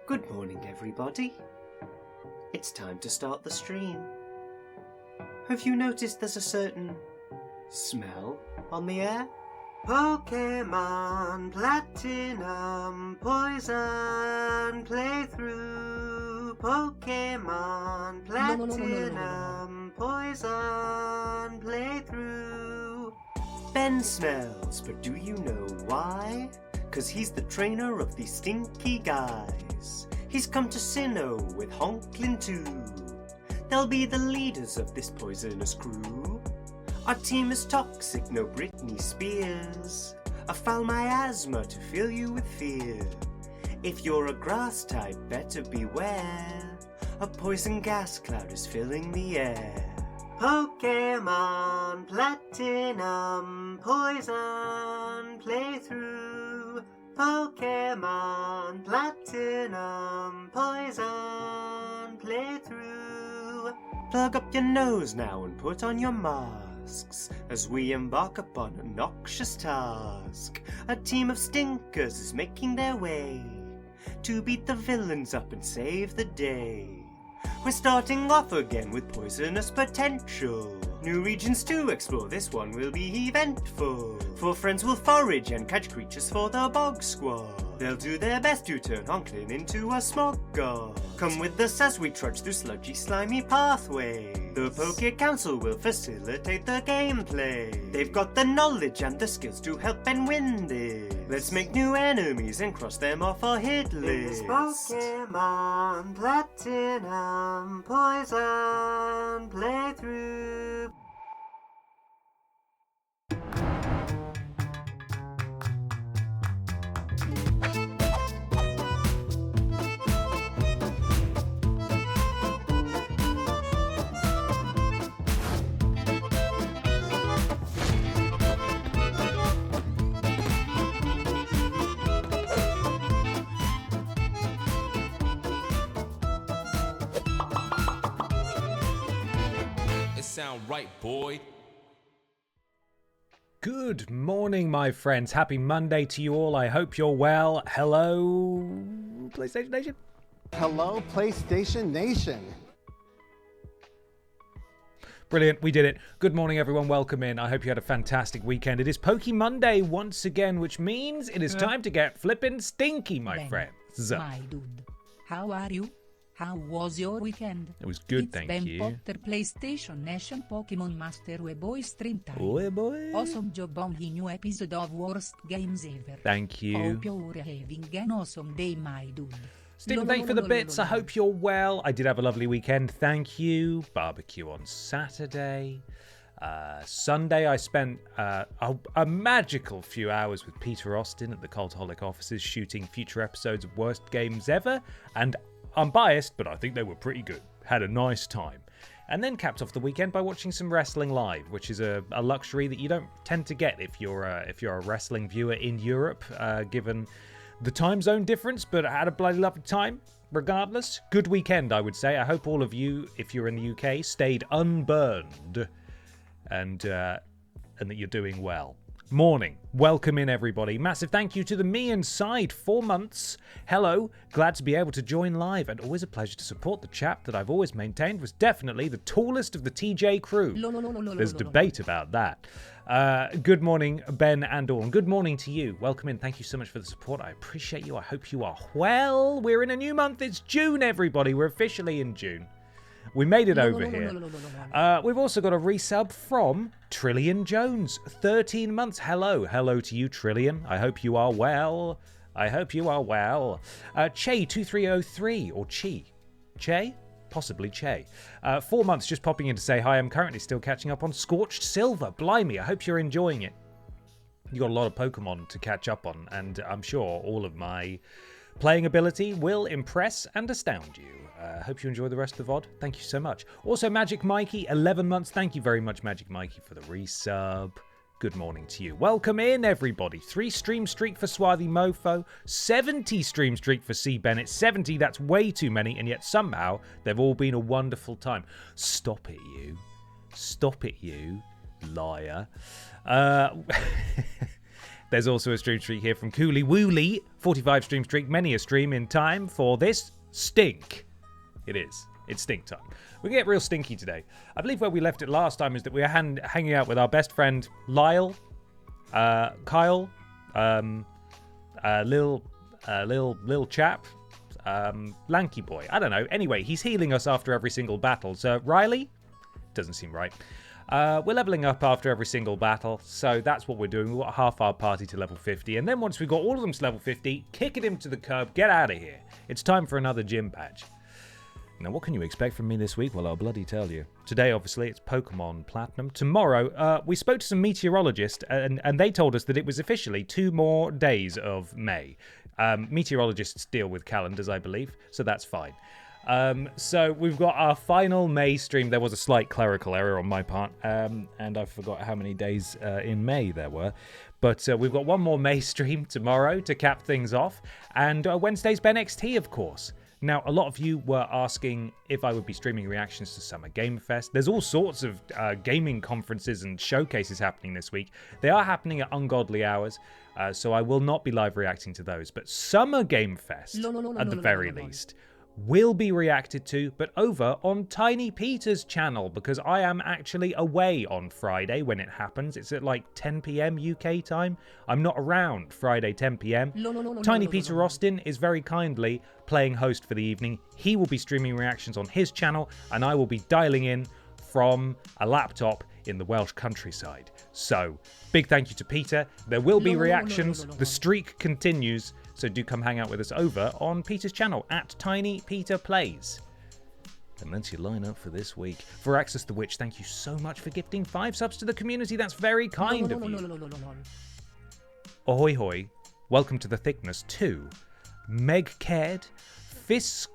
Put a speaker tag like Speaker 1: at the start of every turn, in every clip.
Speaker 1: Good morning, everybody. It's time to start the stream. Have you noticed there's a certain smell on the air? Pokémon Platinum Poison Playthrough. Pokémon Platinum Poison Playthrough. Ben smells, but do you know why? 'Cause he's the trainer of these stinky guys. He's come to Sinnoh with Honklin too. They'll be the leaders of this poisonous crew. Our team is toxic, no Britney Spears. A foul miasma to fill you with fear. If you're a grass type, better beware. A poison gas cloud is filling the air. Pokémon Platinum Poison Playthrough. Pokémon Platinum Poison Playthrough. Plug up your nose now and put on your masks as we embark upon a noxious task. A team of stinkers is making their way to beat the villains up and save the day. We're starting off again with poisonous potential. New regions to explore, this one will be eventful. For friends will forage and catch creatures for the Bog Squad. They'll do their best to turn Honklin into a smog god. Come with us as we trudge through sludgy, slimy pathways. The Poké Council will facilitate the gameplay. They've got the knowledge and the skills to help and win this. Let's make new enemies and cross them off our hit list. Pokémon Platinum Poison Playthrough.
Speaker 2: Sound right, boy.
Speaker 3: Good morning, my friends. Happy Monday to you all. I hope you're well. Hello, PlayStation Nation.
Speaker 4: Hello, PlayStation Nation.
Speaker 3: Brilliant, we did it. Good morning, everyone. Welcome in. I hope you had a fantastic weekend. It is Poké Monday once again, which means it is time to get flippin' stinky, my friends.
Speaker 5: My dude, how are you? How was your weekend?
Speaker 3: It was good,
Speaker 5: it's
Speaker 3: thank
Speaker 5: Ben
Speaker 3: you.
Speaker 5: Potter PlayStation Nation Pokémon Master Boy Stream Time.
Speaker 3: Boy.
Speaker 5: Awesome job on the new episode of Worst Games Ever.
Speaker 3: Thank you.
Speaker 5: Hope you're having an awesome day, my dude.
Speaker 3: Stephen, thank you for the bits. I hope you're well. I did have a lovely weekend. Thank you. Barbecue on Saturday. Sunday, I spent a magical few hours with Peter Austin at the Cultaholic offices shooting future episodes of Worst Games Ever. And I'm biased, but I think they were pretty good. Had a nice time. And then capped off the weekend by watching some wrestling live, which is a luxury that you don't tend to get if you're a wrestling viewer in Europe, given the time zone difference, but I had a bloody lovely time. Regardless, good weekend, I would say. I hope all of you, if you're in the UK, stayed unburned and that you're doing well. Morning. Welcome in, everybody. Massive thank you to the Me Inside 4 months. Hello. Glad to be able to join live, and always a pleasure to support the chap that I've always maintained was definitely the tallest of the TJ crew. There's debate about that. Good morning, Ben and all, and good morning to you. Welcome in. Thank you so much for the support. I appreciate you. I hope you are well. We're in a new month. It's June, everybody. We're officially in June. We made it over here. We've also got a resub from Trillian Jones. 13 months. Hello. Hello to you, Trillian. I hope you are well. I hope you are well. Che2303 or Che? Possibly Che. 4 months just popping in to say hi. I'm currently still catching up on Scorched Silver. Blimey, I hope you're enjoying it. You got a lot of Pokemon to catch up on, and I'm sure all of my playing ability will impress and astound you. Hope you enjoy the rest of the VOD. Thank you so much. Also, Magic Mikey, 11 months. Thank you very much, Magic Mikey, for the resub. Good morning to you. Welcome in, everybody. 3 stream streak for Swarthy Mofo. 70 stream streak for C. Bennett. 70, that's way too many, and yet somehow they've all been a wonderful time. Stop it, you. Stop it, you. Liar. There's also a stream streak here from Cooley Wooly. 45 stream streak, many a stream in time for this stink. It is. It's stink time. We get real stinky today. I believe where we left it last time is that we were hanging out with our best friend Lyle, Kyle, Lil chap, lanky boy. I don't know. Anyway, he's healing us after every single battle. So Riley, doesn't seem right. We're leveling up after every single battle, so that's what we're doing. We've got half our party to level 50, and then once we've got all of them to level 50, kicking him to the curb, get out of here. It's time for another gym badge. Now, what can you expect from me this week? Well, I'll bloody tell you. Today, obviously, it's Pokemon Platinum. Tomorrow, we spoke to some meteorologists, and they told us that it was officially 2 more days of May. Meteorologists deal with calendars, I believe, so that's fine. So we've got our final May stream. There was a slight clerical error on my part, and I forgot how many days in May there were. But we've got one more May stream tomorrow to cap things off, and Wednesday's Ben XT, of course. Now, a lot of you were asking if I would be streaming reactions to Summer Game Fest. There's all sorts of gaming conferences and showcases happening this week. They are happening at ungodly hours, so I will not be live reacting to those. But Summer Game Fest, at the very least, will be reacted to, but over on Tiny Peter's channel, because I am actually away on Friday when it happens. It's at like 10 p.m. UK time. I'm not around Friday 10 p.m. Tiny Peter Austin is very kindly playing host for the evening. He will be streaming reactions on his channel, and I will be dialing in from a laptop in the Welsh countryside. So, big thank you to Peter. There will be reactions. The streak continues. So do come hang out with us over on Peter's channel at Tiny Peter Plays. And that's your lineup for this week. For Access the Witch, thank you so much for gifting 5 subs to the community. That's very kind of you. Ahoy hoy. Welcome to the Thickness 2. Meg Caird. Fisk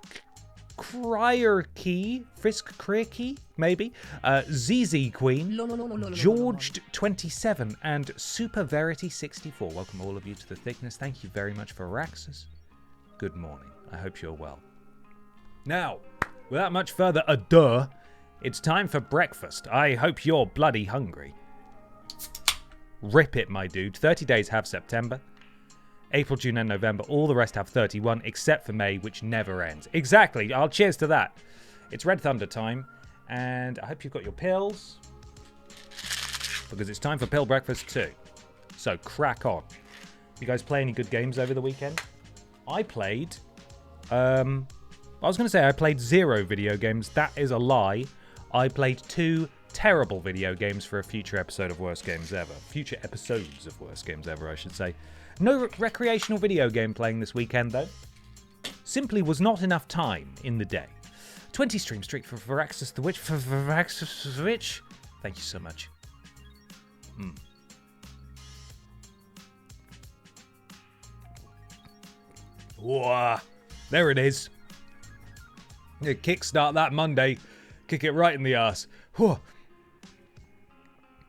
Speaker 3: Criarkey, maybe. ZZ Queen, George27, and Super Verity 64. Welcome all of you to the Thickness. Thank you very much for Raxus. Good morning. I hope you're well. Now, without much further ado, it's time for breakfast. I hope you're bloody hungry. Rip it, my dude. 30 days have September. April, June, and November. All the rest have 31, except for May, which never ends. Exactly. I'll cheers to that. It's Red Thunder time, and I hope you've got your pills, because it's time for pill breakfast too. So crack on. You guys play any good games over the weekend? I played... I was going to say I played 0 video games. That is a lie. I played 2 terrible video games for a future episode of Worst Games Ever. Future episodes of Worst Games Ever, I should say. No recreational video game playing this weekend, though. Simply was not enough time in the day. 20 stream streak for Access the Witch. For Access the Witch. Thank you so much. Whoa. There it is. Kickstart that Monday. Kick it right in the arse. Whew.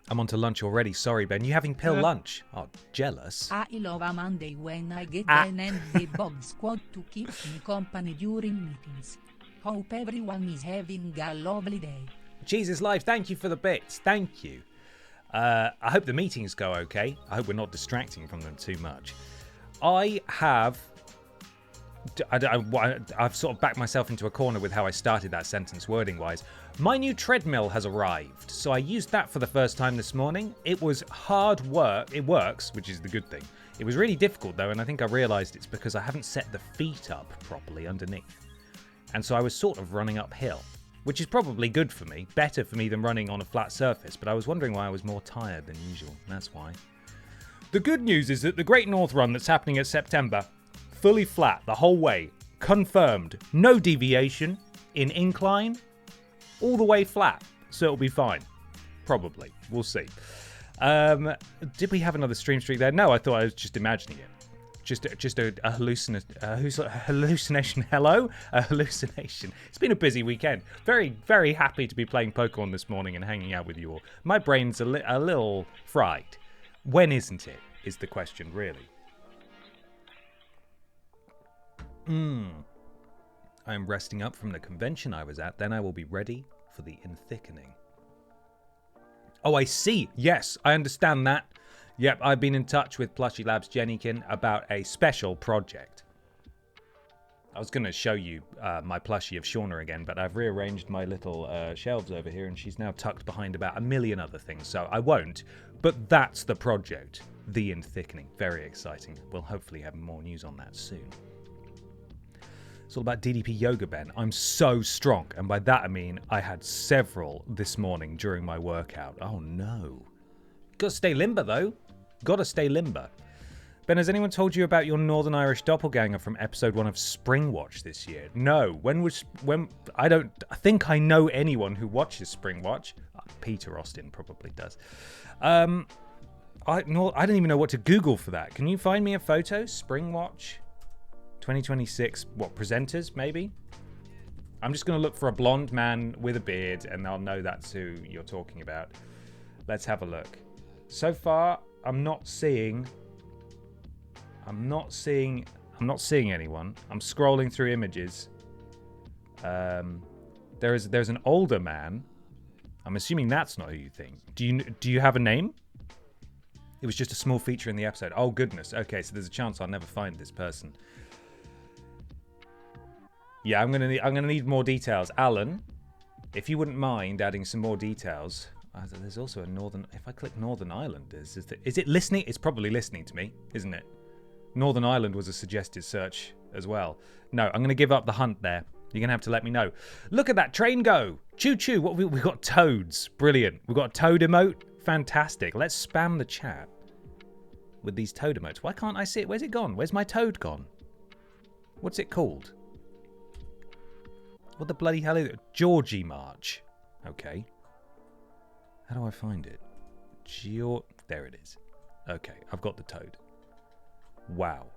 Speaker 3: I'm on to lunch already. Sorry, Ben. You having pill lunch? Oh, jealous.
Speaker 5: I love a Monday when I get an and the Bog Squad to keep me company during meetings. Hope everyone is having a lovely day.
Speaker 3: Jesus Life, thank you for the bits. Thank you. I hope the meetings go okay. I hope we're not distracting from them too much. I've sort of backed myself into a corner with how I started that sentence wording-wise. My new treadmill has arrived, so I used that for the first time this morning. It was hard work. It works, which is the good thing. It was really difficult, though, and I think I realised it's because I haven't set the feet up properly underneath. And so I was sort of running uphill, which is probably good for me, better for me than running on a flat surface, but I was wondering why I was more tired than usual. That's why. The good news is that the Great North Run that's happening in September, fully flat the whole way, confirmed, no deviation, in incline, all the way flat, so it'll be fine. Probably. We'll see. Did we have another stream streak there? No, I thought I was just imagining it. Just a hallucination. Hello? A hallucination. It's been a busy weekend. Very, very happy to be playing Pokemon this morning and hanging out with you all. My brain's a little fried. When isn't it, is the question, really. I am resting up from the convention I was at. Then I will be ready for the in-thickening. Oh, I see. Yes, I understand that. Yep, I've been in touch with Plushy Labs Jennykin about a special project. I was going to show you my plushie of Shauna again, but I've rearranged my little shelves over here, and she's now tucked behind about a million other things, so I won't. But that's the project. The In Thickening. Very exciting. We'll hopefully have more news on that soon. It's all about DDP Yoga, Ben. I'm so strong, and by that I mean I had several this morning during my workout. Oh no. Gotta stay limber, though. Gotta stay limber. Ben, has anyone told you about your Northern Irish doppelganger from episode 1 of Springwatch this year? No. I think I know anyone who watches Springwatch. Peter Austin probably does. I don't even know what to Google for that. Can you find me a photo? Springwatch 2026. What, presenters, maybe? I'm just going to look for a blonde man with a beard, and I'll know that's who you're talking about. Let's have a look. So far, I'm not seeing anyone. I'm scrolling through images. There's an older man. I'm assuming that's not who you think. Do you have a name? It was just a small feature in the episode. Oh goodness. Okay, so there's a chance I'll never find this person. Yeah, I'm gonna need more details. Alan, if you wouldn't mind adding some more details. There's also a Northern. If I click Northern Ireland, is it listening? It's probably listening to me, isn't it? Northern Ireland was a suggested search as well. No, I'm going to give up the hunt there. You're going to have to let me know. Look at that train go. Choo-choo. What we've got toads. Brilliant. We've got a toad emote. Fantastic. Let's spam the chat with these toad emotes. Why can't I see it? Where's it gone? Where's my toad gone? What's it called? What the bloody hell is it? Georgie March. Okay. How do I find it? There it is. Okay, I've got the toad. Wow.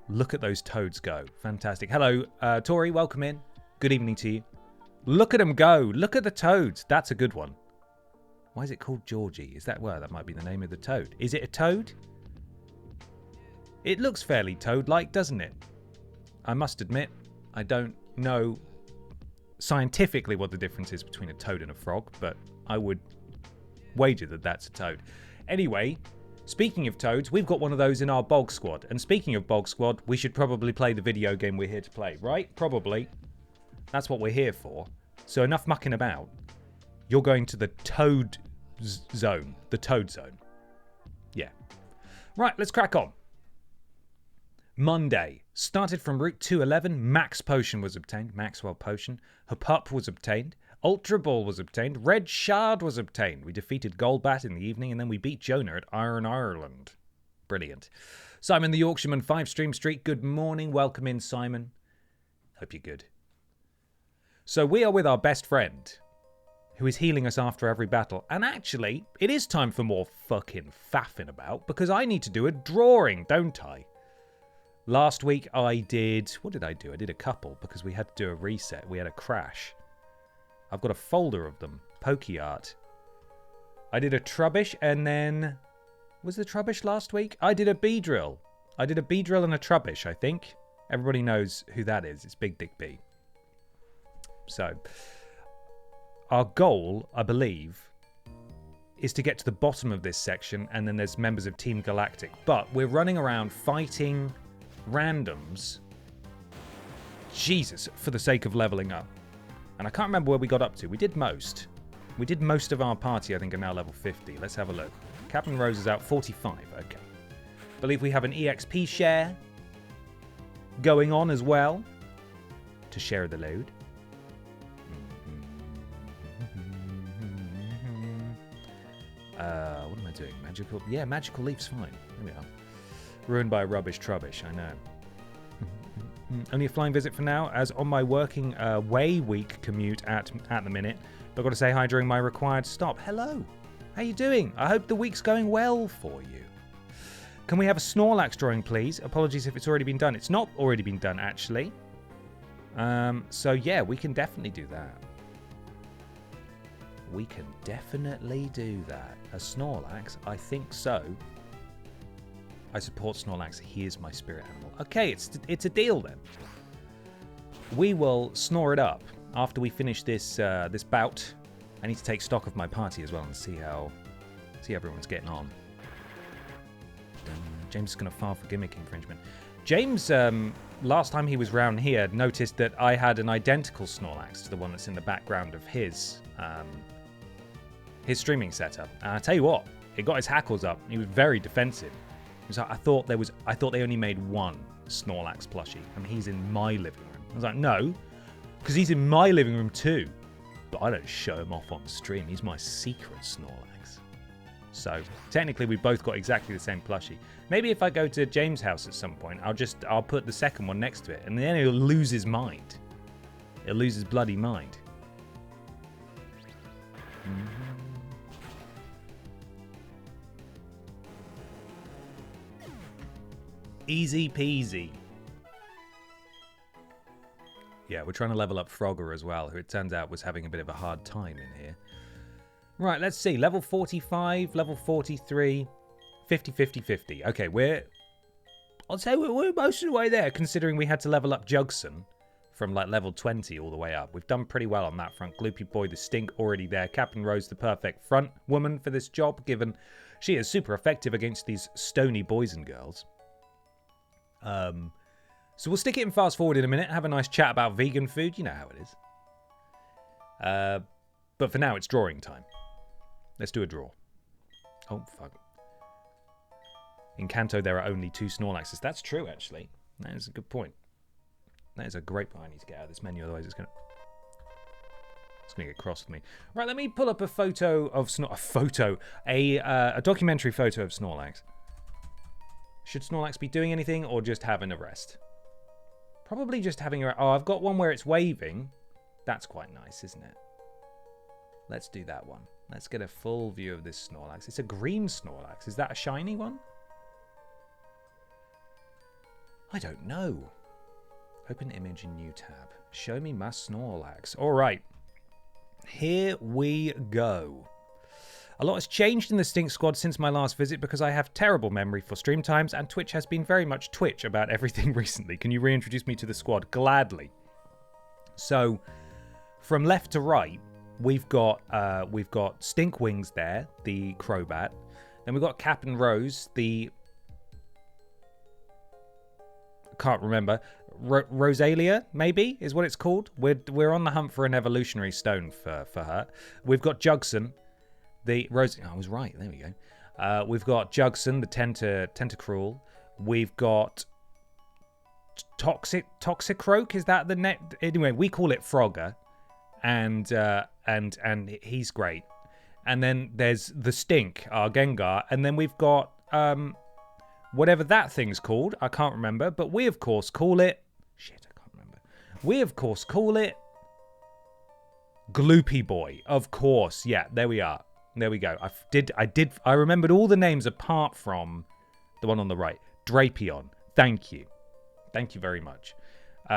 Speaker 3: Look at those toads go. Fantastic. Hello, Tori. Welcome in. Good evening to you. Look at them go. Look at the toads. That's a good one. Why is it called Georgie? Is that, well, that might be the name of the toad. Is it a toad? It looks fairly toad-like, doesn't it? I must admit, I don't know scientifically what the difference is between a toad and a frog, but I would wager that that's a toad. Anyway, speaking of toads, we've got one of those in our Bog Squad. And speaking of Bog Squad, we should probably play the video game we're here to play, right? Probably. That's what we're here for. So enough mucking about. You're going to the toad zone. The toad zone. Yeah. Right, let's crack on. Monday. Started from Route 211. Max Potion was obtained. Maxwell Potion. Hupup was obtained. Ultra Ball was obtained. Red Shard was obtained. We defeated Golbat in the evening, and then we beat Jonah at Iron Ireland. Brilliant. Simon the Yorkshireman, 5 stream streak. Good morning. Welcome in, Simon. Hope you're good. So we are with our best friend, who is healing us after every battle. And actually, it is time for more fucking faffing about, because I need to do a drawing, don't I? Last week I did... What did I do? I did a couple, because we had to do a reset. We had a crash. I've got a folder of them. Pokey art. I did a Trubbish, and then... Was the Trubbish last week? I did a Beedrill. I did a Beedrill and a Trubbish, I think. Everybody knows who that is. It's Big Dick B. So, our goal, I believe, is to get to the bottom of this section, and then there's members of Team Galactic. But we're running around fighting randoms, Jesus, for the sake of leveling up. And I can't remember where we got up to. We did most. We did most of our party, I think, are now level 50. Let's have a look. Captain Rose is out 45. Okay. Believe we have an EXP share going on as well to share the load. What am I doing? Magical? Yeah, Magical Leaf's fine. There we are. Ruined by a rubbish Trubbish, I know. Only a flying visit for now, as on my working way week commute at the minute. But I've got to say hi during my required stop. Hello. How you doing? I hope the week's going well for you. Can we have a Snorlax drawing, please? Apologies if it's already been done. It's not already been done, actually. So, yeah, we can definitely do that. We can definitely do that. A Snorlax? I think so. I support Snorlax. He is my spirit animal. Okay, it's a deal then. We will snore it up after we finish this this bout. I need to take stock of my party as well and see how everyone's getting on. James is going to file for gimmick infringement. James, last time he was round here, noticed that I had an identical Snorlax to the one that's in the background of his streaming setup. And I tell you what, it got his hackles up. He was very defensive. He was like, I thought they only made one Snorlax plushie, and he's in my living room. I was like, no, because he's in my living room too. But I don't show him off on stream. He's my secret Snorlax. So technically, we both got exactly the same plushie. Maybe if I go to James' house at some point, I'll put the second one next to it, and then he'll lose his mind. He'll lose his bloody mind. Easy peasy. Yeah, we're trying to level up Frogger as well, who it turns out was having a bit of a hard time in here. Right, let's see. Level 45, level 43, 50, 50, 50. Okay, I'll say we're most of the way there, considering we had to level up Jugson from like level 20 all the way up. We've done pretty well on that front. Gloopy Boy, the Stink, already there. Captain Rose, the perfect front woman for this job, given she is super effective against these stony boys and girls. So we'll stick it in fast forward in a minute, have a nice chat about vegan food. You know how it is. But for now, it's drawing time. Let's do a draw. Oh, fuck. In Kanto, there are only 2 Snorlaxes. That's true, actually. That is a good point. That is a great point I need to get out of this menu, otherwise it's going to get cross with me. Right, let me pull up a photo of a documentary photo of Snorlax. Should Snorlax be doing anything or just having a rest? Probably just having a... Oh, I've got one where it's waving. That's quite nice, isn't it? Let's do that one. Let's get a full view of this Snorlax. It's a green Snorlax. Is that a shiny one? I don't know. Open image in new tab. Show me my Snorlax. All right. Here we go. A lot has changed in the Stink Squad since my last visit because I have terrible memory for stream times and Twitch has been very much Twitch about everything recently. Can you reintroduce me to the squad? Gladly. So, from left to right, we've got Stink Wings there, the Crobat. Then we've got Captain Rose, the... Can't remember. Rosalia, maybe, is what it's called. We're on the hunt for an evolutionary stone for her. We've got Jugson. I was right. There we go. We've got Jugson, the Tentacruel. We've got Toxicroak. Is that the net? Anyway, we call it Frogger, and he's great. And then there's the Stink, our Gengar, and then we've got whatever that thing's called. I can't remember, but we of course call it. Shit, I can't remember. We of course call it Gloopy Boy. Of course, yeah. There we are. There we go. I remembered all the names apart from the one on the right. Drapion. Thank you. Thank you very much.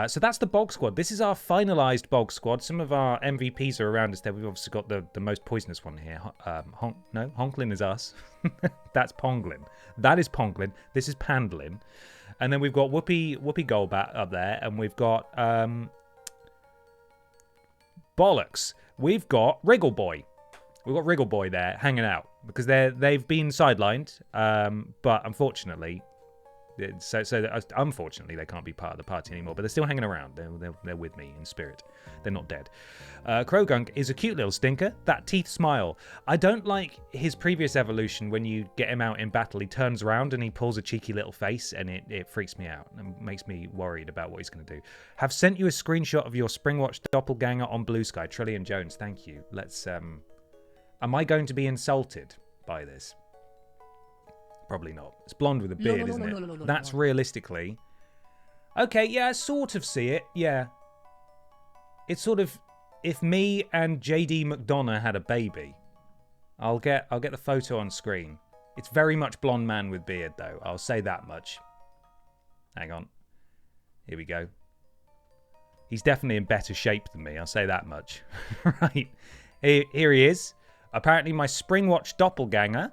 Speaker 3: So that's the Bog Squad. This is our finalized Bog Squad. Some of our MVPs are around us there. We've obviously got the most poisonous one here. Honklin is us. That's Ponglin. That is Ponglin. This is Pandlin. And then we've got Whoopi Golbat up there. And we've got Bollocks. We've got Wriggle Boy. We've got Wriggle Boy there hanging out because they've been sidelined, but unfortunately, unfortunately they can't be part of the party anymore. But they're still hanging around. They're with me in spirit. They're not dead. Krogunk is a cute little stinker. That teeth smile. I don't like his previous evolution. When you get him out in battle, he turns around and he pulls a cheeky little face, and it freaks me out and makes me worried about what he's going to do. Have sent you a screenshot of your Springwatch doppelganger on Blue Sky. Trillian Jones, thank you. Let's Am I going to be insulted by this? Probably not. It's blonde with a beard, isn't it? That's realistically... Okay, yeah, I sort of see it, yeah. It's sort of... If me and JD McDonough had a baby, I'll get the photo on screen. It's very much blonde man with beard, though. I'll say that much. Hang on. Here we go. He's definitely in better shape than me, I'll say that much. Right. Here he is. Apparently my Springwatch doppelganger.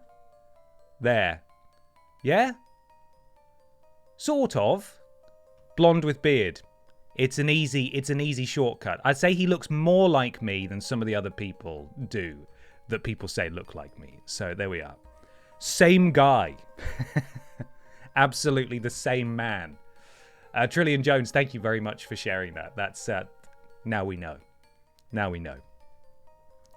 Speaker 3: There. Yeah? Sort of. Blonde with beard. It's an easy shortcut. I'd say he looks more like me than some of the other people do that people say look like me. So there we are. Same guy. absolutely the same man. Trillian Jones, thank you very much for sharing that. That's now we know. Now we know.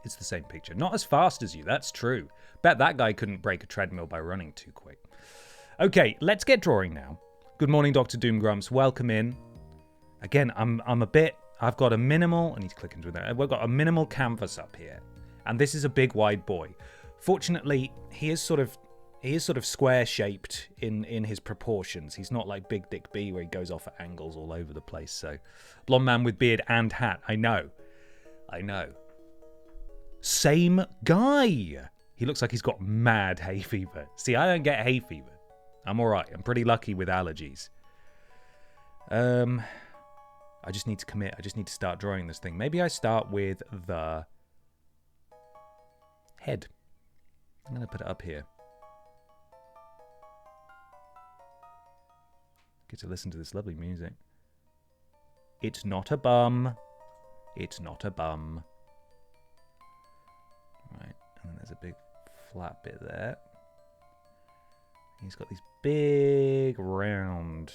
Speaker 3: It's the same picture. Not as fast as you, that's true. Bet that guy couldn't break a treadmill by running too quick. Okay, let's get drawing now. Good morning, Dr. Doomgrumps. Welcome in. Again, I've got a minimal, I need to click into that. We've got a minimal canvas up here. And this is a big wide boy. Fortunately, he is sort of square shaped in his proportions. He's not like Big Dick B where he goes off at angles all over the place. So, blonde man with beard and hat. I know. Same guy. He looks like he's got mad hay fever. See, I don't get hay fever. I'm all right. I'm pretty lucky with allergies. I just need to commit. I just need to start drawing this thing. Maybe I start with the head. I'm going to put it up here. Get to listen to this lovely music. It's not a bum. It's not a bum. Right, and then there's a big flat bit there. He's got these big round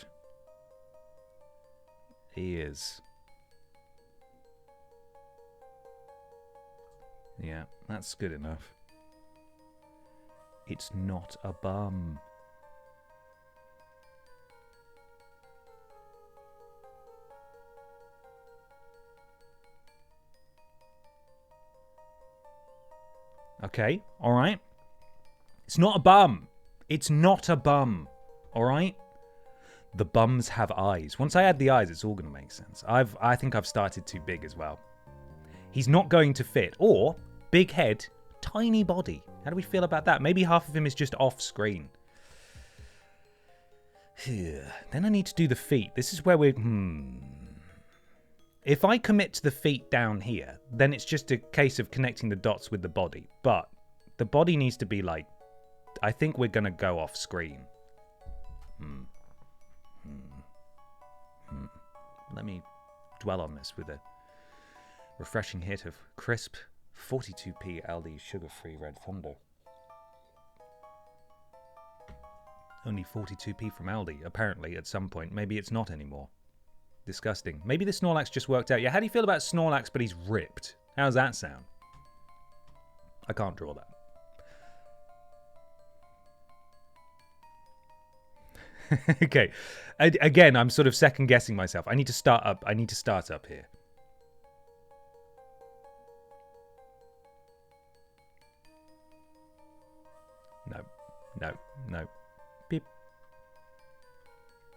Speaker 3: ears. Yeah, that's good enough. It's not a bum. Okay, all right. It's not a bum. It's not a bum. All right? The bums have eyes. Once I add the eyes, it's all going to make sense. I think I've started too big as well. He's not going to fit. Or, big head, tiny body. How do we feel about that? Maybe half of him is just off screen. Then I need to do the feet. This is where we're... If I commit to the feet down here, then it's just a case of connecting the dots with the body. But the body needs to be like... I think we're going to go off screen. Let me dwell on this with a refreshing hit of crisp 42p Aldi sugar-free Red Thunder. Only 42p from Aldi, apparently, at some point. Maybe it's not anymore. Disgusting. Maybe the Snorlax just worked out. Yeah, how do you feel about Snorlax, but he's ripped? How's that sound? I can't draw that. Okay. Again, I'm sort of second guessing myself. I need to start up here. No. Beep.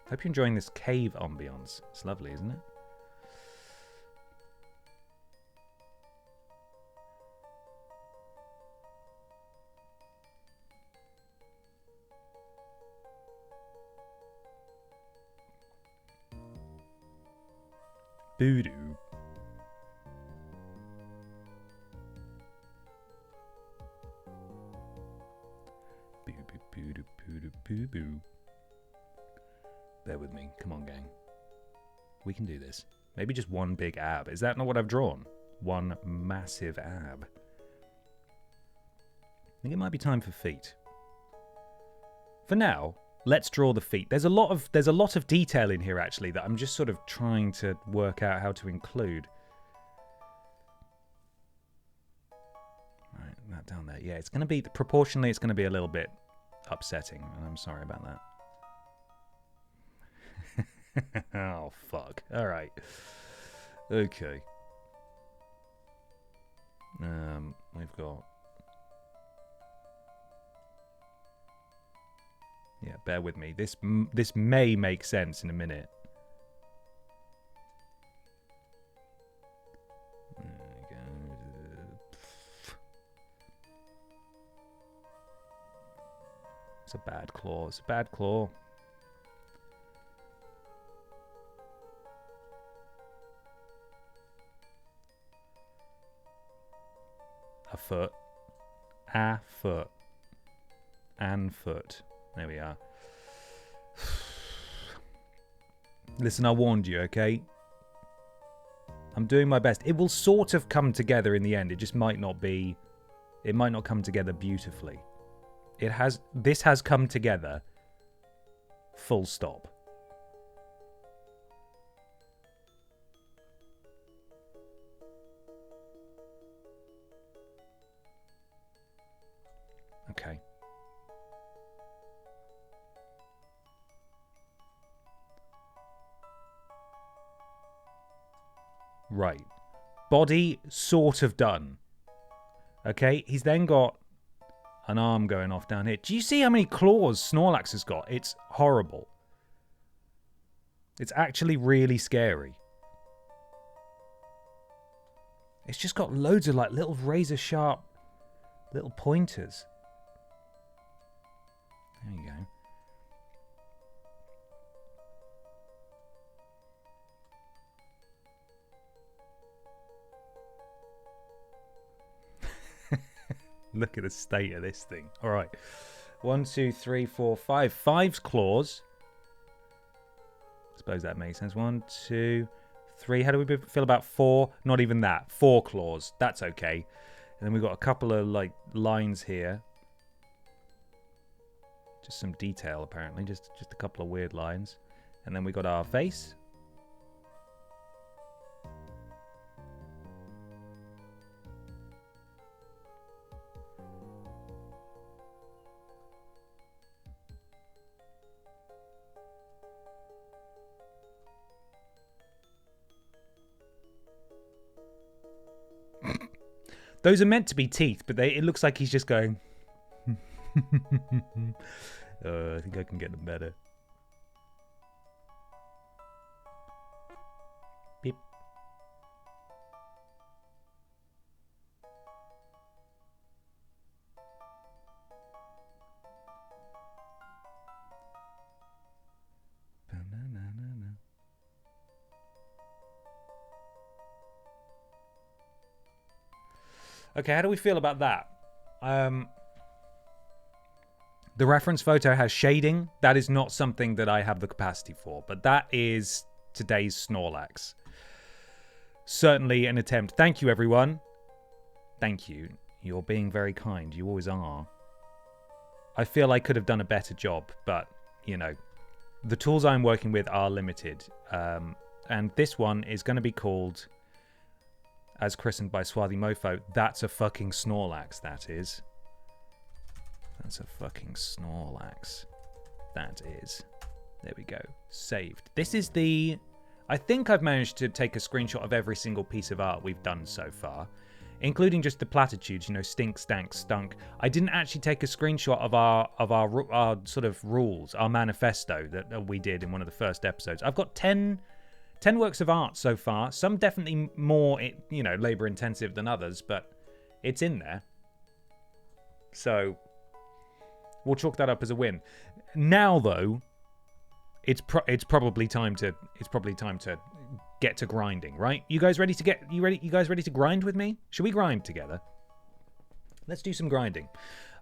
Speaker 3: Hope you're enjoying this cave ambience. It's lovely, isn't it? Boo-doo. Boo-boo-boo-doo-boo-doo-boo-boo. Bear with me. Come on, gang. We can do this. Maybe just one big ab. Is that not what I've drawn? One massive ab. I think it might be time for feet. For now, let's draw the feet. There's a lot of detail in here actually that I'm just sort of trying to work out how to include. Right, that down there. Yeah, it's going to be proportionally. It's going to be a little bit upsetting, and I'm sorry about that. Oh fuck! All right. Okay. We've got. Yeah, bear with me. This may make sense in a minute. It's a bad claw. It's a bad claw. A foot. A foot. And foot. There we are. Listen, I warned you, okay? I'm doing my best. It will sort of come together in the end. It just might not be... It might not come together beautifully. This has come together Full stop. Okay. Right. Body sort of done. Okay, he's then got an arm going off down here. Do you see how many claws Snorlax has got? It's horrible. It's actually really scary. It's just got loads of like little razor sharp little pointers. There you go. Look at the state of this thing. All right. 1, 2, 3, 4, 5. 5's claws. I suppose that makes sense. 1, 2, 3. How do we feel about 4? Not even that. 4 claws. That's okay. And then we've got a couple of like lines here. Just some detail, apparently. Just a couple of weird lines. And then we got our face. Those are meant to be teeth, but it looks like he's just going... I think I can get them better. Beep. Okay, how do we feel about that? The reference photo has shading. That is not something that I have the capacity for, but that is today's Snorlax. Certainly an attempt. Thank you, everyone. Thank you. You're being very kind. You always are. I feel I could have done a better job, but, you know, the tools I'm working with are limited. And this one is going to be called, as christened by Swarthy Mofo, That's a Fucking Snorlax, that is. That's a fucking Snorlax. That is. There we go. Saved. This is the... I think I've managed to take a screenshot of every single piece of art we've done so far, including just the platitudes, you know, stink, stank, stunk. I didn't actually take a screenshot of our sort of rules, our manifesto that we did in one of the first episodes. I've got 10 works of art so far. Some definitely more, you know, labor intensive than others, but it's in there. So we'll chalk that up as a win. Now, though, it's probably time to get to grinding, right? You guys ready to You guys ready to grind with me? Should we grind together? Let's do some grinding.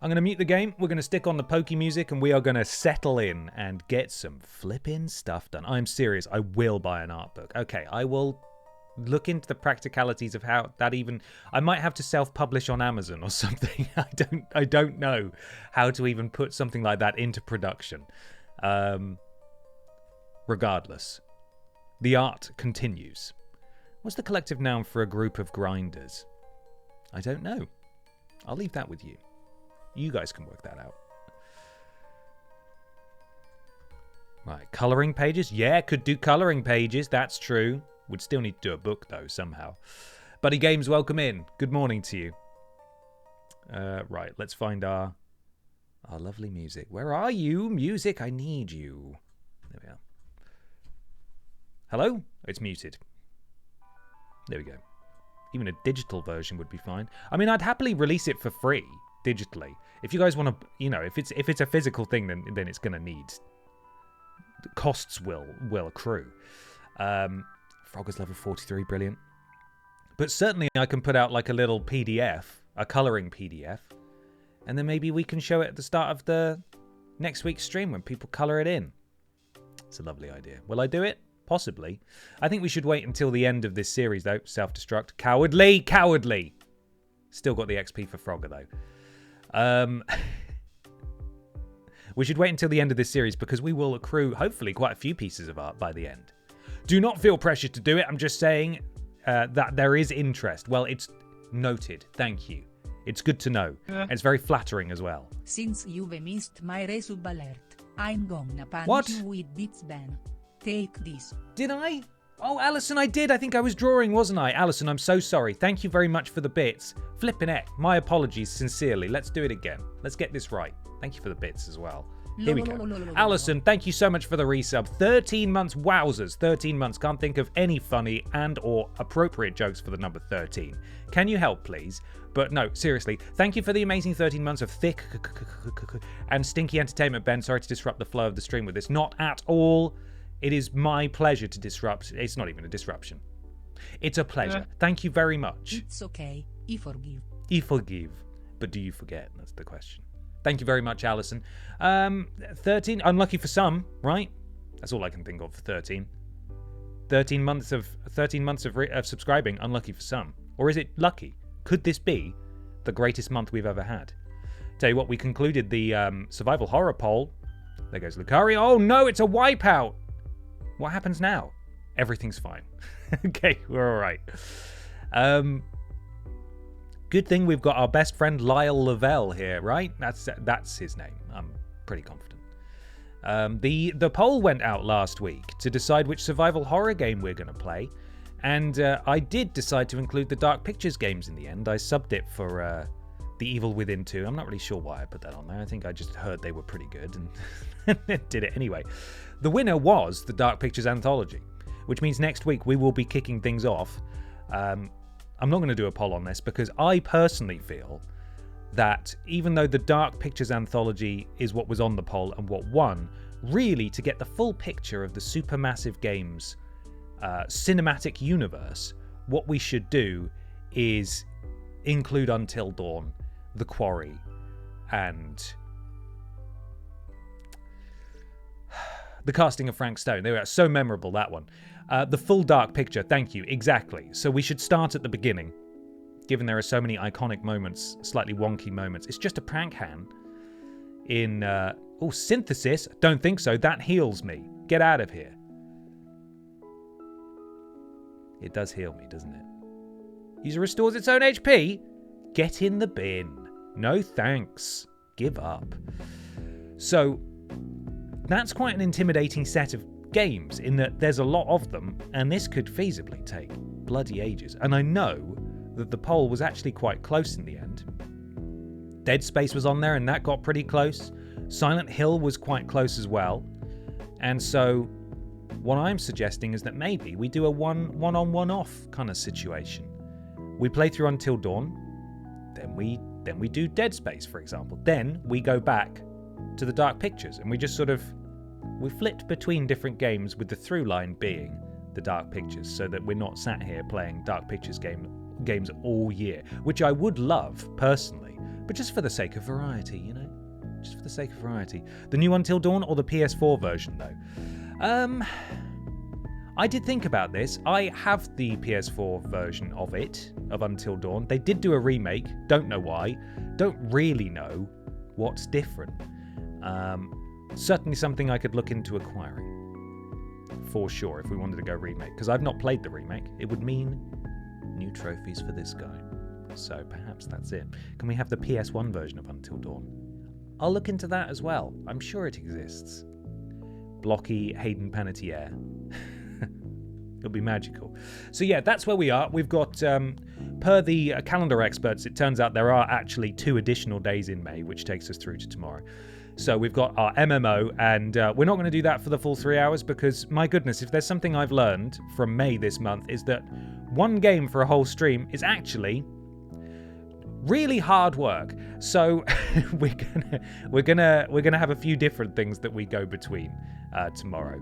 Speaker 3: I'm going to mute the game. We're going to stick on the pokey music, and we are going to settle in and get some flipping stuff done. I'm serious. I will buy an art book. Okay, I will look into the practicalities of how that even... I might have to self-publish on Amazon or something. I don't know how to even put something like that into production. Regardless, the art continues. What's the collective noun for a group of grinders? I don't know. I'll leave that with you. You guys can work that out. Right, colouring pages? Yeah, could do colouring pages, that's true. Would still need to do a book, though, somehow. Buddy Games, welcome in. Good morning to you. Right, let's find our lovely music. Where are you? Music, I need you. There we are. Hello? It's muted. There we go. Even a digital version would be fine. I mean, I'd happily release it for free, digitally. If you guys want to, you know, if it's a physical thing, then it's going to need... The costs will accrue. Frog is level 43, brilliant. But certainly I can put out like a little PDF, a colouring PDF, and then maybe we can show it at the start of the next week's stream when people colour it in. It's a lovely idea. Will I do it? Possibly. I think we should wait until the end of this series, though. Self-destruct. Cowardly! Cowardly! Still got the XP for Frogger, though. We should wait until the end of this series because we will accrue, hopefully, quite a few pieces of art by the end. Do not feel pressured to do it. I'm just saying that there is interest. Well, it's noted. Thank you. It's good to know. And it's very flattering as well.
Speaker 5: Since you've missed my resub alert, I'm gonna punish
Speaker 3: What?
Speaker 5: you with bits ban. Take this.
Speaker 3: Did I? Oh, Alison, I did. I think I was drawing, wasn't I? Alison, I'm so sorry. Thank you very much for the bits. Flippin' heck. My apologies, sincerely. Let's do it again. Let's get this right. Thank you for the bits as well. Here we go. Alison, thank you so much for the resub. 13 months. Wowzers. 13 months. Can't think of any funny and or appropriate jokes for the number 13. Can you help, please? But no, seriously. Thank you for the amazing 13 months of thick and stinky entertainment, Ben. Sorry to disrupt the flow of the stream with this. Not at all. It is my pleasure to disrupt. It's not even a disruption. It's a pleasure. Thank you very much.
Speaker 5: It's okay. I forgive.
Speaker 3: I forgive. But do you forget? That's the question. Thank you very much, Alison. 13, unlucky for some, right? That's all I can think of for 13. 13 months of subscribing, unlucky for some. Or is it lucky? Could this be the greatest month we've ever had? Tell you what, we concluded the survival horror poll. There goes Lucario. Oh no, it's a wipeout. What happens now? Everything's fine. Okay, we're all right. Good thing we've got our best friend Lyle Levelle here, right? That's his name. I'm pretty confident. The poll went out last week to decide which survival horror game we're going to play, and I did decide to include the Dark Pictures games in the end. I subbed it for The Evil Within 2. I'm not really sure why I put that on there. I think I just heard they were pretty good and did it anyway. The winner was the Dark Pictures Anthology, which means next week we will be kicking things off. I'm not going to do a poll on this because I personally feel that even though the Dark Pictures Anthology is what was on the poll and what won, really to get the full picture of the Supermassive Games cinematic universe, what we should do is include Until Dawn, The Quarry, and the casting of Frank Stone. They were so memorable, that one. The full Dark Picture, thank you, exactly. So we should start at the beginning, given there are so many iconic moments, slightly wonky moments. It's just a prank hand in, Synthesis? Don't think so, that heals me. Get out of here. It does heal me, doesn't it? User restores its own HP? Get in the bin. No thanks. Give up. So, that's quite an intimidating set of games in that there's a lot of them, and this could feasibly take bloody ages. And I know that the poll was actually quite close in the end. Dead Space was on there, and that got pretty close. Silent Hill was quite close as well. And so what I'm suggesting is that maybe we do a one-on-one-off kind of situation. We play through Until Dawn, then we do Dead Space, for example. Then we go back to the Dark Pictures, and we just sort of we flipped between different games with the through line being the Dark Pictures, so that we're not sat here playing Dark Pictures games all year, which I would love personally, but just for the sake of variety, you know, just for the sake of variety. The new Until Dawn or the PS4 version, though. I did think about this. I have the PS4 version of Until Dawn. They did do a remake. Don't know why. Don't really know what's different. Certainly something I could look into acquiring. For sure, if we wanted to go remake. Because I've not played the remake. It would mean new trophies for this guy. So perhaps that's it. Can we have the PS1 version of Until Dawn? I'll look into that as well. I'm sure it exists. Blocky Hayden Panettiere. It'll be magical. So yeah, that's where we are. We've got, per the calendar experts, it turns out there are actually 2 additional days in May, which takes us through to tomorrow. So we've got our MMO, and we're not going to do that for the full 3 hours because, my goodness, if there's something I've learned from May this month is that one game for a whole stream is actually really hard work. So we're gonna have a few different things that we go between tomorrow,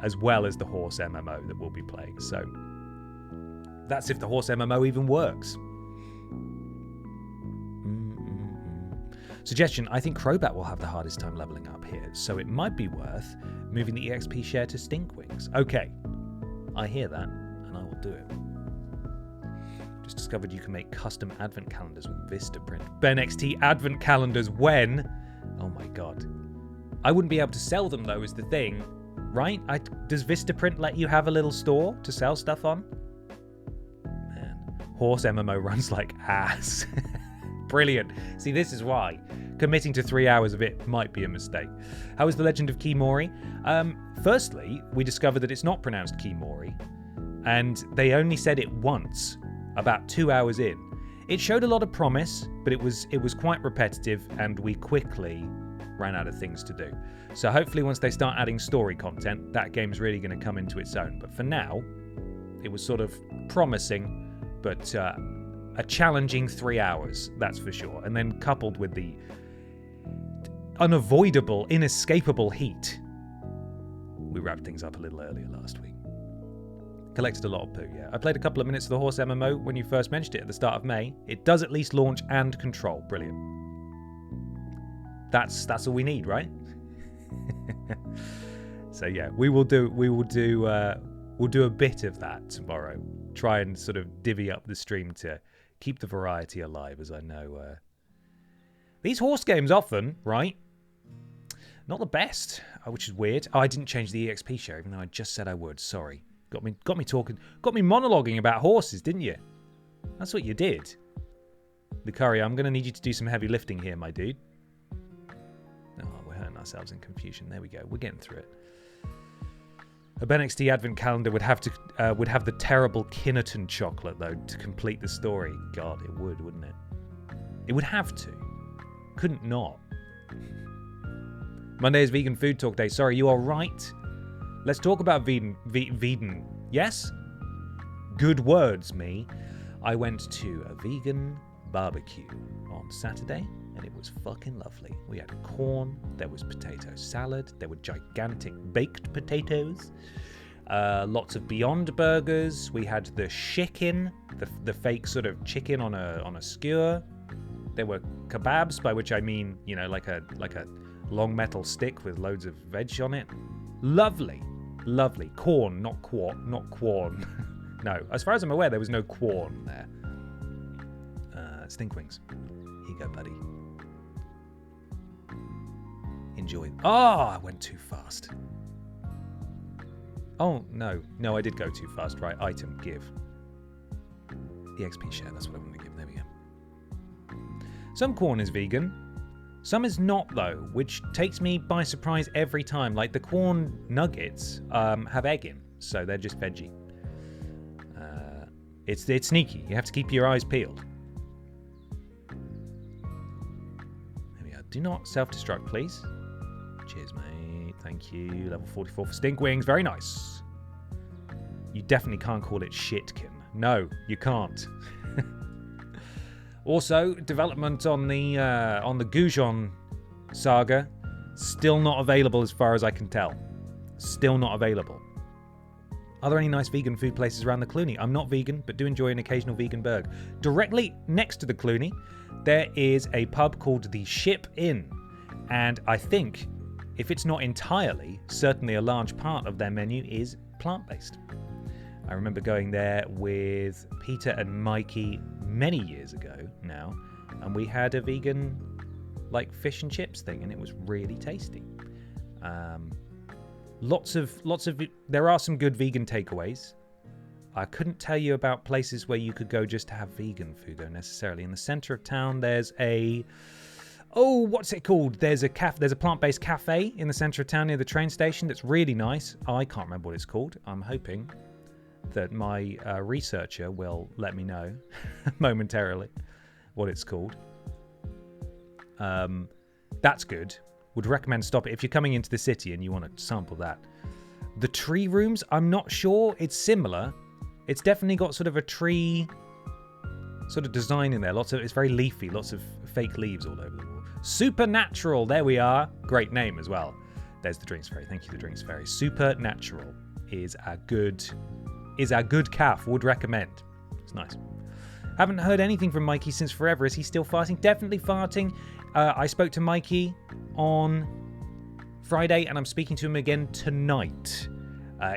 Speaker 3: as well as the horse MMO that we'll be playing. So that's if the horse MMO even works. Suggestion, I think Crobat will have the hardest time leveling up here, so it might be worth moving the EXP share to Stinkwings. Okay, I hear that, and I will do it. Just discovered you can make custom advent calendars with Vistaprint. Ben XT advent calendars when? Oh my god. I wouldn't be able to sell them, though, is the thing, right? Does Vistaprint let you have a little store to sell stuff on? Man, horse MMO runs like ass. Brilliant. See, this is why committing to 3 hours of it might be a mistake. How is The Legend of Kimori? Firstly, we discovered that it's not pronounced Kimori, and they only said it once, about 2 hours in. It showed a lot of promise, but it was quite repetitive, and we quickly ran out of things to do. So hopefully once they start adding story content, that game's really going to come into its own. But for now, it was sort of promising, but a challenging 3 hours, that's for sure. And then coupled with the unavoidable, inescapable heat, we wrapped things up a little earlier last week. Collected a lot of poo, yeah. I played a couple of minutes of the horse MMO when you first mentioned it at the start of May. It does at least launch and control. Brilliant. That's all we need, right? So yeah, we'll do a bit of that tomorrow. Try and sort of divvy up the stream to keep the variety alive, as I know these horse games often, right? Not the best, which is weird. Oh, I didn't change the EXP share, even though I just said I would. Sorry. Got me monologuing about horses, didn't you? That's what you did. Lucario, I'm going to need you to do some heavy lifting here, my dude. Oh, we're hurting ourselves in confusion. There we go. We're getting through it. A BenXD advent calendar would have the terrible Kinnerton chocolate, though, to complete the story. God, it would, wouldn't it? It would have to. Couldn't not. Monday is Vegan Food Talk Day. Sorry, you are right. Let's talk about vegan. Yes? Good words, me. I went to a vegan barbecue on Saturday, and it was fucking lovely. We had corn, there was potato salad, there were gigantic baked potatoes, lots of Beyond Burgers. We had the chicken, the fake sort of chicken on a skewer. There were kebabs, by which I mean, you know, like a long metal stick with loads of veg on it. Lovely. Lovely. Corn, not corn. No, as far as I'm aware, there was no corn there. Stink wings. Here you go, buddy. Enjoy. Oh, I went too fast. Oh, no. No, I did go too fast. Right, item, give. EXP share, that's what I want to give. There we go. Some corn is vegan. Some is not, though, which takes me by surprise every time. Like, the corn nuggets have egg in, so they're just veggie. It's sneaky. You have to keep your eyes peeled. There we go. Do not self-destruct, please. Cheers, mate. Thank you. Level 44 for stink wings. Very nice. You definitely can't call it shitkin. No, you can't. Also, development on the Goujon saga, still not available as far as I can tell. Still not available. Are there any nice vegan food places around the Cluny? I'm not vegan, but do enjoy an occasional vegan burger. Directly next to the Cluny, there is a pub called the Ship Inn. And I think, if it's not entirely, certainly a large part of their menu is plant-based. I remember going there with Peter and Mikey many years ago now, and we had a vegan, like, fish and chips thing, and it was really tasty. There are some good vegan takeaways. I couldn't tell you about places where you could go just to have vegan food, though, necessarily. In the center of town, there's what's it called? There's a plant-based cafe in the center of town near the train station that's really nice. I can't remember what it's called. I'm hoping that my researcher will let me know momentarily what it's called. That's good. Would recommend stop it if you're coming into the city and you want to sample that. The tree rooms, I'm not sure. It's similar. It's definitely got sort of a tree sort of design in there. It's very leafy. Lots of fake leaves all over the wall. Supernatural. There we are. Great name as well. There's the Drinks Fairy. Thank you, the Drinks Fairy. Supernatural is a good calf. Would recommend. It's nice. Haven't heard anything from Mikey since forever. Is he still farting? Definitely farting. I spoke to Mikey on Friday, and I'm speaking to him again tonight.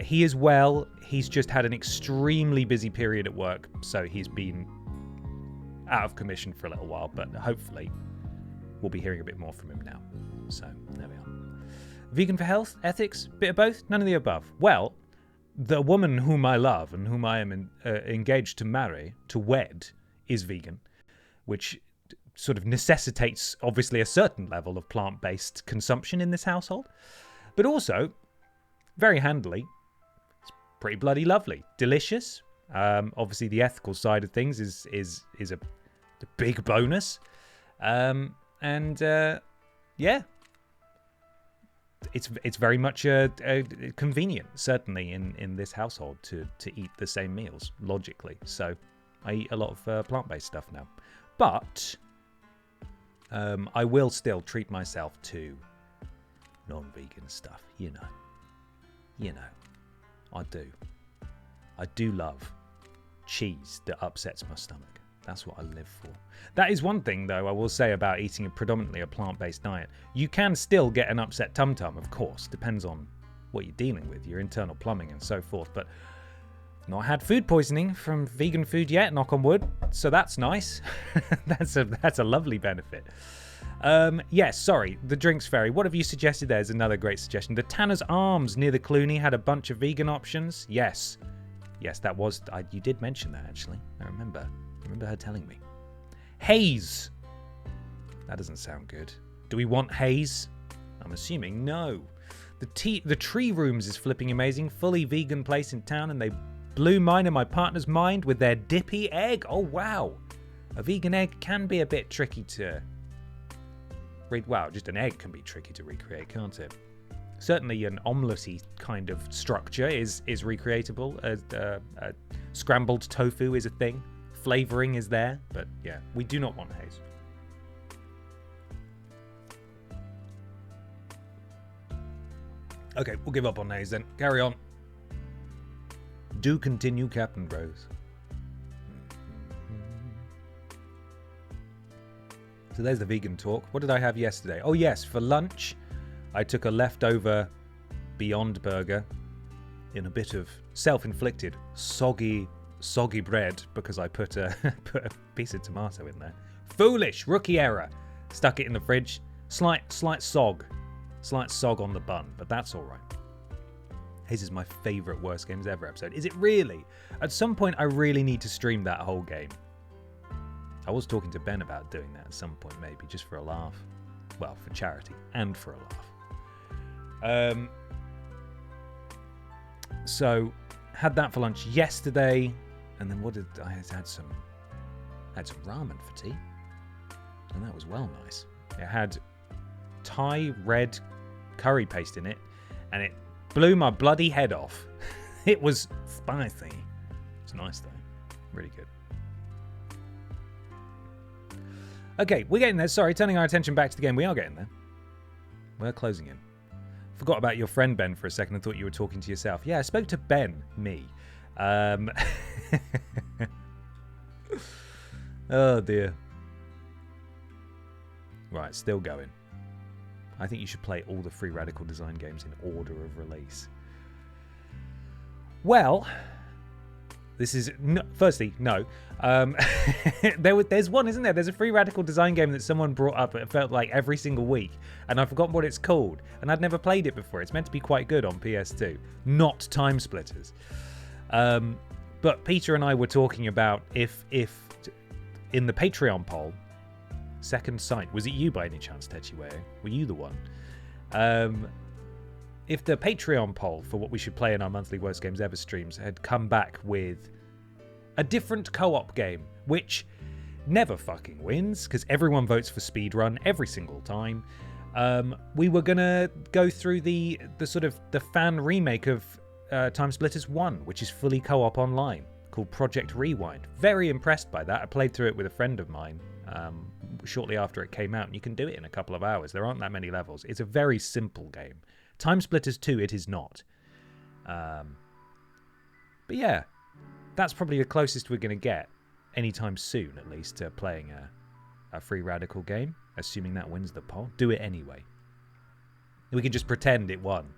Speaker 3: He is well. He's just had an extremely busy period at work, so he's been out of commission for a little while, but hopefully we'll be hearing a bit more from him now. So, there we are. Vegan for health, ethics, bit of both, none of the above. Well, the woman whom I love and whom I am engaged to marry, to wed, is vegan, which sort of necessitates, obviously, a certain level of plant-based consumption in this household. But also, very handily, it's pretty bloody lovely. Delicious. Obviously, the ethical side of things is a big bonus. Yeah. It's very much convenient, certainly in this household, to eat the same meals logically. So I eat a lot of plant-based stuff now, but I will still treat myself to non-vegan stuff. You know, I do love cheese that upsets my stomach. That's what I live for. That is one thing, though, I will say about eating predominantly a plant-based diet. You can still get an upset tum-tum, of course. Depends on what you're dealing with, your internal plumbing and so forth. But not had food poisoning from vegan food yet, knock on wood. So that's nice. That's a lovely benefit. Yes, sorry, the Drinks Fairy. What have you suggested there is another great suggestion. The Tanner's Arms near the Clooney had a bunch of vegan options. Yes, that was... you did mention that, actually. I remember her telling me. Haze. That doesn't sound good. Do we want haze? I'm assuming no. The Tree Rooms is flipping amazing. Fully vegan place in town, and they blew mine and my partner's mind with their dippy egg. Oh, wow. A vegan egg can be a bit tricky to... Wow, just an egg can be tricky to recreate, can't it? Certainly an omelette-y kind of structure is recreatable. Scrambled tofu is a thing. Flavoring is there, but yeah, we do not want haze. Okay, we'll give up on haze then. Carry on. Do continue, Captain Rose. So there's the vegan talk. What did I have yesterday? Oh yes, for lunch, I took a leftover Beyond Burger in a bit of self-inflicted soggy bread because I put a piece of tomato in there. Foolish, rookie error. Stuck it in the fridge. Slight sog on the bun, but that's all right. His is my favourite Worst Games Ever episode. Is it really? At some point, I really need to stream that whole game. I was talking to Ben about doing that at some point, maybe just for a laugh. Well, for charity and for a laugh. So had that for lunch yesterday. And then what did I had some ramen for tea, and that was well nice. It had Thai red curry paste in it, and it blew my bloody head off. It was spicy. It's nice though, really good. Okay, we're getting there. Sorry, turning our attention back to the game. We are getting there. We're closing in. Forgot about your friend Ben for a second. I thought you were talking to yourself. Yeah, I spoke to Ben, me. Oh dear. Right, still going. I think you should play all the Free Radical Design games in order of release. Well, this is... No, firstly, no. There's one, isn't there? There's a Free Radical Design game that someone brought up, it felt like every single week, and I've forgotten what it's called, and I'd never played it before. It's meant to be quite good on PS2. Not Time Splitters. But Peter and I were talking about if in the Patreon poll, Second Sight, was it you by any chance, Techiweo? Were you the one? If the Patreon poll for what we should play in our monthly Worst Games Ever streams had come back with a different co-op game, which never fucking wins, because everyone votes for speedrun every single time, we were going to go through the sort of the fan remake of Time Splitters 1, which is fully co-op online, called Project Rewind. Very impressed by that. I played through it with a friend of mine shortly after it came out, and you can do it in a couple of hours. There aren't that many levels. It's a very simple game. Time Splitters 2, it is not. But yeah, that's probably the closest we're going to get, anytime soon at least, to playing a Free Radical game, assuming that wins the poll. Do it anyway. We can just pretend it won.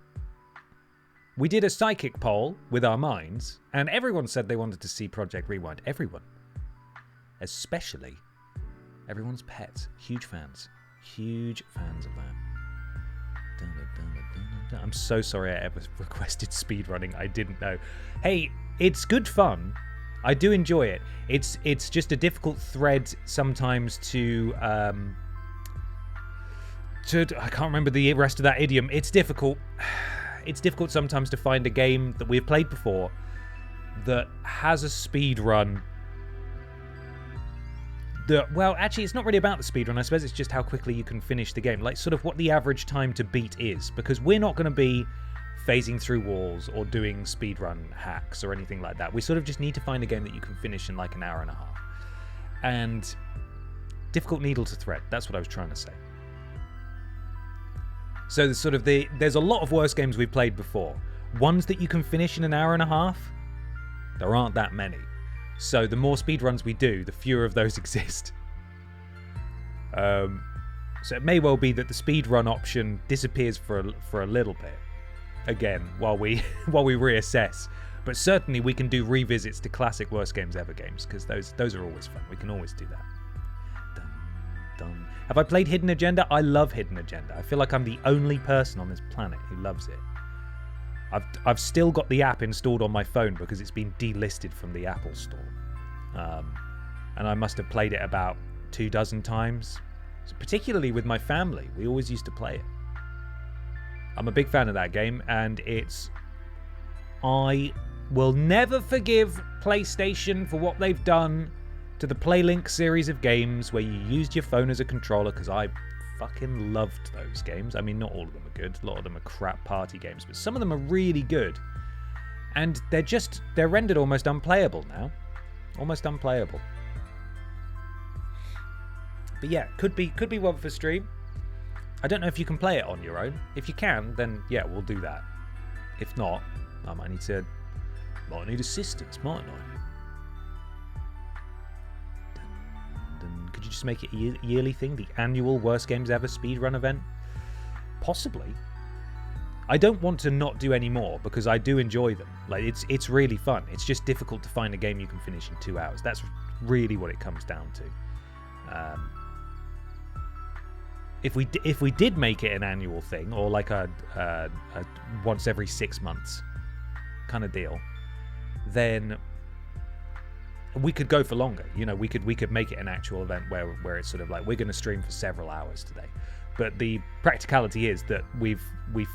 Speaker 3: We did a psychic poll with our minds, and everyone said they wanted to see Project Rewind. Everyone. Especially everyone's pets. Huge fans. Huge fans of that. I'm so sorry I ever requested speedrunning. I didn't know. Hey, it's good fun. I do enjoy it. It's just a difficult thread sometimes to I can't remember the rest of that idiom. It's difficult. It's difficult sometimes to find a game that we've played before that has a speed run. Well, actually, it's not really about the speedrun. I suppose it's just how quickly you can finish the game. Like, sort of what the average time to beat is. Because we're not going to be phasing through walls or doing speedrun hacks or anything like that. We sort of just need to find a game that you can finish in like an hour and a half. And difficult needle to thread. That's what I was trying to say. So there's a lot of worse games we've played before. Ones that you can finish in an hour and a half, there aren't that many. So the more speedruns we do, the fewer of those exist. So it may well be that the speedrun option disappears for a little bit, again, while we reassess. But certainly we can do revisits to classic worst games ever games, because those are always fun. We can always do that. Dun, dun. Have I played Hidden Agenda? I love Hidden Agenda. I feel like I'm the only person on this planet who loves it. I've still got the app installed on my phone because it's been delisted from the Apple Store. And I must have played it about 24 times. So particularly with my family, we always used to play it. I'm a big fan of that game, and I will never forgive PlayStation for what they've done to the PlayLink series of games where you used your phone as a controller, because I fucking loved those games. I mean, not all of them are good. A lot of them are crap party games, but some of them are really good. And they're rendered almost unplayable now. Almost unplayable. But yeah, could be one for stream. I don't know if you can play it on your own. If you can, then yeah, we'll do that. If not, I might need assistance, mightn't I? Could you just make it a yearly thing? The annual Worst Games Ever speedrun event? Possibly. I don't want to not do any more because I do enjoy them. Like, it's really fun. It's just difficult to find a game you can finish in 2 hours. That's really what it comes down to. If we did make it an annual thing, or like a once every 6 months kind of deal, then we could go for longer. You know, we could make it an actual event where it's sort of like, we're going to stream for several hours today. But the practicality is that we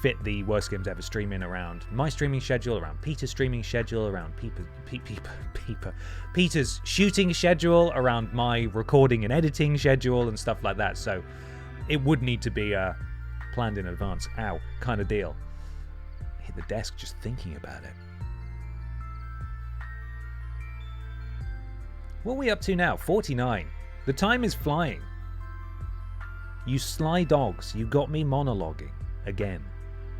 Speaker 3: fit the Worst Games Ever stream in around my streaming schedule, around Peter's streaming schedule, around Peter's shooting schedule, around my recording and editing schedule and stuff like that. So it would need to be planned in advance, kind of deal. Hit the desk just thinking about it. What are we up to now? 49. The time is flying. You sly dogs, you got me monologuing. Again.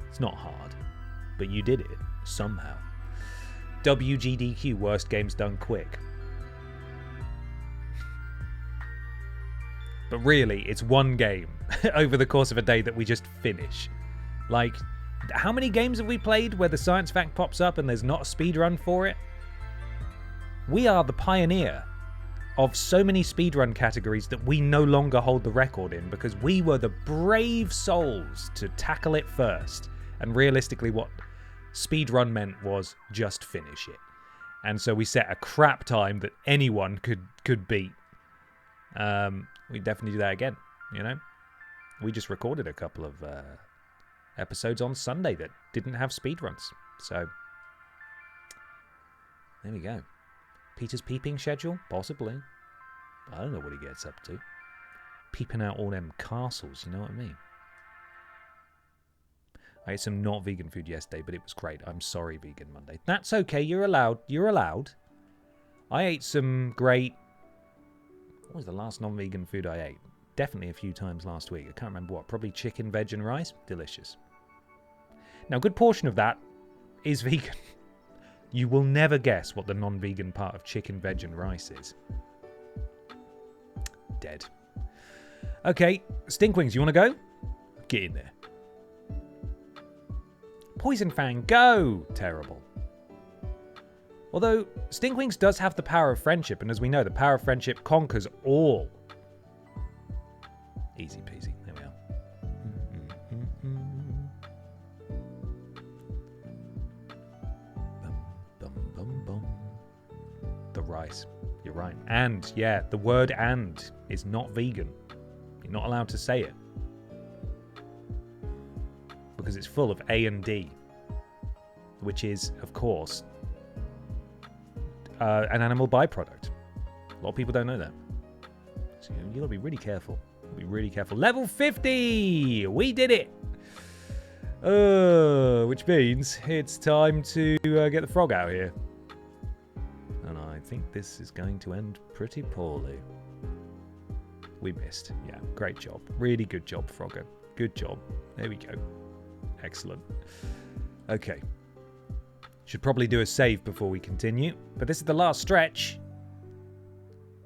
Speaker 3: It's not hard. But you did it. Somehow. WGDQ, worst games done quick. But really, it's one game over the course of a day that we just finish. Like, how many games have we played where the science fact pops up and there's not a speedrun for it? We are the pioneer of so many speedrun categories that we no longer hold the record in, because we were the brave souls to tackle it first. And realistically, what speedrun meant was just finish it. And so we set a crap time that anyone could beat. We definitely do that again, you know? We just recorded a couple of episodes on Sunday that didn't have speedruns. So there we go. Peter's peeping schedule? Possibly. I don't know what he gets up to. Peeping out all them castles, you know what I mean? I ate some not vegan food yesterday, but it was great. I'm sorry, Vegan Monday. That's okay, you're allowed. You're allowed. I ate some great... What was the last non-vegan food I ate? Definitely a few times last week. I can't remember what. Probably chicken, veg and rice. Delicious. Now, a good portion of that is vegan. You will never guess what the non-vegan part of chicken, veg and rice is. Dead. Okay, Stinkwings, you want to go? Get in there. Poison Fang, go! Terrible. Although, Stinkwings does have the power of friendship, and as we know, the power of friendship conquers all. Easy peasy. There we are. right. You're right. And, yeah, the word and is not vegan. You're not allowed to say it. Because it's full of A and D. Which is, of course, an animal byproduct. A lot of people don't know that. So you got to be really careful. Be really careful. Level 50! We did it! Which means it's time to get the frog out here. And I think this is going to end pretty poorly. We missed. Yeah, great job. Really good job, Frogger. Good job. There we go. Excellent. Okay. Should probably do a save before we continue. But this is the last stretch.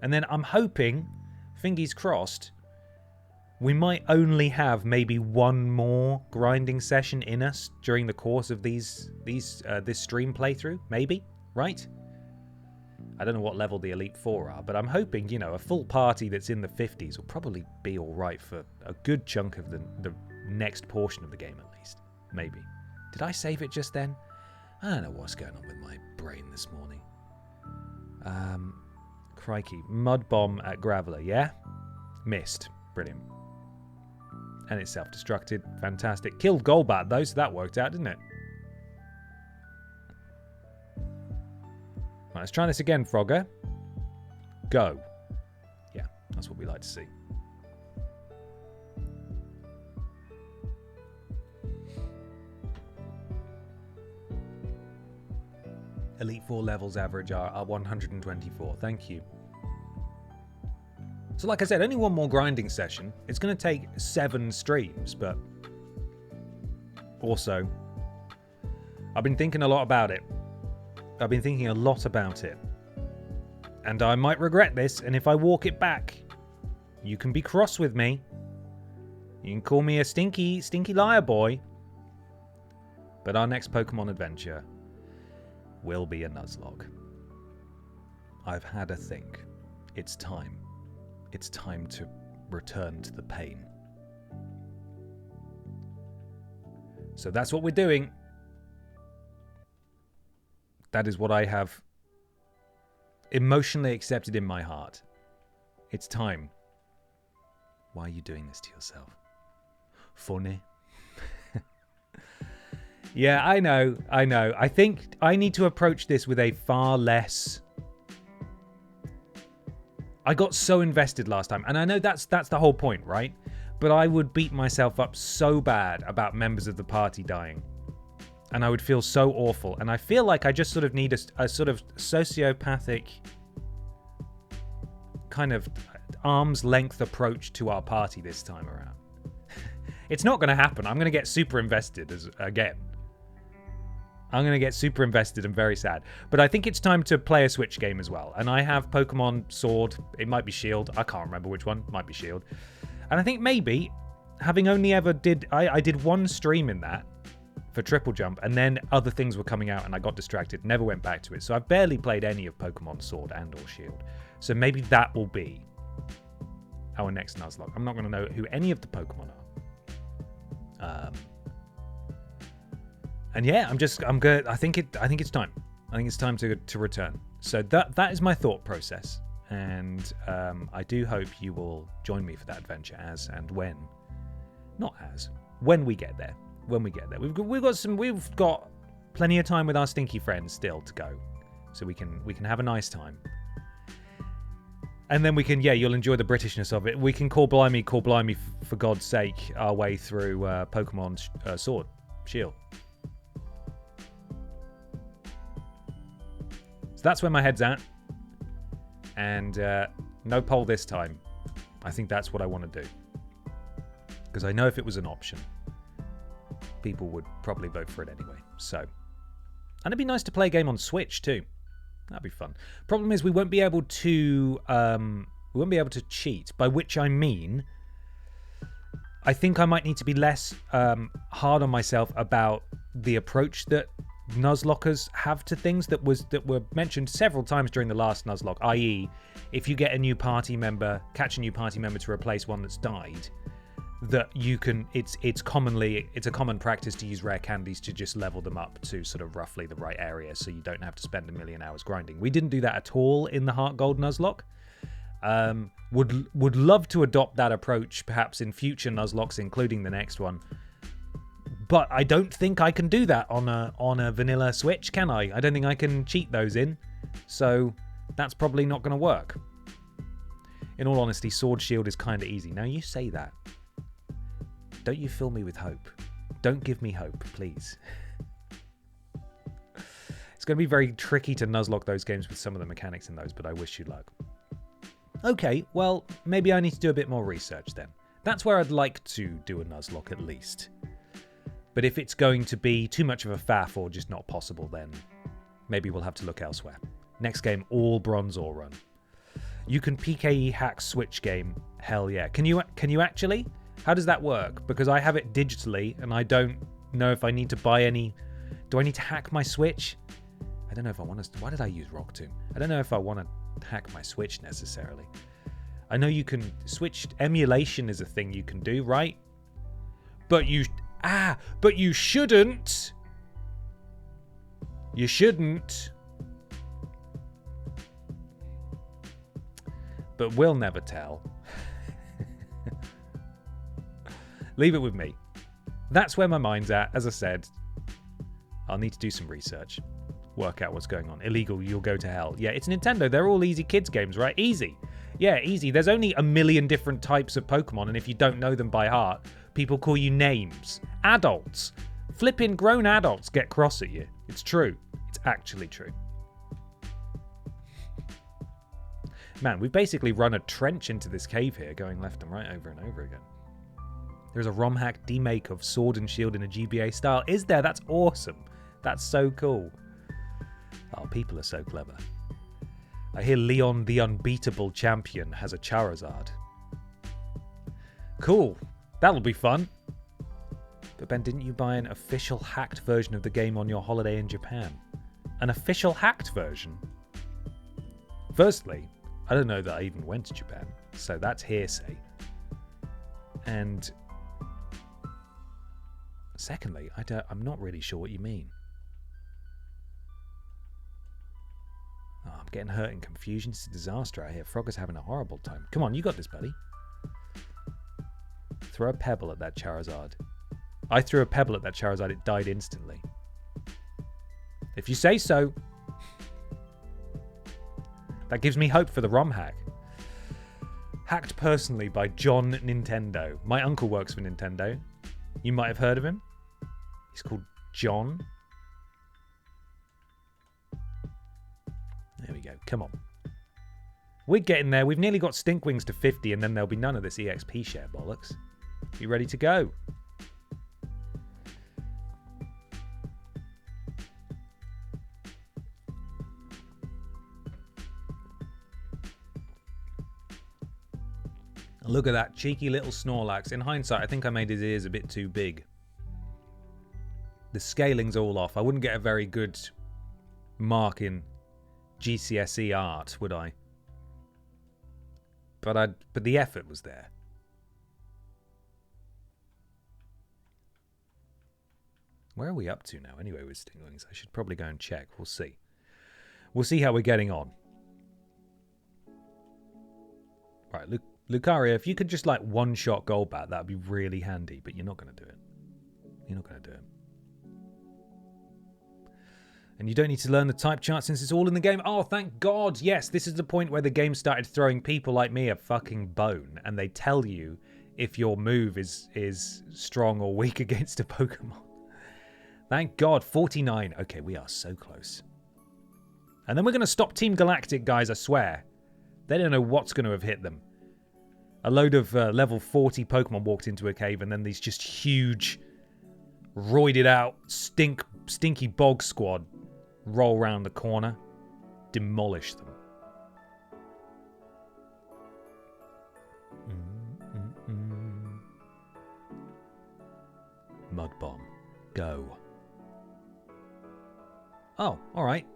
Speaker 3: And then I'm hoping, fingers crossed, we might only have maybe one more grinding session in us during the course of this stream playthrough. Maybe, right? I don't know what level the Elite Four are, but I'm hoping, you know, a full party that's in the 50s will probably be all right for a good chunk of the next portion of the game, at least. Maybe. Did I save it just then? I don't know what's going on with my brain this morning. Crikey. Mud bomb at Graveler, yeah? Missed. Brilliant. And it's self-destructed. Fantastic. Killed Golbat, though, so that worked out, didn't it? Right, let's try this again, Frogger. Go. Yeah, that's what we like to see. Elite 4 levels average are 124. Thank you. So like I said, only one more grinding session. It's going to take 7 streams, but also, I've been thinking a lot about it. And I might regret this, and if I walk it back, you can be cross with me. You can call me a stinky liar boy. But our next Pokemon adventure will be a Nuzlocke. I've had a think. It's time. It's time to return to the pain. So that's what we're doing. That is what I have emotionally accepted in my heart. It's time. Why are you doing this to yourself? Funny. Yeah, I know. I think I need to approach this with a far less... I got so invested last time, and I know that's the whole point, right? But I would beat myself up so bad about members of the party dying. And I would feel so awful. And I feel like I just sort of need a sort of sociopathic kind of arm's length approach to our party this time around. It's not going to happen. I'm going to get super invested again. I'm going to get super invested and very sad. But I think it's time to play a Switch game as well. And I have Pokemon Sword. It might be Shield. I can't remember which one. Might be Shield. And I think maybe, having only ever I did one stream in that for TripleJump, and then other things were coming out and I got distracted. Never went back to it. So I've barely played any of Pokemon Sword and or Shield. So maybe that will be our next Nuzlocke. I'm not going to know who any of the Pokemon are. And yeah, I'm good. I think it's time. I think it's time to return. So that is my thought process, and I do hope you will join me for that adventure when we get there. We've got plenty of time with our stinky friends still to go, so we can have a nice time. And then we can, you'll enjoy the Britishness of it. We can call blimey for God's sake our way through Pokemon Sword, Shield. So that's where my head's at. And no poll this time. I think that's what I want to do. Because I know if it was an option, people would probably vote for it anyway. So, and it'd be nice to play a game on Switch too. That'd be fun. Problem is we won't be able to cheat, by which I mean I think I might need to be less hard on myself about the approach that Nuzlockers have to things that were mentioned several times during the last Nuzlocke, i.e. if you get catch a new party member to replace one that's died, that you can. It's a common practice to use rare candies to just level them up to sort of roughly the right area, so you don't have to spend a million hours grinding. We didn't do that at all in the Heart Gold Nuzlocke. Would love to adopt that approach perhaps in future Nuzlockes, including the next one. But I don't think I can do that on a vanilla Switch, can I? I don't think I can cheat those in. So that's probably not going to work. In all honesty, Sword Shield is kind of easy. Now you say that. Don't you fill me with hope. Don't give me hope, please. It's going to be very tricky to Nuzlocke those games with some of the mechanics in those, but I wish you luck. Okay, well, maybe I need to do a bit more research then. That's where I'd like to do a Nuzlocke at least. But if it's going to be too much of a faff or just not possible, then maybe we'll have to look elsewhere. Next game, all bronze or run. You can PKE hack Switch game. Hell yeah. Can you actually? How does that work? Because I have it digitally and I don't know if I need to buy any. Do I need to hack my Switch? I don't know if I want to. Why did I use Rock Tomb? I don't know if I want to hack my Switch necessarily. I know you can. Switch emulation is a thing you can do, right? But you shouldn't. You shouldn't. But we'll never tell. Leave it with me. That's where my mind's at. As I said, I'll need to do some research. Work out what's going on. Illegal, you'll go to hell. Yeah, it's Nintendo. They're all easy kids games, right? Easy. Yeah, easy. There's only a million different types of Pokemon, and if you don't know them by heart, people call you names. Adults. Flipping grown adults get cross at you. It's true. It's actually true. Man, we've basically run a trench into this cave here, going left and right over and over again. There's a ROM hack demake of Sword and Shield in a GBA style. Is there? That's awesome. That's so cool. Oh, people are so clever. I hear Leon the Unbeatable Champion has a Charizard. Cool. That'll be fun. But Ben, didn't you buy an official hacked version of the game on your holiday in Japan? An official hacked version? Firstly, I don't know that I even went to Japan, so that's hearsay. And secondly, I'm not really sure what you mean. Oh, I'm getting hurt in confusion. It's a disaster out here. Frogger's having a horrible time. Come on, you got this, buddy. Throw a pebble at that Charizard. I threw a pebble at that Charizard. It died instantly. If you say so. That gives me hope for the ROM hack. Hacked personally by John Nintendo. My uncle works for Nintendo. You might have heard of him. He's called John. There we go. Come on. We're getting there. We've nearly got Stinkwings to 50 and then there'll be none of this EXP share bollocks. You ready to go? Look at that cheeky little Snorlax. In hindsight, I think I made his ears a bit too big. The scaling's all off. I wouldn't get a very good mark in GCSE art, would I? But the effort was there. Where are we up to now anyway with Stinkwings? I should probably go and check. We'll see. We'll see how we're getting on. Right, Lucaria, if you could just like one-shot Golbat, that'd be really handy, but you're not going to do it. You're not going to do it. And you don't need to learn the type chart since it's all in the game. Oh, thank God. Yes, this is the point where the game started throwing people like me a fucking bone, and they tell you if your move is strong or weak against a Pokemon. Thank God. 49. Okay, we are so close. And then we're going to stop Team Galactic, guys, I swear. They don't know what's going to have hit them. A load of level 40 Pokemon walked into a cave, and then these just huge, roided out, stinky Bog Squad roll round the corner, demolish them. Mud Bomb, go. Oh, alright.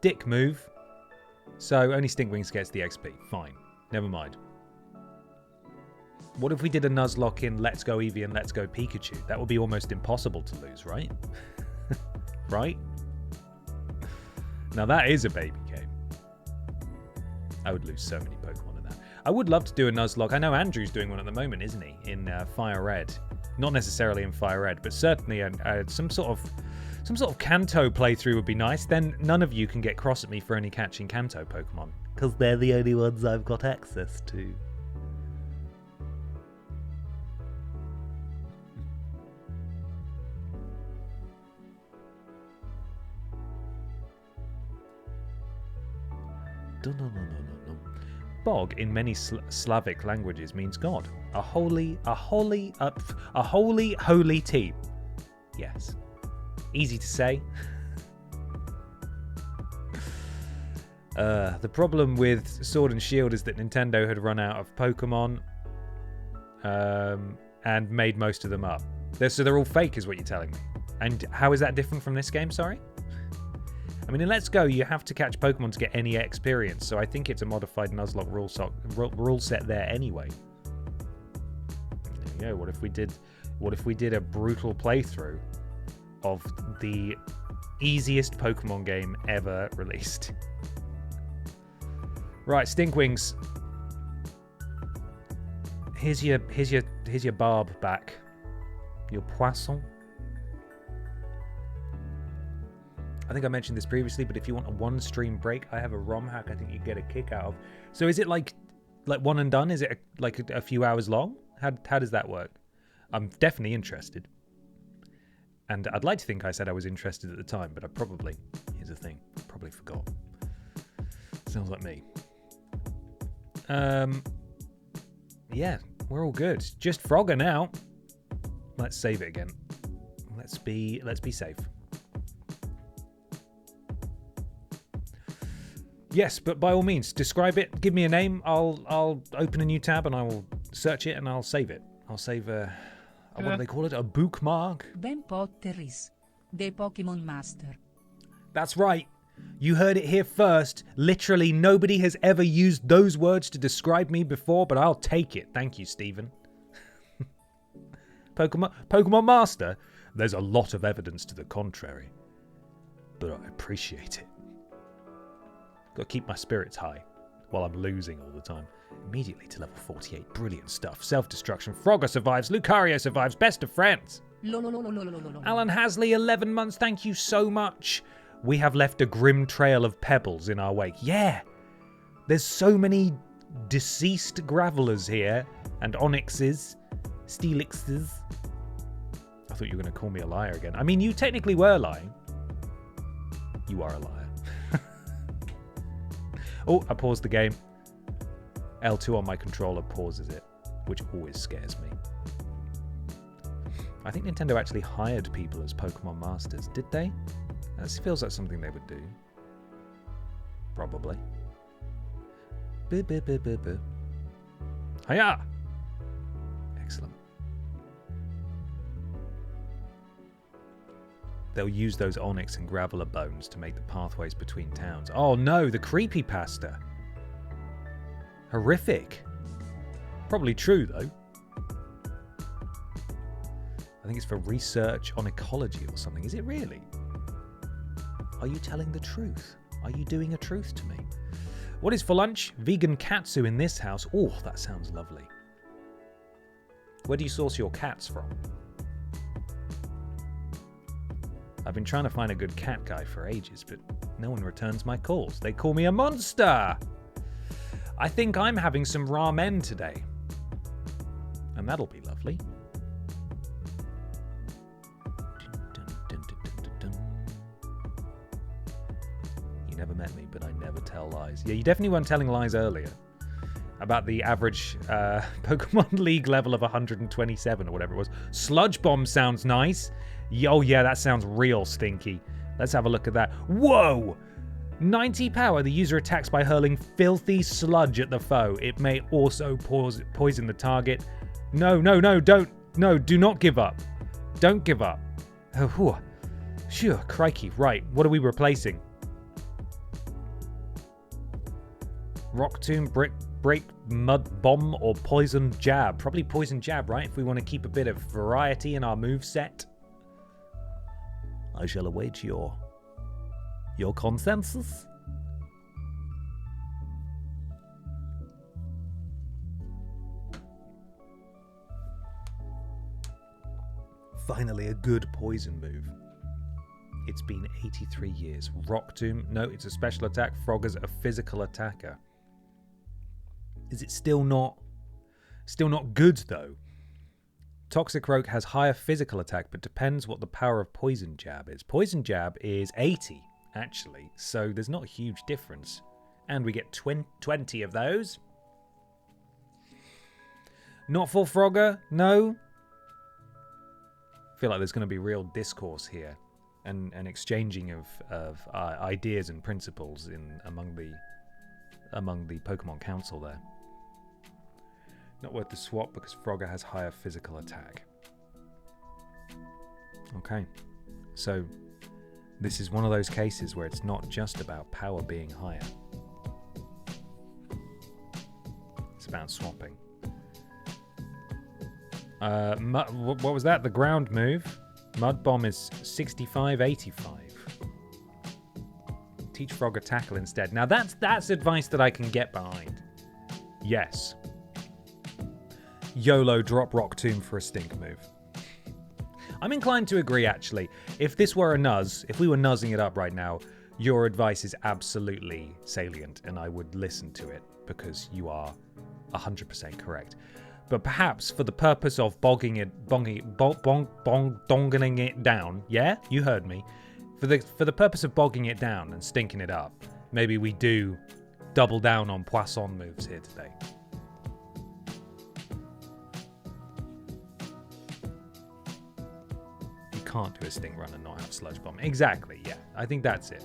Speaker 3: Dick move. So only Stinkwings gets the XP. Fine. Never mind. What if we did a Nuzlocke in Let's Go Eevee and Let's Go Pikachu? That would be almost impossible to lose, right? Right? Now that is a baby game. I would lose so many Pokemon in that. I would love to do a Nuzlocke. I know Andrew's doing one at the moment, isn't he? In Fire Red. Not necessarily in Fire Red, but certainly some sort of Kanto playthrough would be nice. Then none of you can get cross at me for only catching Kanto Pokemon, because they're the only ones I've got access to. Bog in many Slavic languages means God. A holy team. Yes. Easy to say. The problem with Sword and Shield is that Nintendo had run out of Pokemon and made most of them up. So they're all fake is what you're telling me. And how is that different from this game, sorry? I mean, in Let's Go, you have to catch Pokemon to get any experience, so I think it's a modified Nuzlocke rule set there anyway. There you go. What if we did a brutal playthrough of the easiest Pokemon game ever released? Right, Stinkwings. Here's your barb back. Your poisson. I think I mentioned this previously, but if you want a one-stream break, I have a ROM hack I think you get a kick out of. So is it like one and done? Is it like a few hours long? How does that work? I'm definitely interested. And I'd like to think I said I was interested at the time, but here's the thing, probably forgot. Sounds like me. Yeah, we're all good. Just Frogger now. Let's save it again. Let's be safe. Yes, but by all means, describe it. Give me a name. I'll open a new tab and I will search it and I'll save it. I'll save what do they call it? A bookmark?
Speaker 5: Ben Potter is the Pokemon Master.
Speaker 3: That's right. You heard it here first. Literally nobody has ever used those words to describe me before, but I'll take it. Thank you, Stephen. Pokemon Master? There's a lot of evidence to the contrary, but I appreciate it. Got to keep my spirits high while I'm losing all the time. Immediately to level 48. Brilliant stuff. Self-destruction. Frogger survives. Lucario survives. Best of friends. Alan Hasley, 11 months. Thank you so much. We have left a grim trail of pebbles in our wake. Yeah. There's so many deceased gravelers here. And onyxes. Steelixes. I thought you were going to call me a liar again. I mean, you technically were lying. You are a liar. Oh, I paused the game. L2 on my controller pauses it, which always scares me. I think Nintendo actually hired people as Pokemon Masters. Did they? This feels like something they would do. Probably. Hiya! Excellent. They'll use those onyx and graveler bones to make the pathways between towns. Oh no, the creepypasta. Horrific. Probably true though. I think it's for research on ecology or something. Is it really? Are you telling the truth? Are you doing a truth to me? What is for lunch? Vegan katsu in this house. Oh, that sounds lovely. Where do you source your cats from? I've been trying to find a good cat guy for ages, but no one returns my calls. They call me a monster. I think I'm having some ramen today. And that'll be lovely. You never met me, but I never tell lies. Yeah, you definitely weren't telling lies earlier. About the average Pokemon League level of 127 or whatever it was. Sludge Bomb sounds nice. Oh yeah, that sounds real stinky. Let's have a look at that. Whoa! 90 power. The user attacks by hurling filthy sludge at the foe. It may also poison the target. No, don't. No, do not give up. Don't give up. Oh, sure, crikey. Right, what are we replacing? Rock Tomb, Break, Mud Bomb, or Poison Jab? Probably Poison Jab, right? If we want to keep a bit of variety in our move set. I shall await your consensus. Finally, a good poison move. It's been 83 years. Rock Tomb, no, it's a special attack. Frogger's a physical attacker. Is it still not good though? Toxic Rogue has higher physical attack, but depends what the power of Poison Jab is. Poison Jab is 80, actually, so there's not a huge difference. And we get 20 of those. Not for Frogger, no. I feel like there's going to be real discourse here and exchanging of ideas and principles among the Pokemon Council there. Not worth the swap because Frogger has higher physical attack. Okay, so this is one of those cases where it's not just about power being higher. It's about swapping. What was that? The ground move. Mud Bomb is 65-85. Teach Frogger Tackle instead. Now that's advice that I can get behind. Yes. YOLO drop Rock Tomb for a stink move. I'm inclined to agree, actually. If this were a nuzz, if we were nuzzing it up right now, your advice is absolutely salient, and I would listen to it because you are 100% correct. But perhaps for the purpose of dongening it down, yeah, you heard me. For the purpose of bogging it down and stinking it up, maybe we do double down on Poisson moves here today. You can't do a Sting Run and not have Sludge Bomb. Exactly, yeah. I think that's it.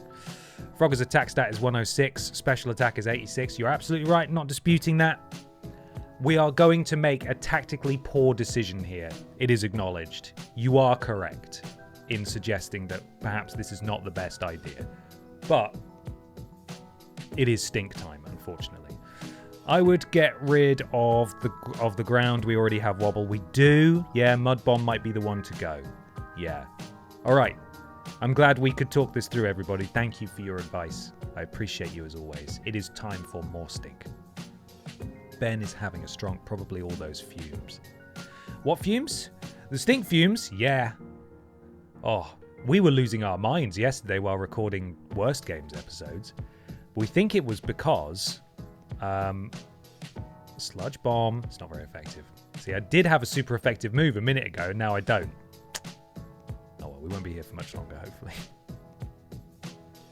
Speaker 3: Frogger's attack stat is 106. Special attack is 86. You're absolutely right, not disputing that. We are going to make a tactically poor decision here. It is acknowledged. You are correct in suggesting that perhaps this is not the best idea. But it is stink time, unfortunately. I would get rid of the ground. We already have Wobble. We do. Yeah, Mud Bomb might be the one to go. Yeah. All right. I'm glad we could talk this through, everybody. Thank you for your advice. I appreciate you as always. It is time for more stink. Ben is having a strong, probably all those fumes. What fumes? The stink fumes? Yeah. Oh, we were losing our minds yesterday while recording Worst Games episodes. We think it was because Sludge Bomb, it's not very effective. See, I did have a super effective move a minute ago, and now I don't. Oh, well, we won't be here for much longer, hopefully.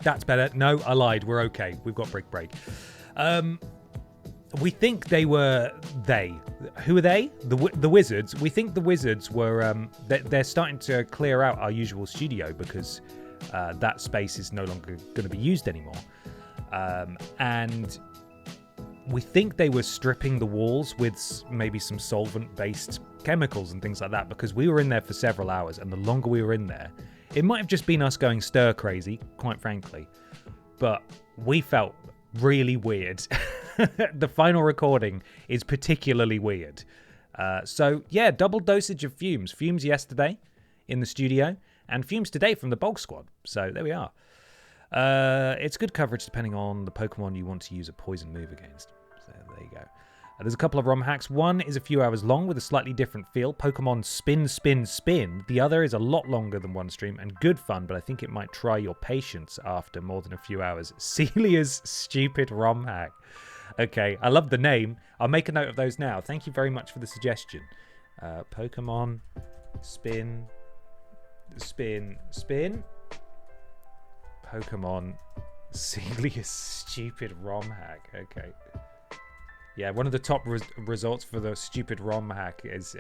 Speaker 3: That's better. No, I lied. We're okay. We've got Brick Break. We think they were they. Who are they? The Wizards. We think the Wizards were. They're starting to clear out our usual studio because that space is no longer going to be used anymore. And we think they were stripping the walls with maybe some solvent-based chemicals and things like that because we were in there for several hours, and the longer we were in there, it might have just been us going stir crazy, quite frankly, but we felt really weird. The final recording is particularly weird. So, yeah, double dosage of fumes. Fumes yesterday in the studio, and fumes today from the Bog Squad. So, there we are. It's good coverage depending on the Pokemon you want to use a poison move against. So, there you go. There's a couple of ROM hacks. One is a few hours long with a slightly different feel. Pokemon Spin, Spin, Spin. The other is a lot longer than one stream and good fun, but I think it might try your patience after more than a few hours. Celia's stupid ROM hack. Okay, I love the name. I'll make a note of those now. Thank you very much for the suggestion. Pokemon Spin, Spin, Spin. Pokemon Celia's stupid ROM hack. Okay. Yeah, one of the top results for the stupid ROM hack is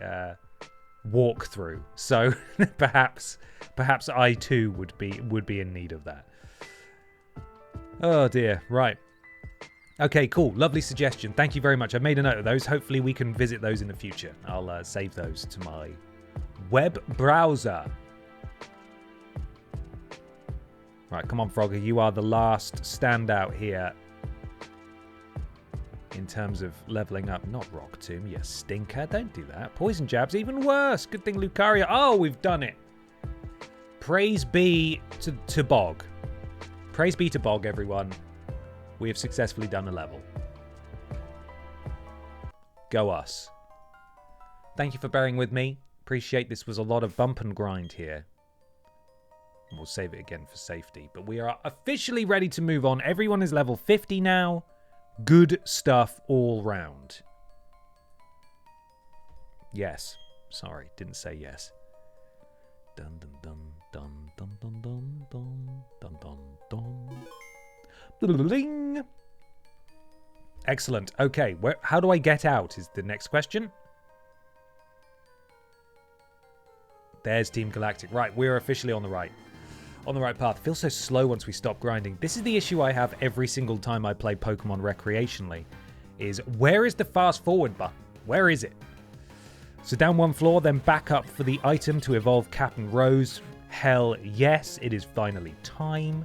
Speaker 3: walkthrough. So perhaps I too would be in need of that. Oh dear. Right. Okay, cool. Lovely suggestion. Thank you very much. I've made a note of those. Hopefully we can visit those in the future. I'll save those to my web browser. Right, come on, Frogger. You are the last standout here. in terms of leveling up. Not Rock Tomb, you stinker. Don't do that. Poison Jab's even worse. Good thing Lucario. Oh, we've done it. Praise be to Bog. Praise be to Bog, everyone. We have successfully done a level. Go us. Thank you for bearing with me. Appreciate this was a lot of bump and grind here. We'll save it again for safety. But we are officially ready to move on. Everyone is level 50 now. Good stuff all round. Yes. Sorry, didn't say yes. Dun dun dun dun dun dun dun dun dun dun dun. Bling. Excellent. Okay, how do I get out is the next question. There's Team Galactic. Right, we're officially on the right path. Feels so slow once we stop grinding. This is the issue I have every single time I play Pokemon recreationally, is where is the fast forward button? Where is it? So down one floor, then back up for the item to evolve Captain Rose. Hell yes, it is finally time.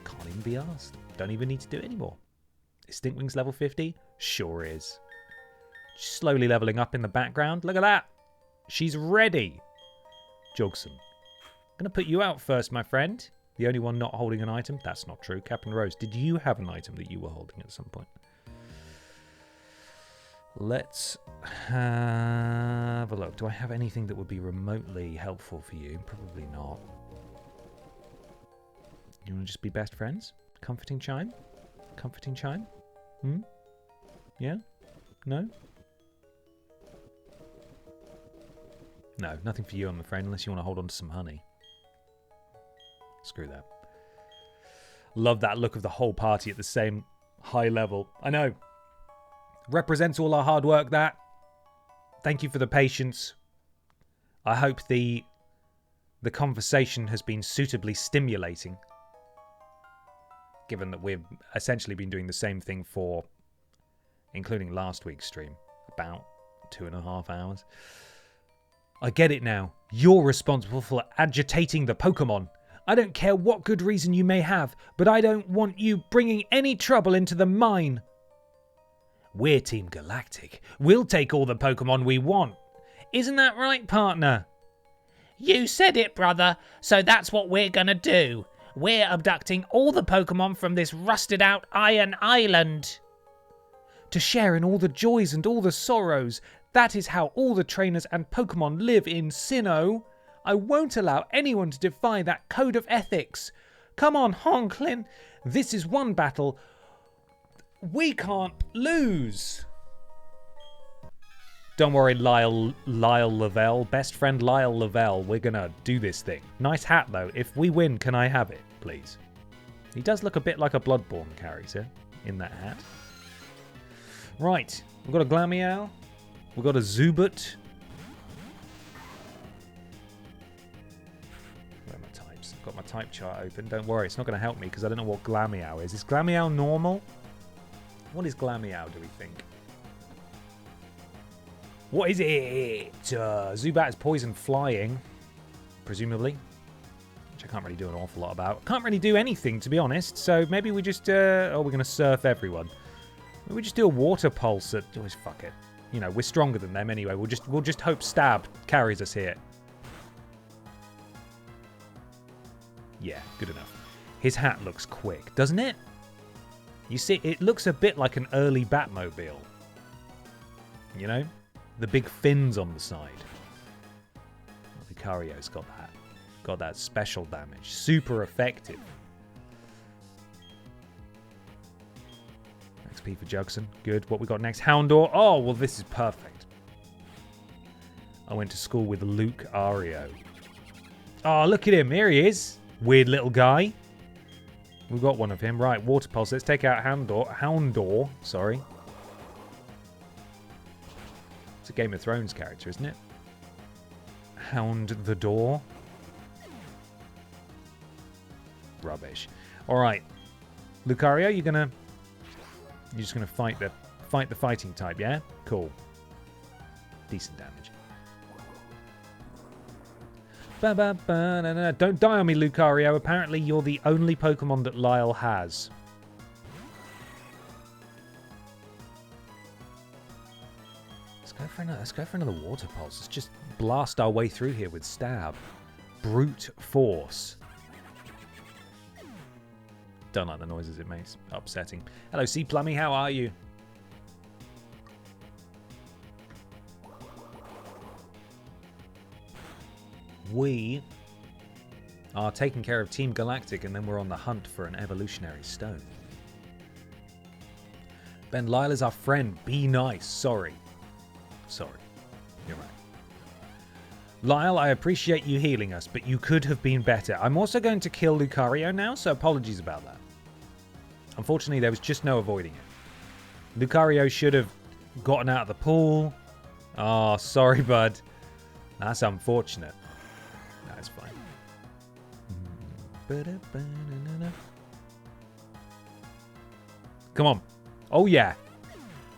Speaker 3: Can't even be asked. Don't even need to do it anymore. Is Stinkwing's level 50? Sure is. Slowly leveling up in the background. Look at that. She's ready. Jogson. Gonna put you out first, my friend. The only one not holding an item. That's not true. Captain Rose, did you have an item that you were holding at some point? Let's have a look. Do I have anything that would be remotely helpful for you? Probably not. You want to just be best friends? Comforting chime? Comforting chime? Yeah? No? No, nothing for you, I'm afraid, unless you want to hold on to some honey. Screw that. Love that look of the whole party at the same high level. I know. Represents all our hard work, that. Thank you for the patience. I hope the conversation has been suitably stimulating, given that we've essentially been doing the same thing for, including last week's stream, about 2.5 hours. I get it now. You're responsible for agitating the Pokemon. I don't care what good reason you may have, but I don't want you bringing any trouble into the mine. We're Team Galactic. We'll take all the Pokemon we want. Isn't that right, partner? You said it, brother, so that's what we're gonna do. We're abducting all the Pokemon from this rusted out Iron Island. To share in all the joys and all the sorrows. That is how all the trainers and Pokemon live in Sinnoh. I won't allow anyone to defy that code of ethics. Come on, Honklin. This is one battle we can't lose. Don't worry, Lyle Levelle. Best friend Lyle Levelle. We're going to do this thing. Nice hat, though. If we win, can I have it, please? He does look a bit like a Bloodborne character in that hat. Right. We've got a Glameow. We've got a Zubat. Where are my types? I've got my type chart open. Don't worry, it's not going to help me because I don't know what Glameow is. Is Glameow normal? What is Glameow, do we think? What is it? Zubat is poison flying, presumably. Which I can't really do an awful lot about. Can't really do anything, to be honest. So maybe we just... we're going to surf everyone. Maybe we just do a water pulse at... Oh, fuck it. You know, we're stronger than them anyway. We'll just hope Stab carries us here. Yeah, good enough. His hat looks quick, doesn't it? You see, it looks a bit like an early Batmobile. You know? The big fins on the side. Lucario's got that special damage. Super effective. XP for Jugson. Good. What we got next? Houndour. Oh, well, this is perfect. I went to school with Luke Ario. Oh, look at him. Here he is. Weird little guy. We've got one of him. Right, Water Pulse. Let's take out Houndour. Sorry. It's a Game of Thrones character, isn't it? Hound the Door. Rubbish. All right. Lucario, you're just gonna fight the fighting type, yeah? Cool. Decent damage. Don't die on me, Lucario. Apparently, you're the only Pokemon that Lyle has. Let's go for another water pulse. Let's just blast our way through here with stab. Brute force. Don't like the noises it makes. Upsetting. Hello, C Plummy. How are you? We are taking care of Team Galactic, and then we're on the hunt for an evolutionary stone. Ben, Lyle is our friend. Be nice. Sorry. You're right. Lyle, I appreciate you healing us, but you could have been better. I'm also going to kill Lucario now, so apologies about that. Unfortunately, there was just no avoiding it. Lucario should have gotten out of the pool. Oh, sorry, bud. That's unfortunate. That's fine. Come on. Oh, yeah.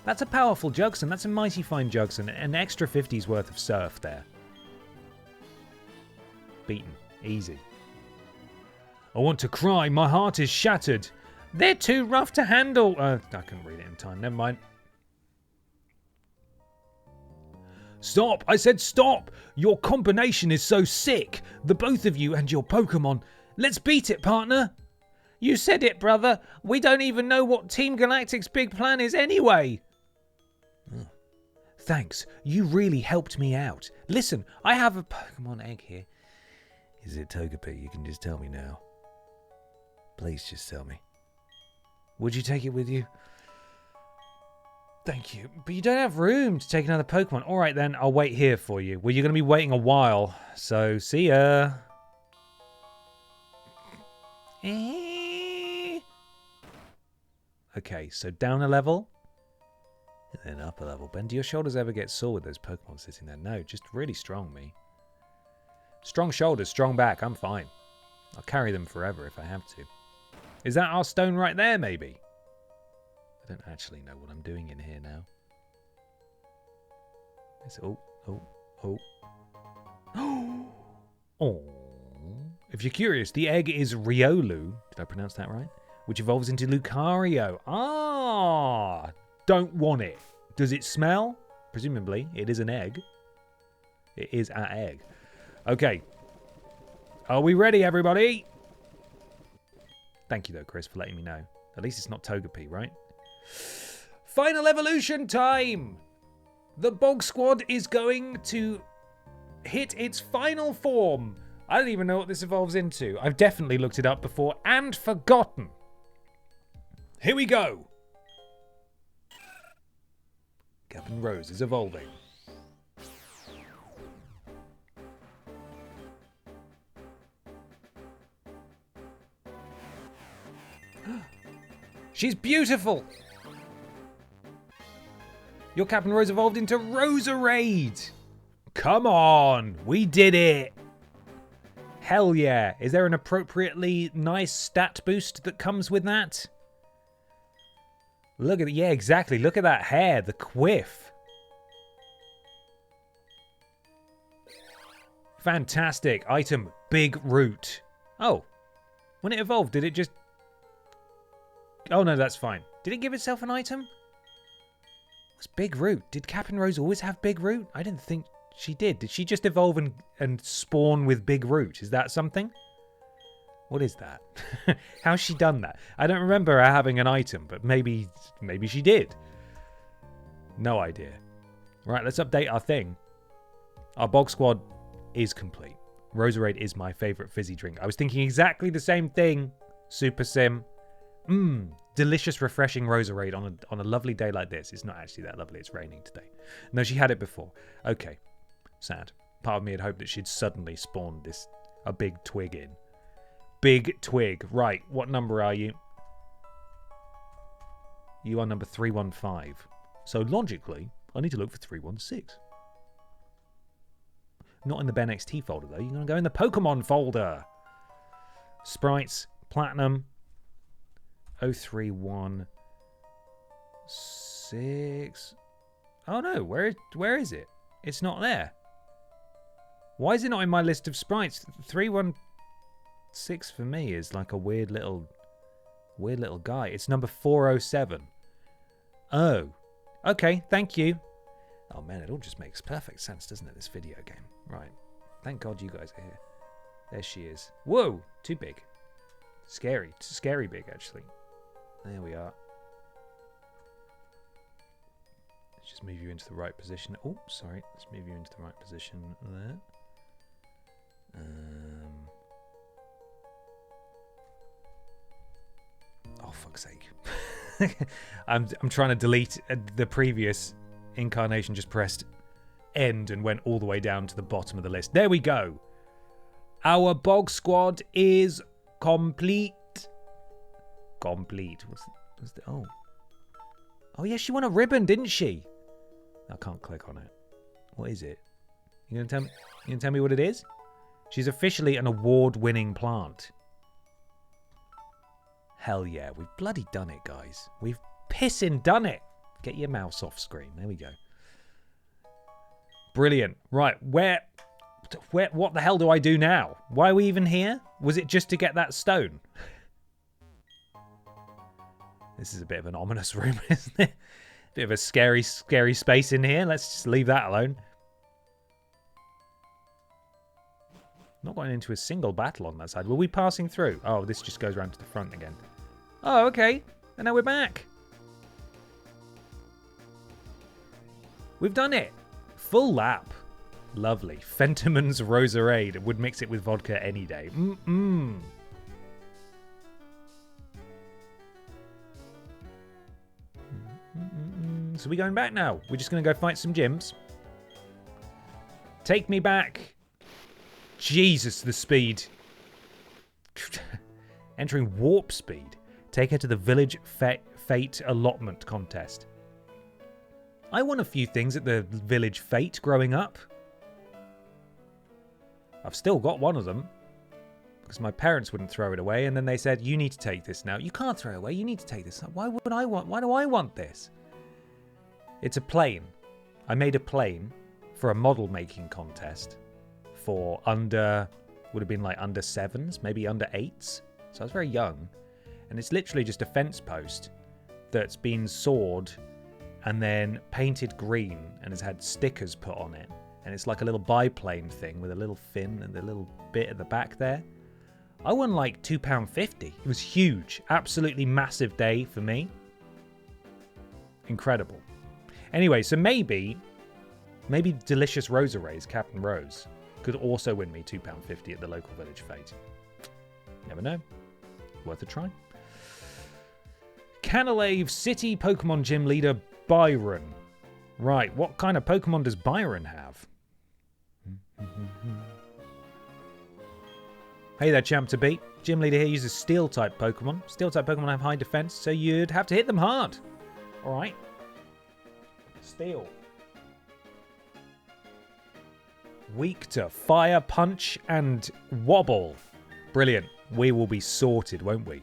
Speaker 3: That's a powerful Jugson. That's a mighty fine Jugson. An extra 50's worth of surf there. Beaten. Easy. I want to cry. My heart is shattered. They're too rough to handle. I couldn't read it in time. Never mind. Stop! I said stop! Your combination is so sick. The both of you and your Pokemon. Let's beat it, partner. You said it, brother. We don't even know what Team Galactic's big plan is anyway. Oh. Thanks. You really helped me out. Listen, I have a Pokemon egg here. Is it Togepi? You can just tell me now. Please just tell me. Would you take it with you? Thank you. But you don't have room to take another Pokemon. All right, then. I'll wait here for you. Well, you're going to be waiting a while. So, see ya. Okay, so down a level. And then up a level. Ben, do your shoulders ever get sore with those Pokemon sitting there? No, just really strong, me. Strong shoulders, strong back. I'm fine. I'll carry them forever if I have to. Is that our stone right there, maybe? I don't actually know what I'm doing in here now. It's, oh. Oh. If you're curious, the egg is Riolu. Did I pronounce that right? Which evolves into Lucario. Ah! Don't want it. Does it smell? Presumably, it is an egg. It is an egg. Okay. Are we ready, everybody? Thank you, though, Chris, for letting me know. At least it's not Togepi, right? Final evolution time! The Bog Squad is going to hit its final form. I don't even know what this evolves into. I've definitely looked it up before and forgotten. Here we go. Captain Rose is evolving. She's beautiful. Your Captain Rose evolved into Roserade. Come on, we did it. Hell yeah. Is there an appropriately nice stat boost that comes with that? Look at it. Yeah, exactly. Look at that hair, the quiff. Fantastic. Item, Big Root. Oh, when it evolved, did it just... Oh, no, that's fine. Did it give itself an item? What's Big Root? Did Captain Rose always have Big Root? I didn't think she did. Did she just evolve and spawn with Big Root? Is that something? What is that? How's she done that? I don't remember her having an item, but maybe she did. No idea. Right, let's update our thing. Our Bog Squad is complete. Roserade is my favourite fizzy drink. I was thinking exactly the same thing. Super Sim. Delicious, refreshing Roserade on a lovely day like this. It's not actually that lovely. It's raining today. No, she had it before. Okay. Sad. Part of me had hoped that she'd suddenly spawned a big twig in. Big twig. Right. What number are you? You are number 315. So logically, I need to look for 316. Not in the Ben XT folder, though. You're going to go in the Pokemon folder. Sprites. Platinum. 0316. Oh no, where is it? It's not there. Why is it not in my list of sprites? 316 for me is like a weird little guy. It's number 407. Oh. Okay, thank you. Oh man, it all just makes perfect sense, doesn't it, this video game? Right. Thank God you guys are here. There she is. Whoa! Too big. Scary. Scary big, actually. There we are. Let's just move you into the right position. Oh, sorry. Let's move you into the right position there. Oh, fuck's sake. I'm trying to delete the previous incarnation. Just pressed end and went all the way down to the bottom of the list. There we go. Our Bog Squad is complete. Complete. What's the... Oh. Oh, yeah, she won a ribbon, didn't she? I can't click on it. What is it? You gonna tell me what it is? She's officially an award-winning plant. Hell yeah, we've bloody done it, guys. We've pissing done it. Get your mouse off screen. There we go. Brilliant. Right, what the hell do I do now? Why are we even here? Was it just to get that stone? This is a bit of an ominous room, isn't it? Bit of a scary space in here. Let's just leave that alone. Not going into a single battle on that side. Were we passing through? Oh, this just goes around to the front again. Oh, okay. And now we're back. We've done it. Full lap. Lovely. Fentiman's Roserade. Would mix it with vodka any day. Mm-mm. So we're going back now. We're just going to go fight some gyms. Take me back. Jesus, the speed. Entering warp speed. Take her to the Village Fate allotment contest. I won a few things at the Village Fate growing up. I've still got one of them. Because my parents wouldn't throw it away. And then they said, you need to take this now. You can't throw it away. You need to take this. Why do I want this? It's a plane. I made a plane for a model making contest for would have been like under 7s, maybe under 8s. So I was very young. And it's literally just a fence post that's been sawed and then painted green and has had stickers put on it. And it's like a little biplane thing with a little fin and a little bit at the back there. I won like £2.50. It was huge. Absolutely massive day for me. Incredible. Anyway, so maybe Delicious Roserays, Captain Rose, could also win me £2.50 at the local Village Fate. Never know. Worth a try. Canalave City Pokemon Gym Leader Byron. Right, what kind of Pokemon does Byron have? Hey there, champ to beat. Gym Leader here uses Steel-type Pokemon. Steel-type Pokemon have high defense, so you'd have to hit them hard. Alright. Steel. Weak to Fire, Punch, and Wobble. Brilliant. We will be sorted, won't we?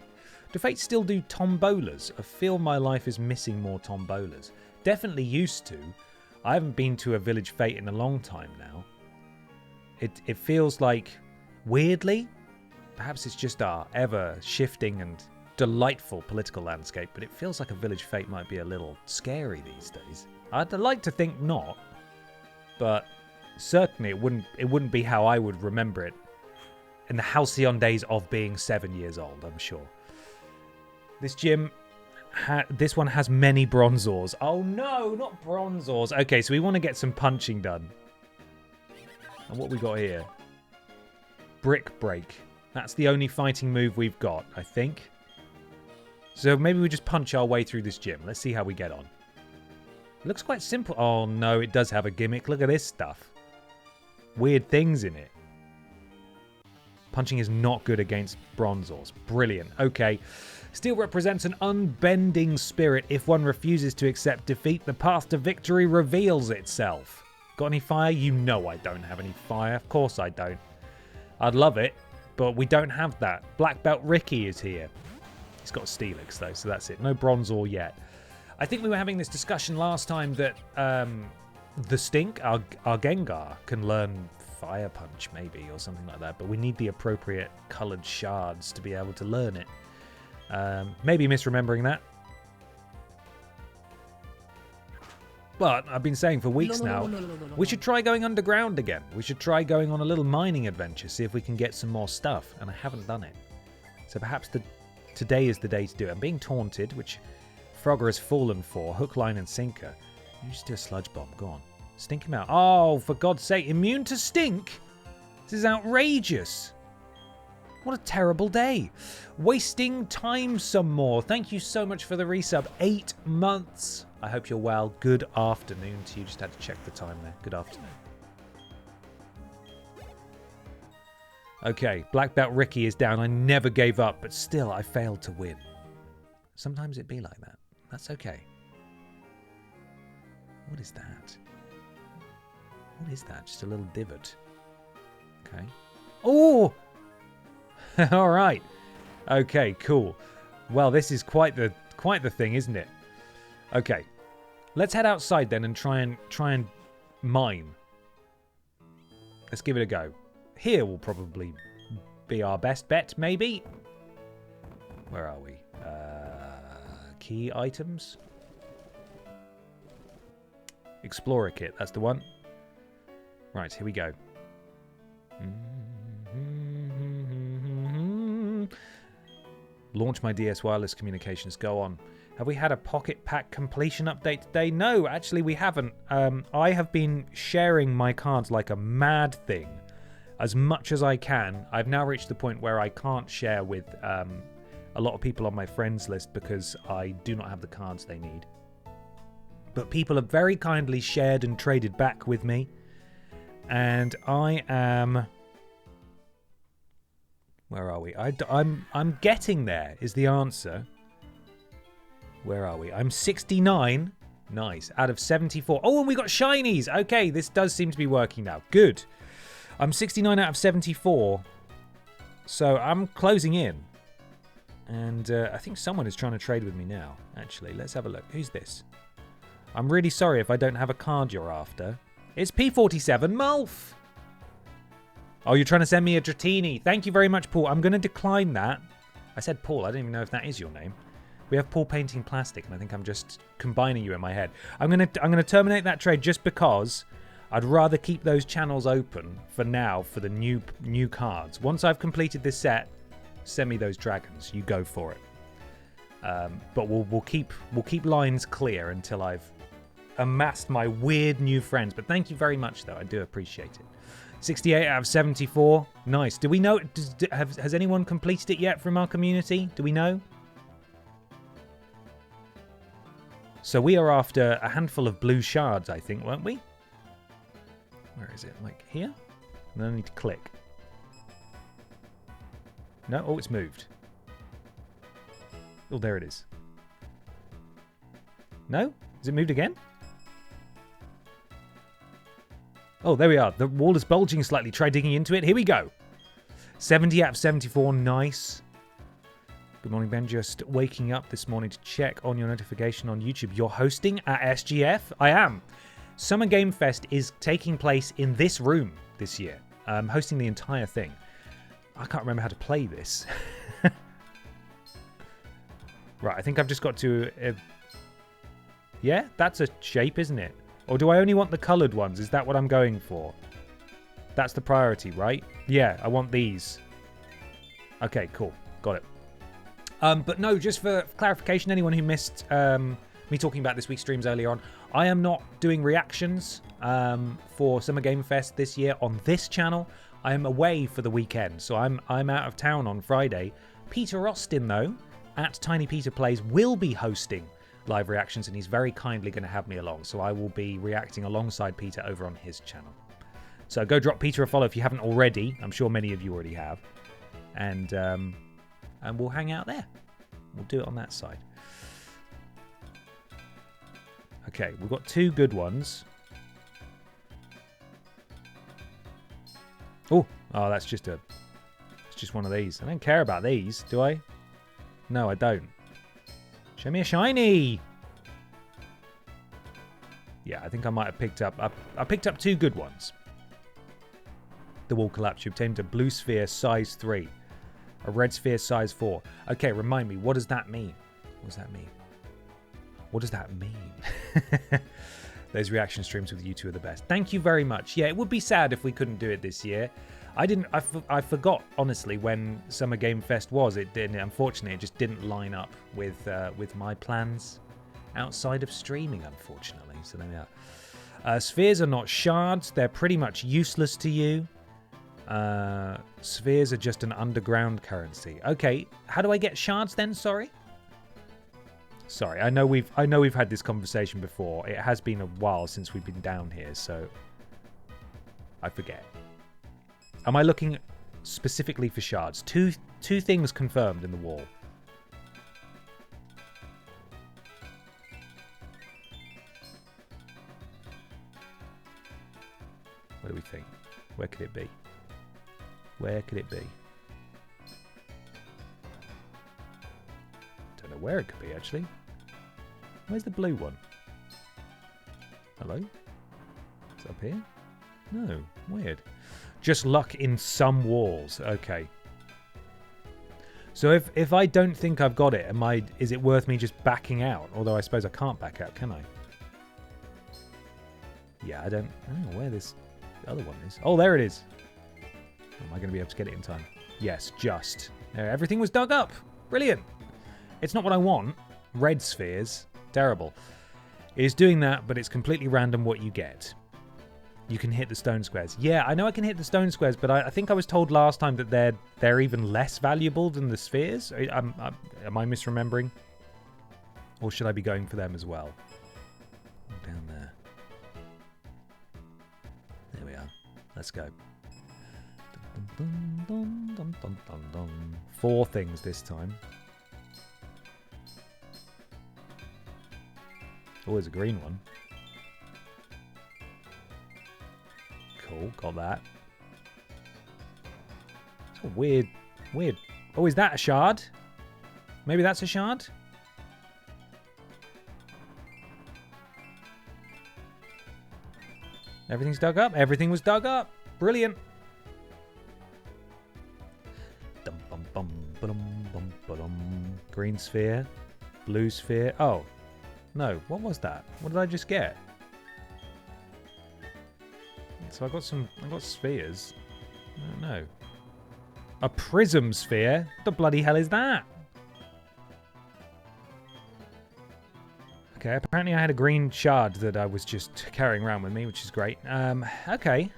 Speaker 3: Do Fates still do tombolas? I feel my life is missing more tombolas. Definitely used to. I haven't been to a Village Fate in a long time now. It feels like, weirdly, perhaps it's just our ever-shifting and delightful political landscape, but it feels like a Village Fate might be a little scary these days. I'd like to think not, but certainly it wouldn't be how I would remember it in the halcyon days of being 7 years old, I'm sure. This gym, this one has many Bronzors. Oh no, not Bronzors. Okay, so we want to get some punching done. And what we got here? Brick Break. That's the only fighting move we've got, I think. So maybe we just punch our way through this gym. Let's see how we get on. It looks quite simple. Oh no, it does have a gimmick. Look at this stuff. Weird things in it. Punching is not good against Bronzors. Brilliant. Okay. Steel represents an unbending spirit. If one refuses to accept defeat, the path to victory reveals itself. Got any fire? You know I don't have any fire. Of course I don't. I'd love it, but we don't have that. Black Belt Ricky is here. He's got Steelix though, so that's it. No Bronzor yet. I think we were having this discussion last time that the Stink, our Gengar, can learn Fire Punch maybe or something like that, but we need the appropriate coloured shards to be able to learn it. Maybe misremembering that. But I've been saying for weeks now, we should try going underground again. We should try going on a little mining adventure, see if we can get some more stuff. And I haven't done it. So perhaps today is the day to do it. I'm being taunted, which Frogger has fallen for. Hook, line, and sinker. You just do a sludge bomb. Go on. Stink him out. Oh, for God's sake. Immune to stink? This is outrageous. What a terrible day. Wasting time some more. Thank you so much for the resub. 8 months. I hope you're well. Good afternoon to you. Just had to check the time there. Good afternoon. Okay, Black Belt Ricky is down. I never gave up, but still I failed to win. Sometimes it be like that. That's okay. What is that? What is that? Just a little divot. Okay. Oh! All right. Okay, cool. Well, this is quite the thing, isn't it? Okay. Let's head outside then and try and mine. Let's give it a go. Here will probably be our best bet, maybe. Where are we? Key items. Explorer kit, that's the one. Right, here we go. Launch my DS wireless communications. Go on. Have we had a Pocket Pack completion update today? No, actually we haven't. I have been sharing my cards like a mad thing. As much as I can. I've now reached the point where I can't share with a lot of people on my friends list because I do not have the cards they need. But people have very kindly shared and traded back with me. And I am... Where are we? I'm getting there is the answer. Where are we? I'm 69. Nice. Out of 74. Oh, and we got shinies. Okay, this does seem to be working now. Good. I'm 69 out of 74. So I'm closing in. And I think someone is trying to trade with me now. Actually, let's have a look. Who's this? I'm really sorry if I don't have a card you're after. It's P47 Mulf. Oh, you're trying to send me a Dratini. Thank you very much, Paul. I'm going to decline that. I said Paul. I don't even know if that is your name. We have Paul Painting Plastic, and I think I'm just combining you in my head. I'm going to terminate that trade just because I'd rather keep those channels open for now for the new cards. Once I've completed this set, send me those dragons. You go for it. But we'll keep lines clear until I've amassed my weird new friends. But thank you very much, though. I do appreciate it. 68 out of 74. Nice. Do we know? Has anyone completed it yet from our community? Do we know? So we are after a handful of blue shards, I think, weren't we? Where is it? Like here? And then I need to click. No? Oh, it's moved. Oh, there it is. No? Is it moved again? Oh, there we are. The wall is bulging slightly. Try digging into it. Here we go. 70 out of 74. Nice. Good morning, Ben. Just waking up this morning to check on your notification on YouTube. You're hosting at SGF? I am. Summer Game Fest is taking place in this room this year. I'm hosting the entire thing. I can't remember how to play this. Right, I think I've just got to... Yeah, that's a shape, isn't it? Or do I only want the coloured ones? Is that what I'm going for? That's the priority, right? Yeah, I want these. Okay, cool. Got it. But no, just for clarification, anyone who missed me talking about this week's streams earlier on, I am not doing reactions for Summer Game Fest this year on this channel. I am away for the weekend, so I'm out of town on Friday. Peter Austin, though, at Tiny Peter Plays, will be hosting live reactions, and he's very kindly going to have me along. So I will be reacting alongside Peter over on his channel. So go drop Peter a follow if you haven't already. I'm sure many of you already have. And we'll hang out there. We'll do it on that side. Okay, we've got two good ones. Oh, that's just one of these. I don't care about these, do I? No, I don't. Show me a shiny. Yeah, I think I might have picked up. I picked up two good ones. The wall collapsed. You obtained a blue sphere size 3, a red sphere size 4. Okay, remind me. What does that mean? What does that mean? What does that mean? Those reaction streams with you two are the best. Thank you very much. Yeah, it would be sad if we couldn't do it this year. I forgot, honestly, when Summer Game Fest was. Unfortunately, it just didn't line up with my plans outside of streaming, unfortunately. So there we are. Spheres are not shards. They're pretty much useless to you. Spheres are just an underground currency. Okay, how do I get shards then? Sorry, I know we've had this conversation before. It has been a while since we've been down here, so I forget. Am I looking specifically for shards? Two things confirmed in the wall. What do we think? Where could it be? Where could it be? Don't know where it could be, actually. Where's the blue one? Hello? Is it up here? No. Weird. Just luck in some walls. Okay. So if I don't think I've got it, is it worth me just backing out? Although I suppose I can't back out, can I? Yeah, I don't know where this other one is. Oh, there it is. Am I going to be able to get it in time? Yes, just. Everything was dug up. Brilliant. It's not what I want. Red spheres. Terrible. It is doing that, but it's completely random what you get. You can hit the stone squares. Yeah, I know I can hit the stone squares, but I think I was told last time that they're even less valuable than the spheres. Am I misremembering? Or should I be going for them as well? Down there. There we are. Let's go. 4 things this time. Always a green one. Cool, got that. It's a weird. Oh, is that a shard? Maybe that's a shard? Everything's dug up. Everything was dug up. Brilliant. Green sphere. Blue sphere. Oh. No, what was that? What did I just get? So I got spheres. I don't know. A prism sphere? What the bloody hell is that? Okay, apparently I had a green shard that I was just carrying around with me, which is great. Okay.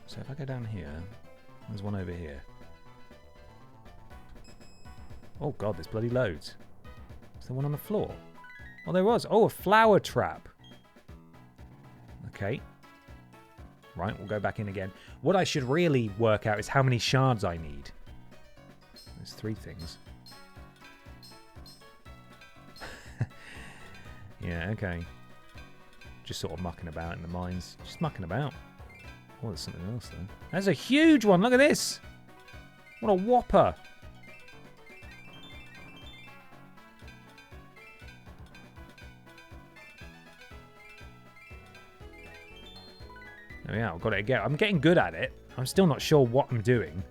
Speaker 3: So if I go down here, there's one over here. Oh god, there's bloody loads. Is there one on the floor? Oh, there was. Oh, a flower trap. Okay. Right, we'll go back in again. What I should really work out is how many shards I need. There's 3 things. Yeah, okay. Just sort of mucking about in the mines. Just mucking about. Oh, there's something else there. There's a huge one. Look at this. What a whopper. Oh yeah, I've got it again. I'm getting good at it. I'm still not sure what I'm doing.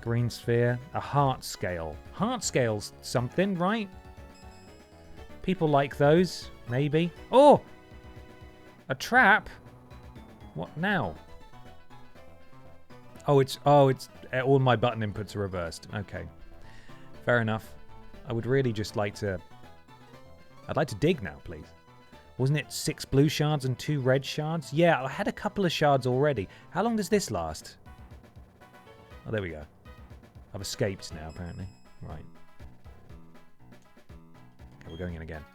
Speaker 3: Green sphere. A heart scale. Heart scale's something, right? People like those, maybe. Oh! A trap? What now? Oh, it's all my button inputs are reversed. Okay. Fair enough. I would really just like to... I'd like to dig now, please. Wasn't it 6 blue shards and 2 red shards? Yeah, I had a couple of shards already. How long does this last? Oh, there we go. I've escaped now, apparently. Right. Okay, we're going in again.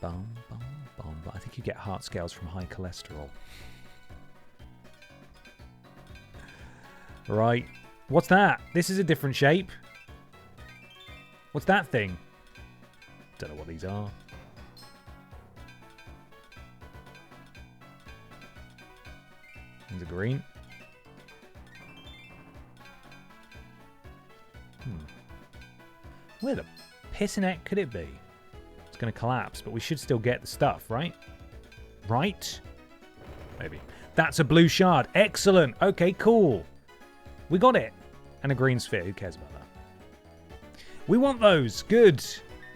Speaker 3: Bum, bum, bum. But I think you get heart scales from high cholesterol. Right. What's that? This is a different shape. What's that thing? Don't know what these are. These are green. Where the pissing could it be? It's going to collapse, but we should still get the stuff, right? Right? Maybe. That's a blue shard. Excellent. Okay, cool. We got it. And a green sphere. Who cares about that? We want those. Good.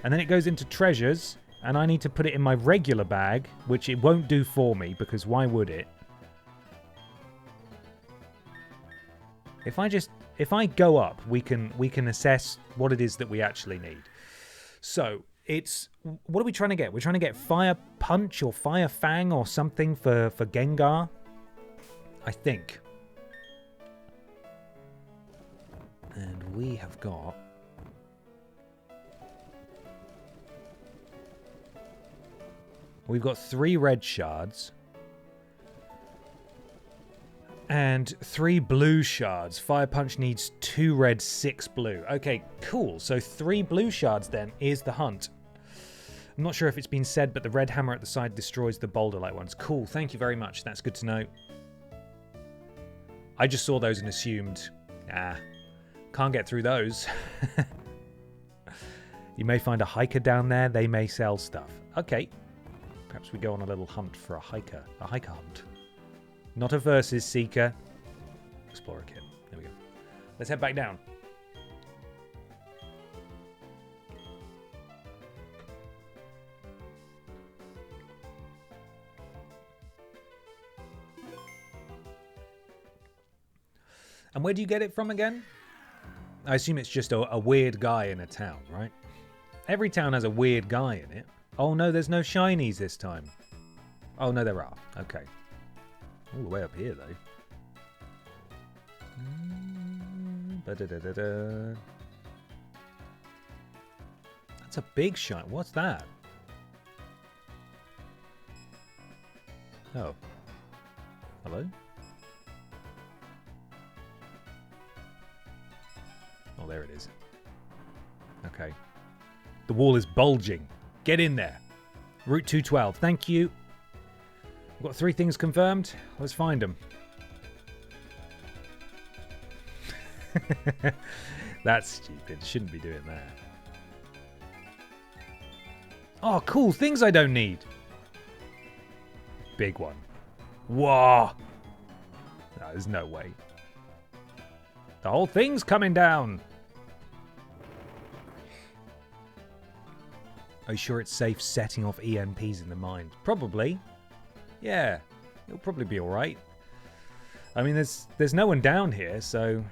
Speaker 3: And then it goes into treasures. and I need to put it in my regular bag, which it won't do for me, because why would it? If I go up, we can assess what it is that we actually need. So, what are we trying to get? We're trying to get Fire Punch or Fire Fang or something for Gengar, I think. And we have got... We've got 3 red shards. And 3 blue shards. Fire Punch needs 2 red, 6 blue. Okay, cool. So 3 blue shards then is the hunt. I'm not sure if it's been said, but the red hammer at the side destroys the boulder-like ones. Cool, thank you very much. That's good to know. I just saw those and assumed, can't get through those. You may find a hiker down there. They may sell stuff. Okay. Perhaps we go on a little hunt for a hiker. A hiker hunt. Not a versus seeker. Explorer kit. There we go. Let's head back down. And where do you get it from again? I assume it's just a weird guy in a town, right? Every town has a weird guy in it. Oh no, there's no shinies this time. Oh no, there are. Okay. All the way up here, though. That's a big shine. What's that? Oh. Hello? Oh, there it is. Okay. The wall is bulging. Get in there. Route 212. Thank you. We've got 3 things confirmed. Let's find them. That's stupid. Shouldn't be doing that. Oh, cool. Things I don't need. Big one. Whoa. No, there's no way. The whole thing's coming down. Are you sure it's safe setting off EMPs in the mines? Probably. Yeah, it'll probably be all right. I mean, there's no one down here, so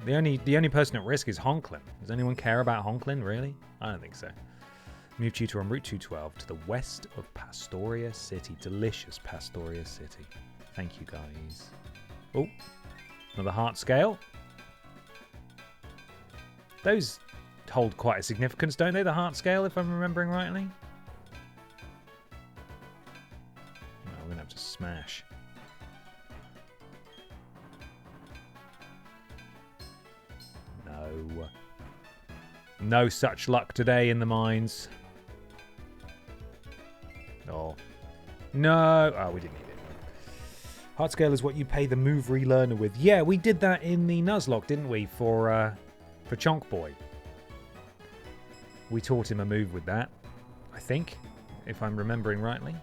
Speaker 3: the only person at risk is Honklin. Does anyone care about Honklin, really? I don't think so. Move tutor on Route 212 to the west of Pastoria City. Delicious Pastoria City. Thank you, guys. Oh, another heart scale. Those hold quite a significance, don't they? The heart scale, if I'm remembering rightly. Oh, we're gonna have to smash. No. No such luck today in the mines. Oh. No. Oh, we didn't need it. Heart scale is what you pay the move relearner with. Yeah, we did that in the Nuzlocke, didn't we? For Chonk Boy. We taught him a move with that, I think, if I'm remembering rightly.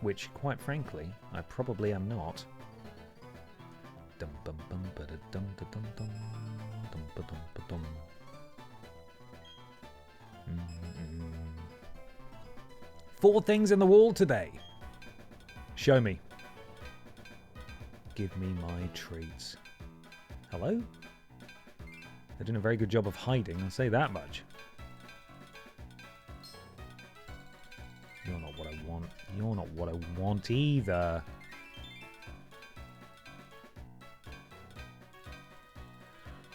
Speaker 3: Which, quite frankly, I probably am not. Dum bum bum ba da dum da dum dum dum ba dum ba dum. 4 things in the wall today. Show me. Give me my treats. Hello? They're doing a very good job of hiding, I'll say that much. You're not what I want. You're not what I want either.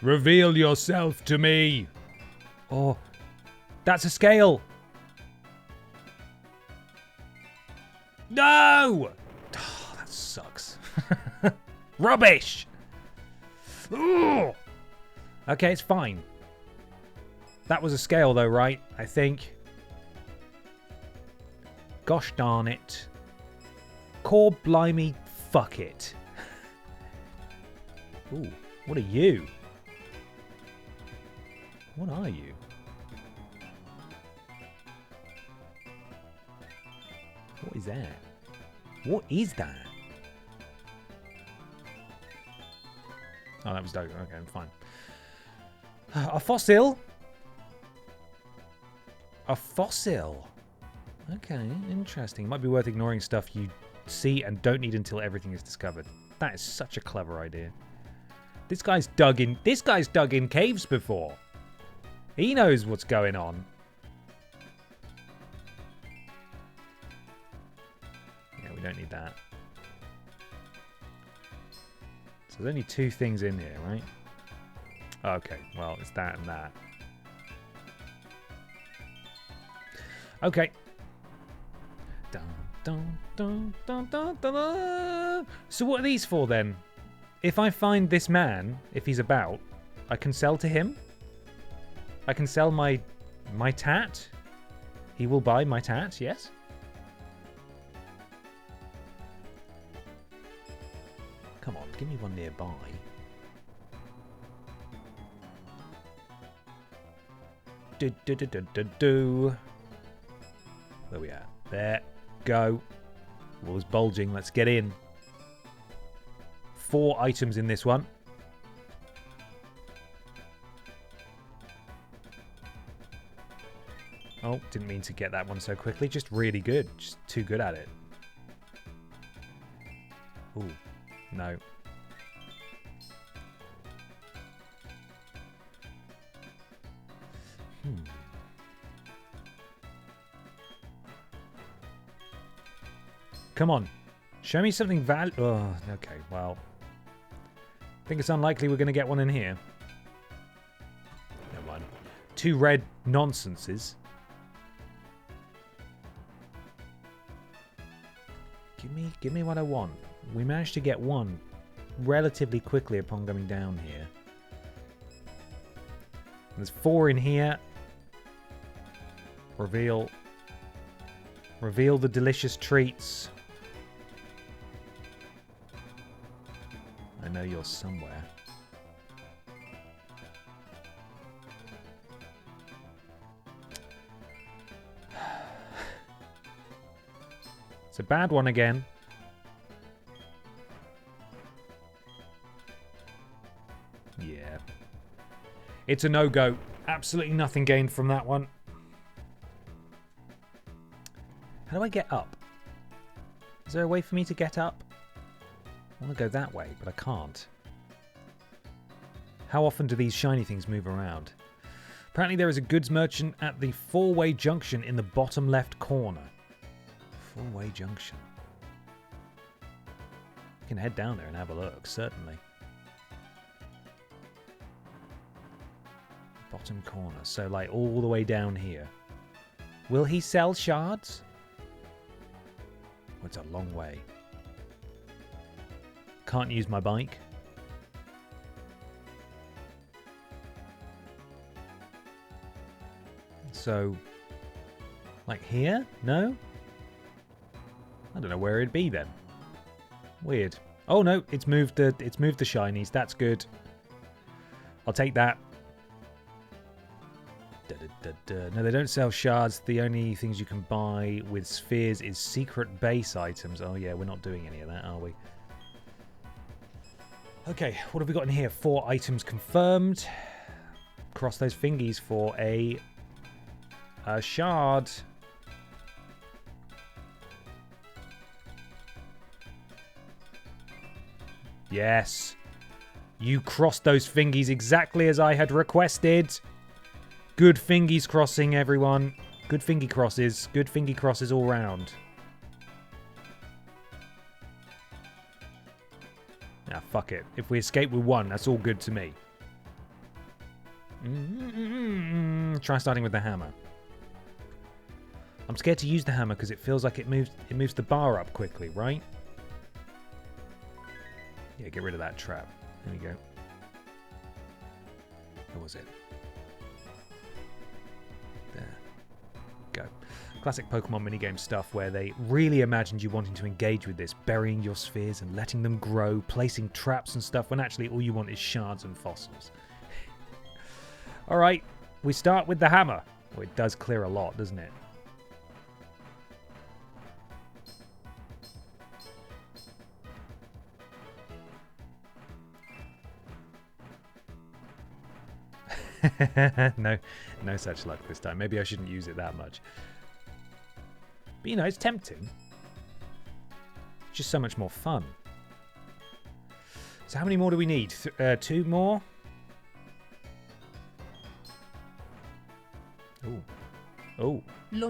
Speaker 3: Reveal yourself to me. Oh, that's a scale. No! Oh, that sucks. Rubbish! Ooh. Okay, it's fine. That was a scale though, right? I think. Gosh darn it. Core blimey, fuck it. Ooh, what are you? What are you? What is that? What is that? Oh, that was dope. Okay, I'm fine. A fossil? A fossil. Okay, interesting. Might be worth ignoring stuff you see and don't need until everything is discovered. That is such a clever idea. This guy's dug in caves before. He knows what's going on. Yeah, we don't need that. So there's only 2 things in here, right? Okay, well, it's that and that. Okay. Dun, dun, dun, dun, dun, dun, dun. So what are these for then? If I find this man, if he's about, I can sell to him? I can sell my tat? He will buy my tat, yes? Come on, give me one nearby. Do. Where we at? There. Go. Wall's bulging. Let's get in. 4 items in this one. Oh, didn't mean to get that one so quickly. Just really good. Just too good at it. Ooh. No. Come on. Show me something Oh, okay, well. I think it's unlikely we're going to get one in here. Never mind. 2 red nonsenses. Give me what I want. We managed to get one relatively quickly upon coming down here. There's 4 in here. Reveal the delicious treats. I know you're somewhere. It's a bad one again. Yeah. It's a no-go. Absolutely nothing gained from that one. How do I get up? Is there a way for me to get up? I want to go that way, but I can't. How often do these shiny things move around? Apparently there is a goods merchant at the 4-way junction in the bottom left corner. 4-way junction. We can head down there and have a look, certainly. Bottom corner, so like all the way down here. Will he sell shards? Oh, it's a long way. Can't use my bike. So, like here? No? I don't know where it'd be then. Weird. Oh no, it's moved the shinies. That's good. I'll take that. No, they don't sell shards. The only things you can buy with spheres is secret base items. Oh yeah, we're not doing any of that, are we? Okay, what have we got in here? 4 items confirmed. Cross those fingies for a shard. Yes. You crossed those fingies exactly as I had requested. Good fingies crossing, everyone. Good fingy crosses. Good fingy crosses all round. Nah, fuck it. If we escape with 1, that's all good to me. Try starting with the hammer. I'm scared to use the hammer because it feels like it moves the bar up quickly, right? Yeah, get rid of that trap. There we go. Where was it? There. Go. Classic Pokemon minigame stuff where they really imagined you wanting to engage with this, burying your spheres and letting them grow, placing traps and stuff, when actually all you want is shards and fossils. Alright, we start with the hammer. Well, it does clear a lot, doesn't it? No such luck this time. Maybe I shouldn't use it that much. But, you know, it's tempting. It's just so much more fun. So how many more do we need? 2 more? Ooh. Oh. No.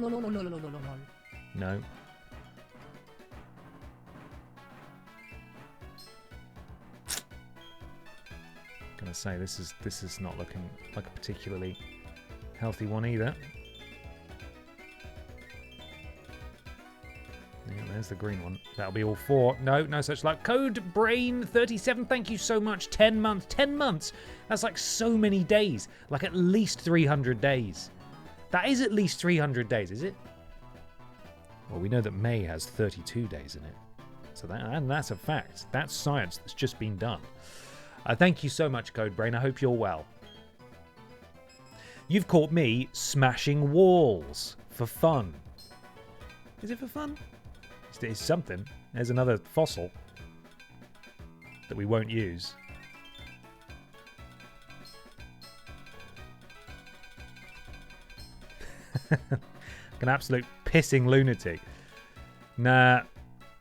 Speaker 3: Gonna say this is not looking like a particularly healthy one either. Yeah, there's the green one. That'll be all 4. No such luck. Code Brain 37. Thank you so much. 10 months. 10 months. That's like so many days. Like at least 300 days. That is at least 300 days, is it? Well, we know that May has 32 days in it. So that's a fact. That's science that's just been done. Thank you so much, Codebrain. I hope you're well. You've caught me smashing walls for fun. Is it for fun? It's something. There's another fossil that we won't use. An absolute pissing lunatic. Nah,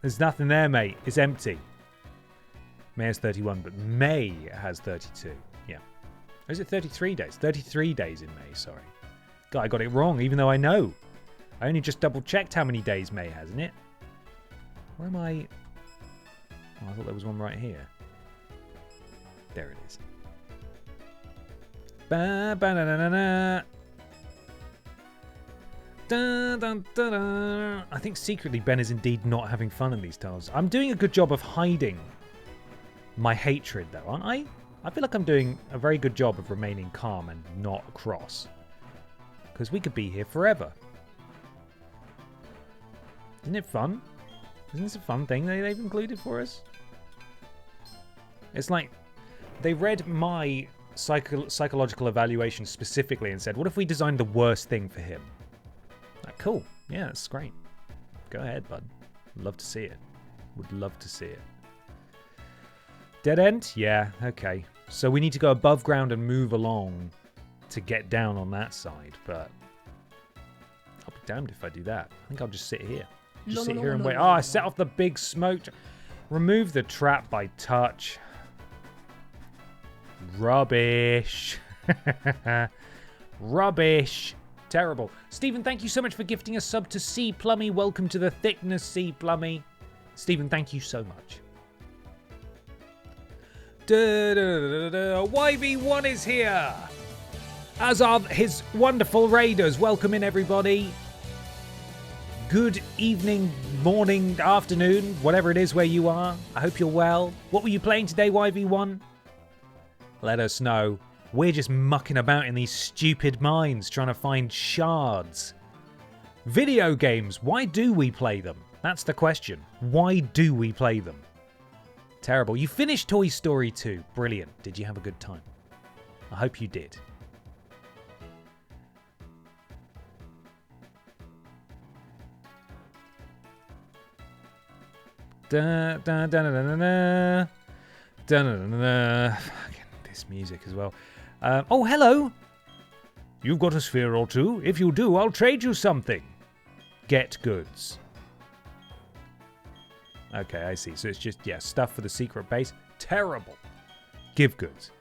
Speaker 3: there's nothing there, mate. It's empty. May has 31, but May has 32. Yeah. Or is it 33 days? 33 days in May, sorry. God, I got it wrong, even though I know. I only just double-checked how many days May has, isn't it? Where am I? Oh, I thought there was one right here. There it is. Ba-ba-da-da-da-da. Dun, dun, dun, dun. I think secretly Ben is indeed not having fun in these tunnels. I'm doing a good job of hiding my hatred, though, aren't I? I feel like I'm doing a very good job of remaining calm and not cross. Because we could be here forever. Isn't it fun? Isn't this a fun thing they've included for us? It's like they read my psychological evaluation specifically and said, what if we designed the worst thing for him? Like, cool. Yeah, that's great. Go ahead, bud. Love to see it. Would love to see it. Dead end? Yeah, okay. So we need to go above ground and move along to get down on that side, but I'll be damned if I do that. I think I'll just sit here. Just sit here and wait. Oh, I set off the big smoke. Remove the trap by touch. Rubbish. Rubbish. Terrible. Stephen, thank you so much for gifting a sub to C Plummy. Welcome to the thickness, C Plummy. Stephen, thank you so much. YV1 is here, as are his wonderful raiders. Welcome in, everybody. Good evening, morning, afternoon, whatever it is where you are. I hope you're well. What were you playing today, YV1? Let us know. We're just mucking about in these stupid mines trying to find shards. Video games, why do we play them? That's the question. Why do we play them? Terrible. You finished Toy Story 2. Brilliant. Did you have a good time? I hope you did. Da da da da da da da da da. Fucking this music as well. Oh, hello. You've got a sphere or two. If you do, I'll trade you something. Get goods. Okay, I see. So it's just, yeah, stuff for the secret base. Terrible. Give goods.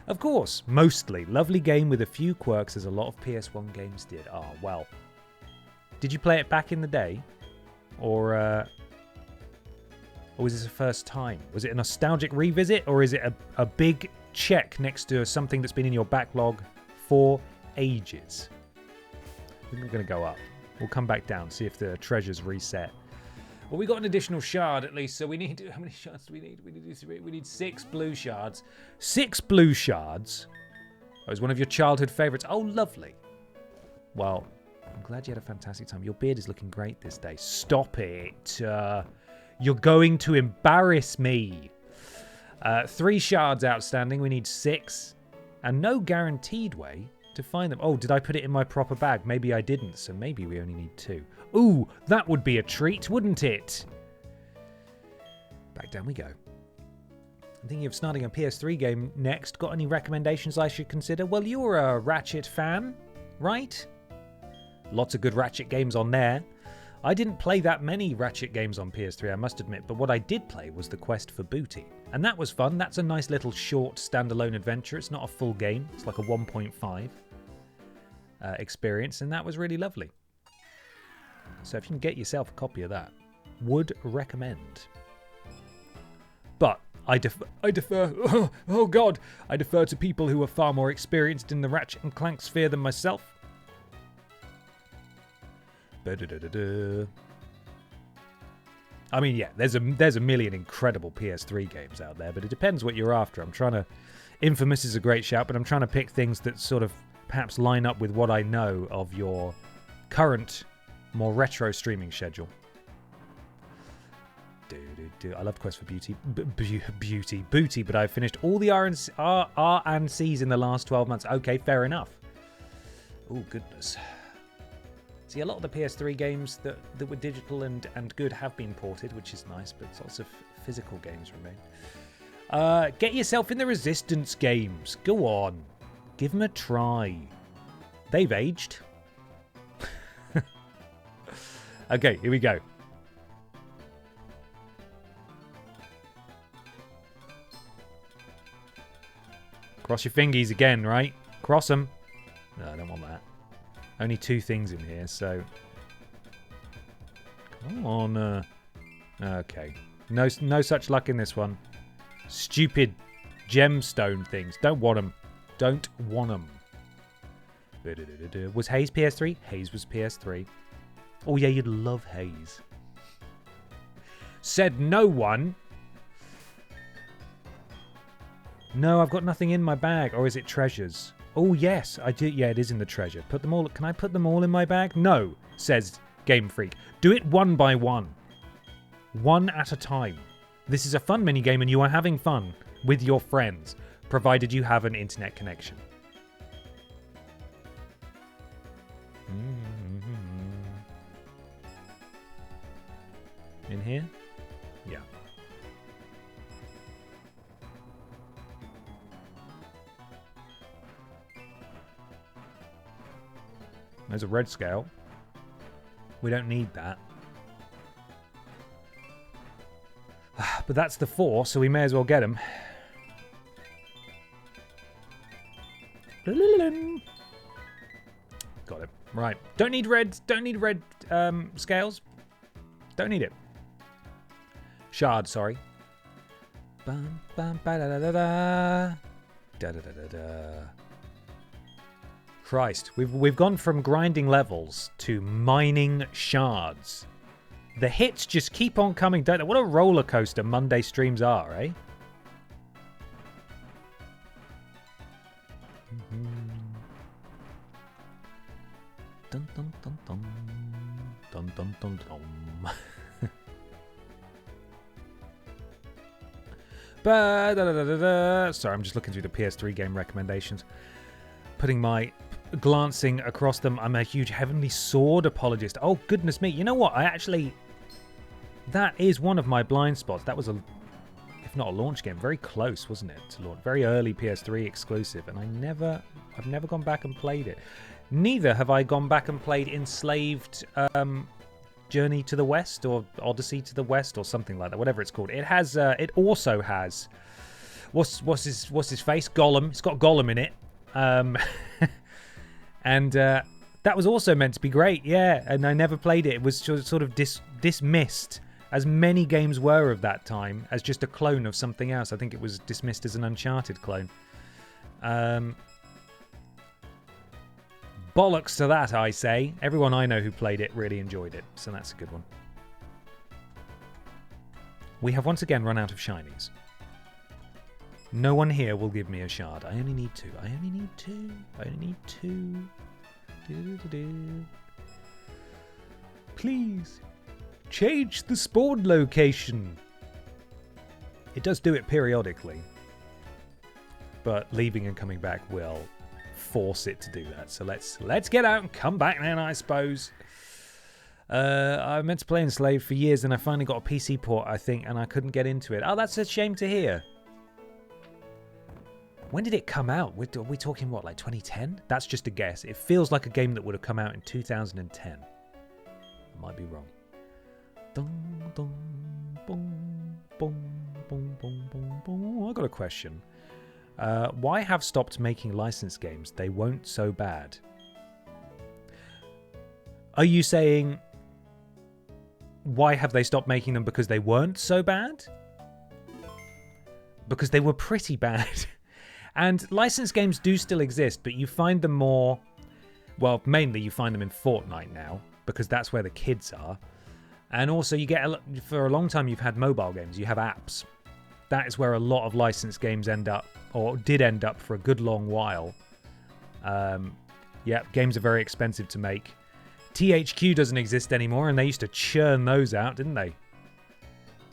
Speaker 3: Of course, mostly. Lovely game with a few quirks as a lot of PS1 games did. Oh, well. Did you play it back in the day? Or was this a first time? Was it a nostalgic revisit? Or is it a big check next to something that's been in your backlog for ages? I think we're going to go up. We'll come back down, see if the treasure's reset. Well, we got an additional shard at least, so we need... How many shards do we need? We need 6 blue shards. 6 blue shards? That was one of your childhood favourites. Oh, lovely. Well, I'm glad you had a fantastic time. Your beard is looking great this day. Stop it. You're going to embarrass me. 3 shards outstanding. We need 6. And no guaranteed way to find them. Oh, did I put it in my proper bag? Maybe I didn't, so maybe we only need 2. Ooh, that would be a treat, wouldn't it? Back down we go. I'm thinking of starting a PS3 game next. Got any recommendations I should consider? Well, you're a Ratchet fan, right? Lots of good Ratchet games on there. I didn't play that many Ratchet games on PS3, I must admit, but what I did play was The Quest for Booty. And that was fun. That's a nice little short standalone adventure. It's not a full game. It's like a 1.5 experience, and that was really lovely. So if you can get yourself a copy of that, would recommend. But I defer, oh God, I defer to people who are far more experienced in the Ratchet and Clank sphere than myself. I mean, yeah, there's a million incredible PS3 games out there, but it depends what you're after. Infamous is a great shout, but I'm trying to pick things that sort of perhaps line up with what I know of your current, more retro streaming schedule. I love Quest for Booty, but I've finished all the R and C's in the last 12 months. Okay, fair enough. Oh, goodness. See, a lot of the PS3 games that were digital and good have been ported, which is nice, but lots of physical games remain. Get yourself in the Resistance games. Go on. Give them a try. They've aged. Okay, here we go. Cross your fingies again, right? Cross them. No, I don't want that. Only 2 things in here, so... Come on. Okay. No such luck in this one. Stupid gemstone things. Don't want them. Don't want them. Was Haze PS3? Haze was PS3. Oh yeah, you'd love Haze. Said no one. No, I've got nothing in my bag. Or is it treasures? Oh yes, I do. Yeah, it is in the treasure. Put them all. Can I put them all in my bag? No, says Game Freak. Do it one by one. One at a time. This is a fun minigame and you are having fun with your friends, provided you have an internet connection. In here? Yeah. There's a red scale. We don't need that. But that's the 4, so we may as well get them. Got it. Right. Don't need red scales. Don't need it. Shard, sorry. Bum, bum, ba, da, da, da, da. Da, da, da, da, da. Christ, we've gone from grinding levels to mining shards. The hits just keep on coming, don't they? What a roller coaster Monday streams are, eh? Dun dun dun dun dun dun dun dun. Sorry, I'm just looking through the PS3 game recommendations. Glancing across them. I'm a huge Heavenly Sword apologist. Oh, goodness me. You know what? That is one of my blind spots. That was if not a launch game, very close, wasn't it, to launch? Very early PS3 exclusive, and I've never gone back and played it. Neither have I gone back and played Enslaved Journey to the West or Odyssey to the West or something like that, whatever it's called. It has. It also has. What's his face? Gollum. It's got Gollum in it. And that was also meant to be great, yeah. And I never played it. It was sort of dismissed, as many games were of that time, as just a clone of something else. I think it was dismissed as an Uncharted clone. Bollocks to that, I say. Everyone I know who played it really enjoyed it, so that's a good one. We have once again run out of shinies. No one here will give me a shard. I only need 2. I only need 2. I only need 2. Do-do-do-do. Please, change the spawn location. It does do it periodically, but leaving and coming back will force it to do that. So let's get out and come back then, I suppose. I meant to play Enslaved for years, and I finally got a PC port, I think, and I couldn't get into it. Oh, that's a shame to hear. When did it come out? Are we talking, what, like 2010? That's just a guess. It feels like a game that would have come out in 2010. I might be wrong. Dun, dun, boom, boom, boom, boom, boom, boom. I got a question. Why have stopped making licensed games? They weren't so bad. Are you saying why have they stopped making them because they weren't so bad? Because they were pretty bad. And licensed games do still exist, but you find them more... Well, mainly you find them in Fortnite now, because that's where the kids are. And also you get... For a long time you've had mobile games, you have apps. That is where a lot of licensed games end up, or did end up for a good long while. Yeah, games are very expensive to make. THQ doesn't exist anymore, and they used to churn those out, didn't they?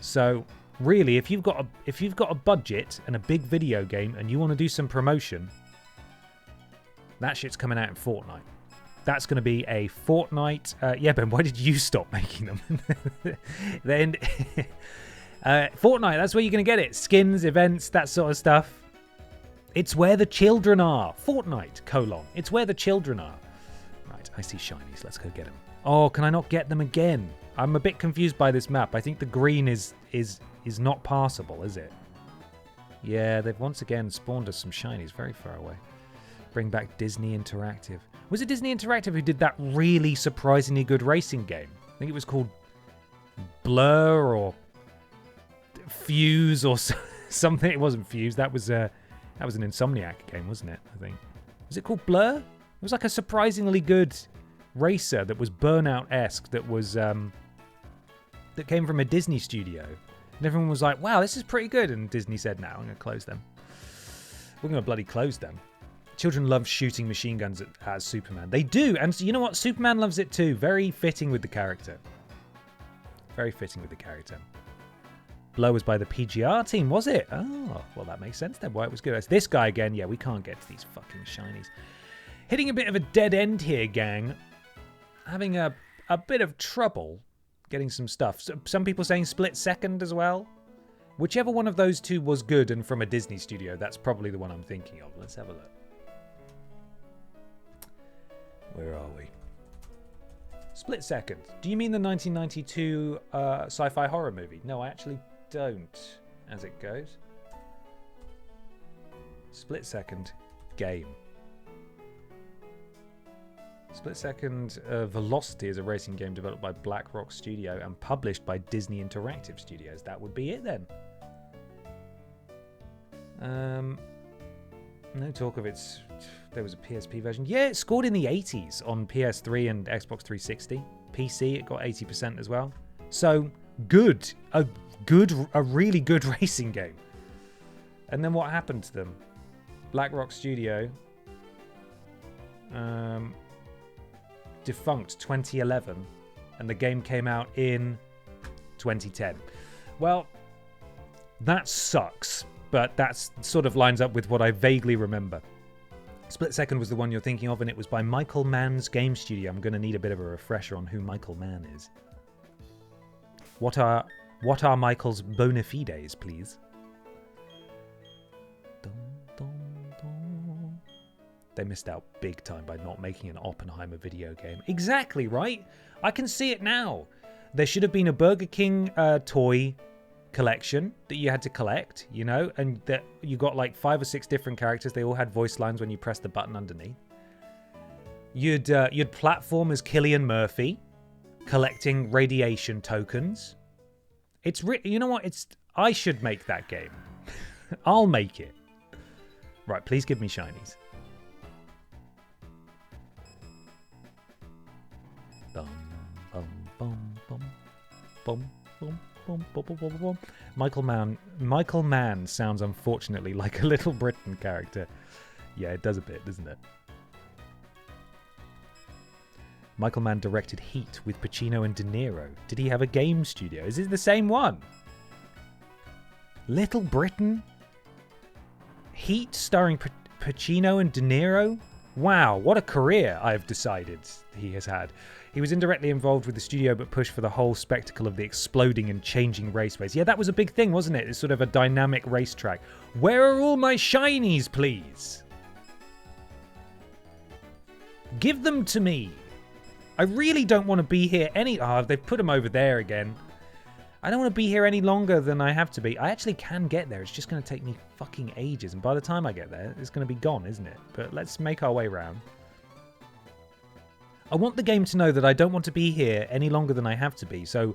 Speaker 3: So... Really, if you've got a budget and a big video game and you want to do some promotion, that shit's coming out in Fortnite. That's going to be a Fortnite... yeah, Ben, why did you stop making them? Then Fortnite, that's where you're going to get it. Skins, events, that sort of stuff. It's where the children are. Fortnite, : It's where the children are. Right, I see shinies. Let's go get them. Oh, can I not get them again? I'm a bit confused by this map. I think the green is not passable, is it? Yeah, they've once again spawned us some shinies very far away. Bring back Disney Interactive. Was it Disney Interactive who did that really surprisingly good racing game? I think it was called Blur or Fuse or something. It wasn't Fuse. That was an Insomniac game, wasn't it? I think. Was it called Blur? It was like a surprisingly good racer that was Burnout-esque. That was that came from a Disney studio. And everyone was like, wow, this is pretty good. And Disney said, no, I'm going to close them. We're going to bloody close them. Children love shooting machine guns at Superman. They do. And you know what? Superman loves it too. Very fitting with the character. Very fitting with the character. Blow was by the PGR team, was it? Oh, well, that makes sense then. Why it was good. It's this guy again. Yeah, we can't get to these fucking shinies. Hitting a bit of a dead end here, gang. Having a bit of trouble getting some stuff. Some people saying Split Second as well. Whichever one of those two was good and from a Disney studio, that's probably the one I'm thinking of. Let's have a look. Where are we? Split Second. Do you mean the 1992 sci-fi horror movie? No, I actually don't, as it goes. Split Second game. Split Second Velocity is a racing game developed by Black Rock Studio and published by Disney Interactive Studios. That would be it then. No talk of its... There was a PSP version. Yeah, it scored in the 80s on PS3 and Xbox 360. PC, it got 80% as well. So, good. A really good racing game. And then what happened to them? Black Rock Studio... defunct 2011, and the game came out in 2010. Well, that sucks, but that sort of lines up with what I vaguely remember. Split Second was the one you're thinking of, and it was by Michael Mann's game studio. I'm going to need a bit of a refresher on who Michael Mann is. What are Michael's bona fides, please? They missed out big time by not making an Oppenheimer video game. Exactly, right? I can see it now. There should have been a Burger King toy collection that you had to collect, you know, and that you got like 5 or 6 different characters. They all had voice lines when you pressed the button underneath. You'd platform as Cillian Murphy, collecting radiation tokens. You know what? I should make that game. I'll make it. Right, please give me shinies. Michael Mann sounds unfortunately like a Little Britain character. Yeah, it does a bit, doesn't it? Michael Mann directed Heat with Pacino and De Niro. Did he have a game studio? Is it the same one? Little Britain? Heat starring Pacino and De Niro? Wow, what a career I've decided he has had. He was indirectly involved with the studio but pushed for the whole spectacle of the exploding and changing raceways. Yeah, that was a big thing, wasn't it? It's sort of a dynamic racetrack. Where are all my shinies, please? Give them to me. I really don't want to be here any... Oh, they've put them over there again. I don't want to be here any longer than I have to be. I actually can get there. It's just going to take me fucking ages. And by the time I get there, it's going to be gone, isn't it? But let's make our way around. I want the game to know that I don't want to be here any longer than I have to be. So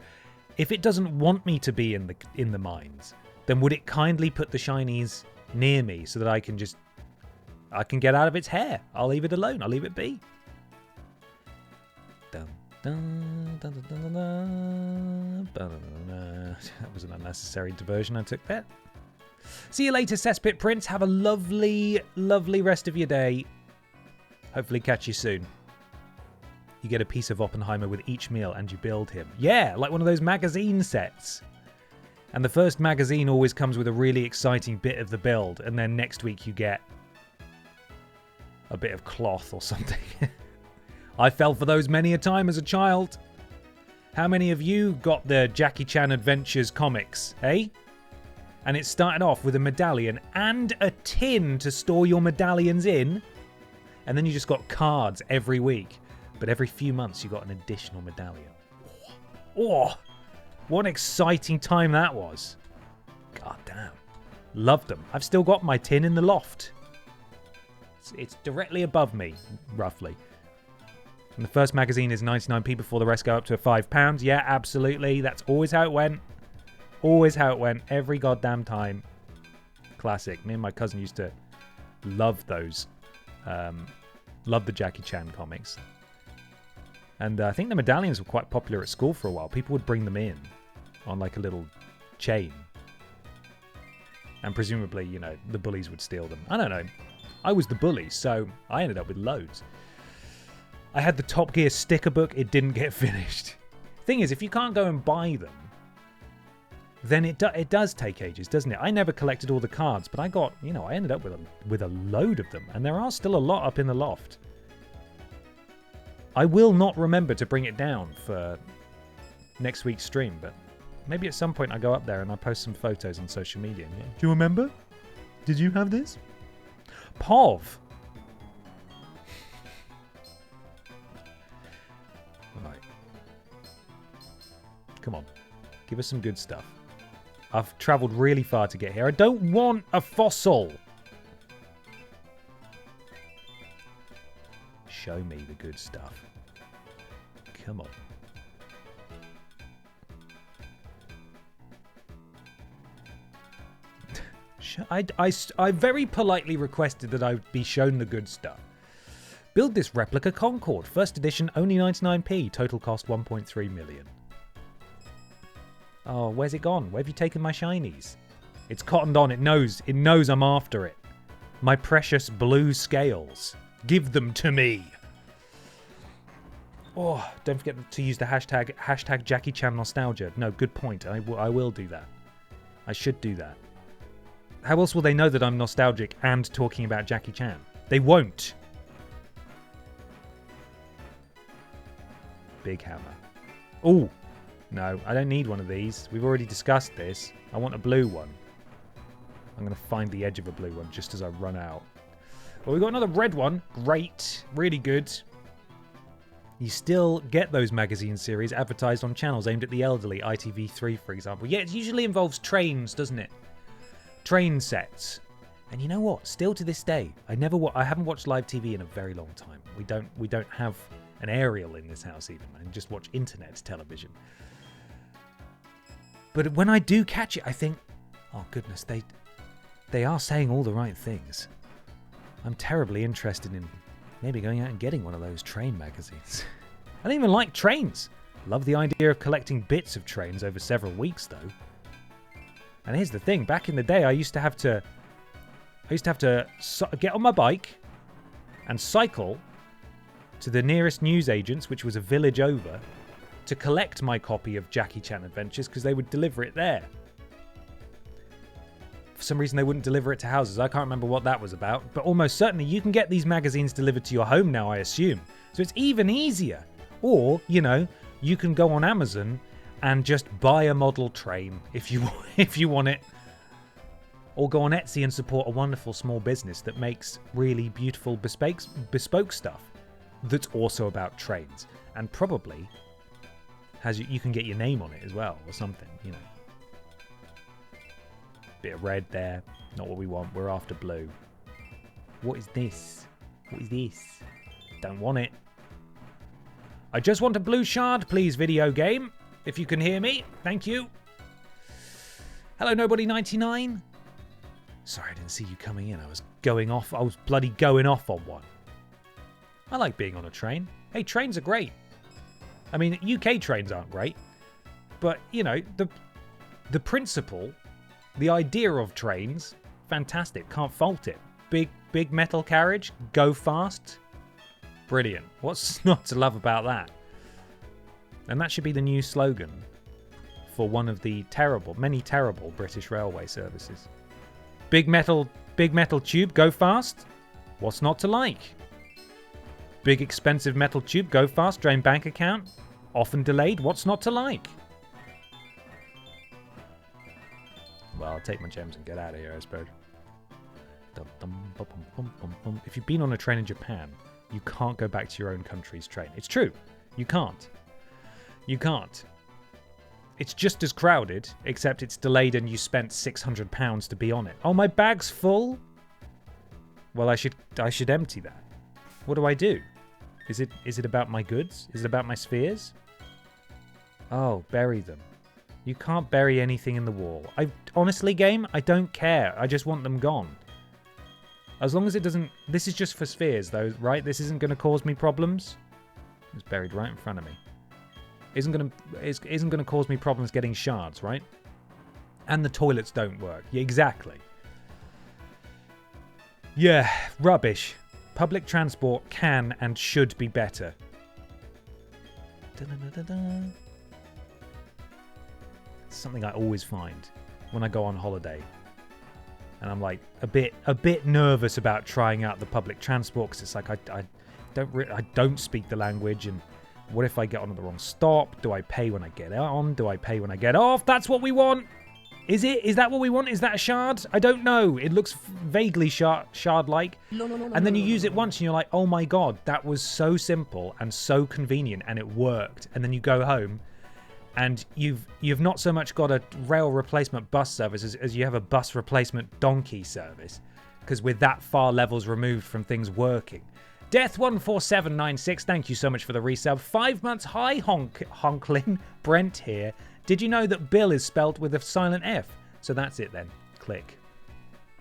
Speaker 3: if it doesn't want me to be in the mines, then would it kindly put the shinies near me so that I can get out of its hair? I'll leave it alone. I'll leave it be. Dun, dun, dun, dun, dun, dun, dun, dun. That was an unnecessary diversion I took there. See you later, Cesspit Prince. Have a lovely, lovely rest of your day. Hopefully catch you soon. You get a piece of Oppenheimer with each meal and you build him. Yeah, like one of those magazine sets. And the first magazine always comes with a really exciting bit of the build. And then next week you get a bit of cloth or something. I fell for those many a time as a child. How many of you got the Jackie Chan Adventures comics, eh? And it started off with a medallion and a tin to store your medallions in. And then you just got cards every week. But every few months you got an additional medallion. Oh, what an exciting time that was. God damn. Loved them. I've still got my tin in the loft. It's directly above me, roughly. And the first magazine is 99p before the rest go up to £5. Yeah, absolutely. That's always how it went. Always how it went. Every goddamn time. Classic. Me and my cousin used to love those. Love the Jackie Chan comics. And I think the medallions were quite popular at school for a while. People would bring them in on like a little chain. And presumably, you know, the bullies would steal them. I don't know. I was the bully, so I ended up with loads. I had the Top Gear sticker book. It didn't get finished. Thing is, if you can't go and buy them, then it does take ages, doesn't it? I never collected all the cards, but I got, you know, I ended up with a load of them. And there are still a lot up in the loft. I will not remember to bring it down for next week's stream, but maybe at some point I go up there and I post some photos on social media. Yeah. Do you remember? Did you have this? POV. Right. Come on. Give us some good stuff. I've travelled really far to get here. I don't want a fossil. Show me the good stuff. Come on. I very politely requested that I be shown the good stuff. Build this replica Concorde. First edition, only 99p. Total cost 1.3 million. Oh, where's it gone? Where have you taken my shinies? It's cottoned on. It knows I'm after it. My precious blue scales. Give them to me. Oh, don't forget to use the hashtag Jackie Chan Nostalgia. No, good point. I will do that. I should do that. How else will they know that I'm nostalgic and talking about Jackie Chan? They won't. Big hammer. Oh, no, I don't need one of these. We've already discussed this. I want a blue one. I'm going to find the edge of a blue one just as I run out. Well, we've got another red one. Great. Really good. You still get those magazine series advertised on channels aimed at the elderly. ITV3, for example. Yeah, it usually involves trains, doesn't it? Train sets. And you know what? Still to this day, I haven't watched live TV in a very long time. We don't have an aerial in this house even. I just watch internet television. But when I do catch it, I think, oh goodness, they are saying all the right things. I'm terribly interested in maybe going out and getting one of those train magazines. I don't even like trains. Love the idea of collecting bits of trains over several weeks, though. And here's the thing. Back in the day, I used to have to get on my bike and cycle to the nearest newsagents, which was a village over, to collect my copy of Jackie Chan Adventures because they would deliver it there. for some reason they wouldn't deliver it to houses. I can't remember what that was about, but almost certainly you can get these magazines delivered to your home now, I assume. So it's even easier. Or, you know, you can go on Amazon and just buy a model train if you want it. Or go on Etsy and support a wonderful small business that makes really beautiful bespoke stuff that's also about trains. And probably you can get your name on it as well or something, you know. Bit of red there. Not what we want. We're after blue. What is this? What is this? Don't want it. I just want a blue shard, please, video game. If you can hear me. Thank you. Hello, Nobody99. Sorry, I didn't see you coming in. I was bloody going off on one. I like being on a train. Hey, trains are great. I mean, UK trains aren't great. But, you know, the principle, the idea of trains, fantastic. Can't fault it. Big metal carriage, go fast. Brilliant. What's not to love about that? And that should be the new slogan for one of the many terrible British railway services. Big metal tube, go fast. What's not to like? Big expensive metal tube, go fast, drain bank account. Often delayed, what's not to like? Well, I'll take my gems and get out of here, I suppose. If you've been on a train in Japan, you can't go back to your own country's train. It's true. You can't. You can't. It's just as crowded, except it's delayed and you spent £600 to be on it. Oh, my bag's full? Well, I should empty that. What do I do? Is it about my goods? Is it about my spheres? Oh, bury them. You can't bury anything in the wall. Honestly, game, I don't care. I just want them gone. As long as it doesn't... This is just for spheres, though, right? This isn't going to cause me problems. It's buried right in front of me. Isn't going to cause me problems getting shards, right? And the toilets don't work. Yeah, exactly. Yeah, rubbish. Public transport can and should be better. It's something I always find when I go on holiday. And I'm like a bit nervous about trying out the public transport because it's like I don't speak the language, and what if I get on at the wrong stop? Do I pay when I get on? Do I pay when I get off? That's what we want. Is it? Is that what we want? Is that a shard? I don't know. It looks vaguely shard-like. And then you use it once and you're like, oh my god, that was so simple and so convenient and it worked. And then you go home and you've not so much got a rail replacement bus service as you have a bus replacement donkey service, because we're that far levels removed from things working. Death14796, thank you so much for the resub. 5 months, hi Honklin, Brent here. Did you know that Bill is spelt with a silent F? So that's it then. Click.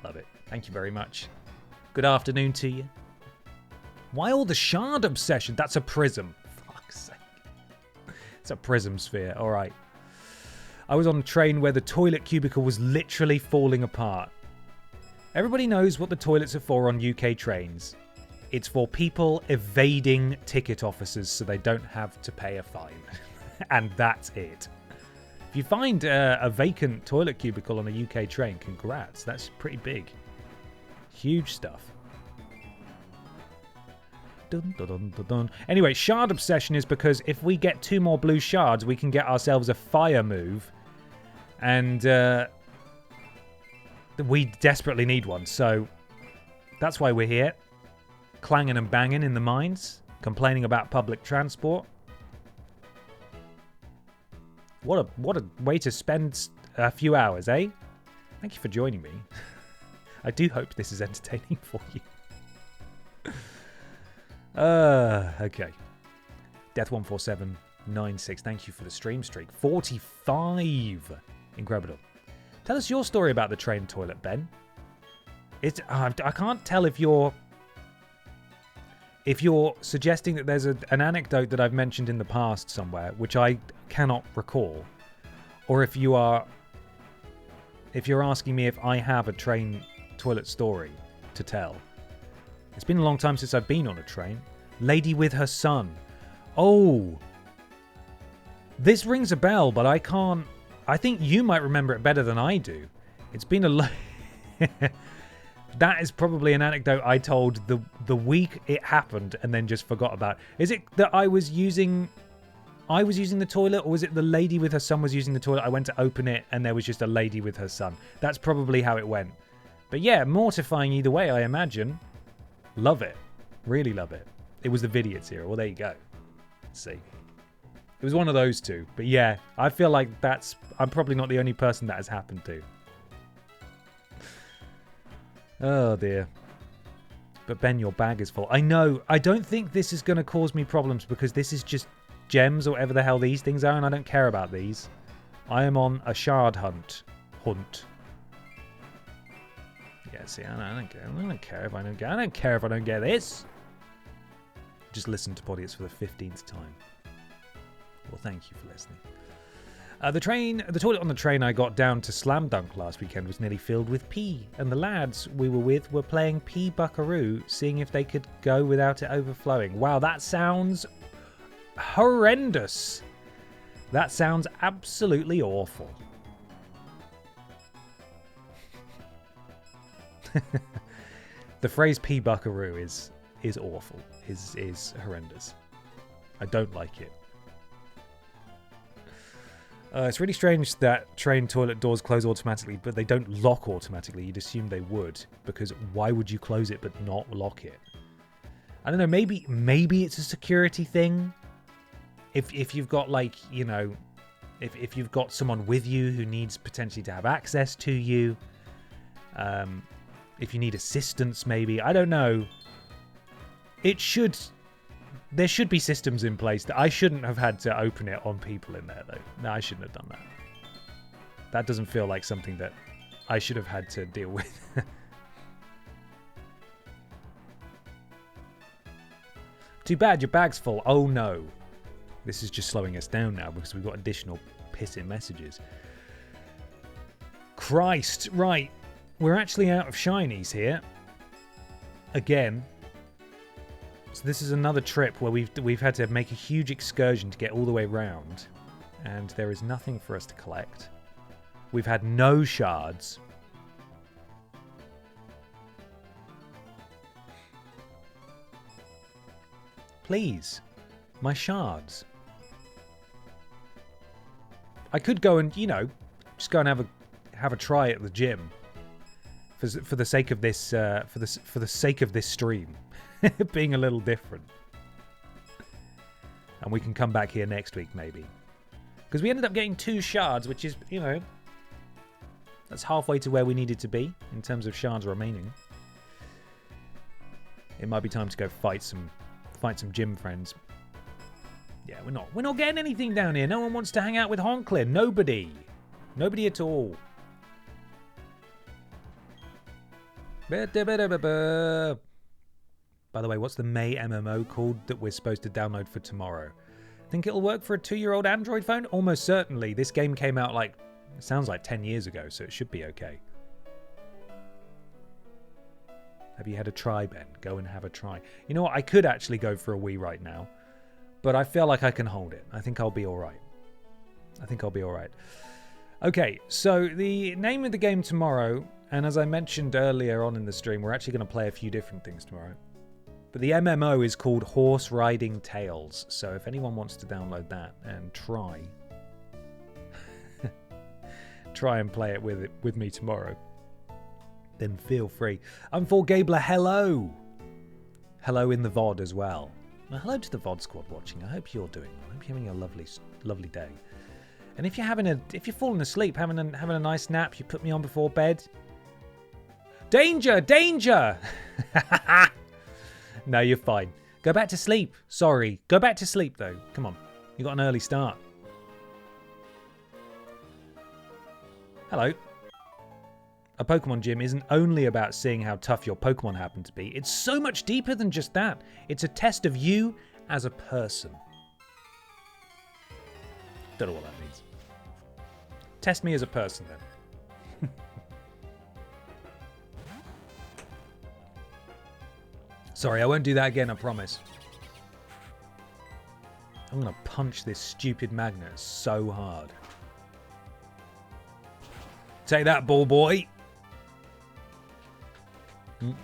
Speaker 3: Love it. Thank you very much. Good afternoon to you. Why all the shard obsession? That's a prism. Fuck's sake. It's a prism sphere. All right. I was on a train where the toilet cubicle was literally falling apart. Everybody knows what the toilets are for on UK trains. It's for people evading ticket officers so they don't have to pay a fine. And that's it. If you find a vacant toilet cubicle on a UK train, congrats. That's pretty big. Huge stuff. Dun, dun, dun, dun, dun. Anyway, shard obsession is because if we get 2 more blue shards, we can get ourselves a fire move. And we desperately need one. So that's why we're here. Clanging and banging in the mines. Complaining about public transport. What a way to spend a few hours, eh? Thank you for joining me. I do hope this is entertaining for you. Okay. Death14796, thank you for the stream streak. 45. Incredible. Tell us your story about the train toilet, Ben. I can't tell if you're suggesting that there's an anecdote that I've mentioned in the past somewhere, which I cannot recall, or if you're asking me if I have a train toilet story to tell. It's been a long time since I've been on a train. Lady with her son. Oh. This rings a bell, but I can't... I think you might remember it better than I do. It's been That is probably an anecdote I told the week it happened and then just forgot about. Is it that I was using the toilet, or was it the lady with her son was using the toilet? I went to open it and there was just a lady with her son. That's probably how it went. But yeah, mortifying either way, I imagine. Love it. Really love it. It was the Vidiots era. Well, there you go. Let's see. It was one of those two. But yeah, I feel like I'm probably not the only person that has happened to. Oh dear. But Ben, your bag is full. I know. I don't think this is going to cause me problems because this is just gems or whatever the hell these things are, and I don't care about these. I am on a shard hunt. Yeah, see, I don't care. I don't care if I don't get. I don't care if I don't get this. Just listen to Podiots for the 15th time. Well, thank you for listening. The toilet on the train I got down to Slam Dunk last weekend was nearly filled with pee, and the lads we were with were playing Pee Buckaroo, seeing if they could go without it overflowing. Wow, that sounds horrendous. That sounds absolutely awful. The phrase Pee Buckaroo is awful. Is horrendous. I don't like it. It's really strange that train toilet doors close automatically, but they don't lock automatically. You'd assume they would, because why would you close it but not lock it? I don't know, maybe it's a security thing. If you've got, like, you know, if you've got someone with you who needs potentially to have access to you, if you need assistance, maybe. I don't know. There should be systems in place that I shouldn't have had to open it on people in there, though. No, I shouldn't have done that. That doesn't feel like something that I should have had to deal with. Too bad, your bag's full. Oh, no. This is just slowing us down now because we've got additional pissing messages. Christ. Right. We're actually out of shinies here. Again. So this is another trip where we've had to make a huge excursion to get all the way round, and there is nothing for us to collect. We've had no shards. Please, my shards. I could go and, you know, just go and have a try at the gym for the sake of this for the sake of this stream. Being a little different. And we can come back here next week, maybe. Because we ended up getting 2 shards, which is, you know, that's halfway to where we needed to be in terms of shards remaining. It might be time to go fight some gym friends. Yeah, we're not getting anything down here. No one wants to hang out with Honklin. Nobody at all. By the way, what's the May MMO called that we're supposed to download for tomorrow? Think it'll work for a 2-year-old Android phone? Almost certainly. This game came out it sounds like 10 years ago, so it should be okay. Have you had a try, Ben? Go and have a try. You know what? I could actually go for a Wii right now, but I feel like I can hold it. I think I'll be all right. Okay, so the name of the game tomorrow, and as I mentioned earlier on in the stream, we're actually going to play a few different things tomorrow. But the MMO is called Horse Riding Tales, so if anyone wants to download that and try and play it with me tomorrow, then feel free. I'm for Gabler. Hello in the VOD as well. Well, hello to the VOD squad watching. I hope you're doing well. I hope you're having a lovely day. And if you're falling asleep, having a nice nap, you put me on before bed. Danger! No, you're fine. Go back to sleep. Sorry. Go back to sleep, though. Come on. You got an early start. Hello. A Pokemon gym isn't only about seeing how tough your Pokemon happen to be. It's so much deeper than just that. It's a test of you as a person. Don't know what that means. Test me as a person, then. Sorry, I won't do that again, I promise. I'm going to punch this stupid magnet so hard. Take that, ball boy. The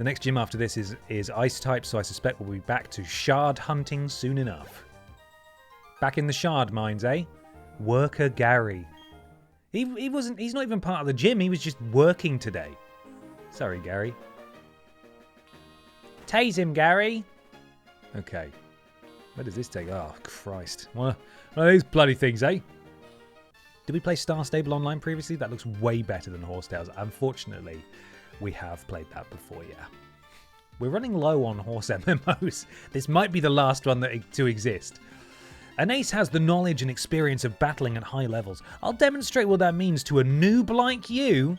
Speaker 3: next gym after this is ice type, so I suspect we'll be back to shard hunting soon enough. Back in the shard mines, eh? Worker Gary. He's not even part of the gym, he was just working today. Sorry, Gary. Tase him, Gary. Okay. Where does this take? Oh, Christ. One of these bloody things, eh? Did we play Star Stable Online previously? That looks way better than Horsetails. Unfortunately, we have played that before, yeah. We're running low on horse MMOs. This might be the last one to exist. An ace has the knowledge and experience of battling at high levels. I'll demonstrate what that means to a noob like you.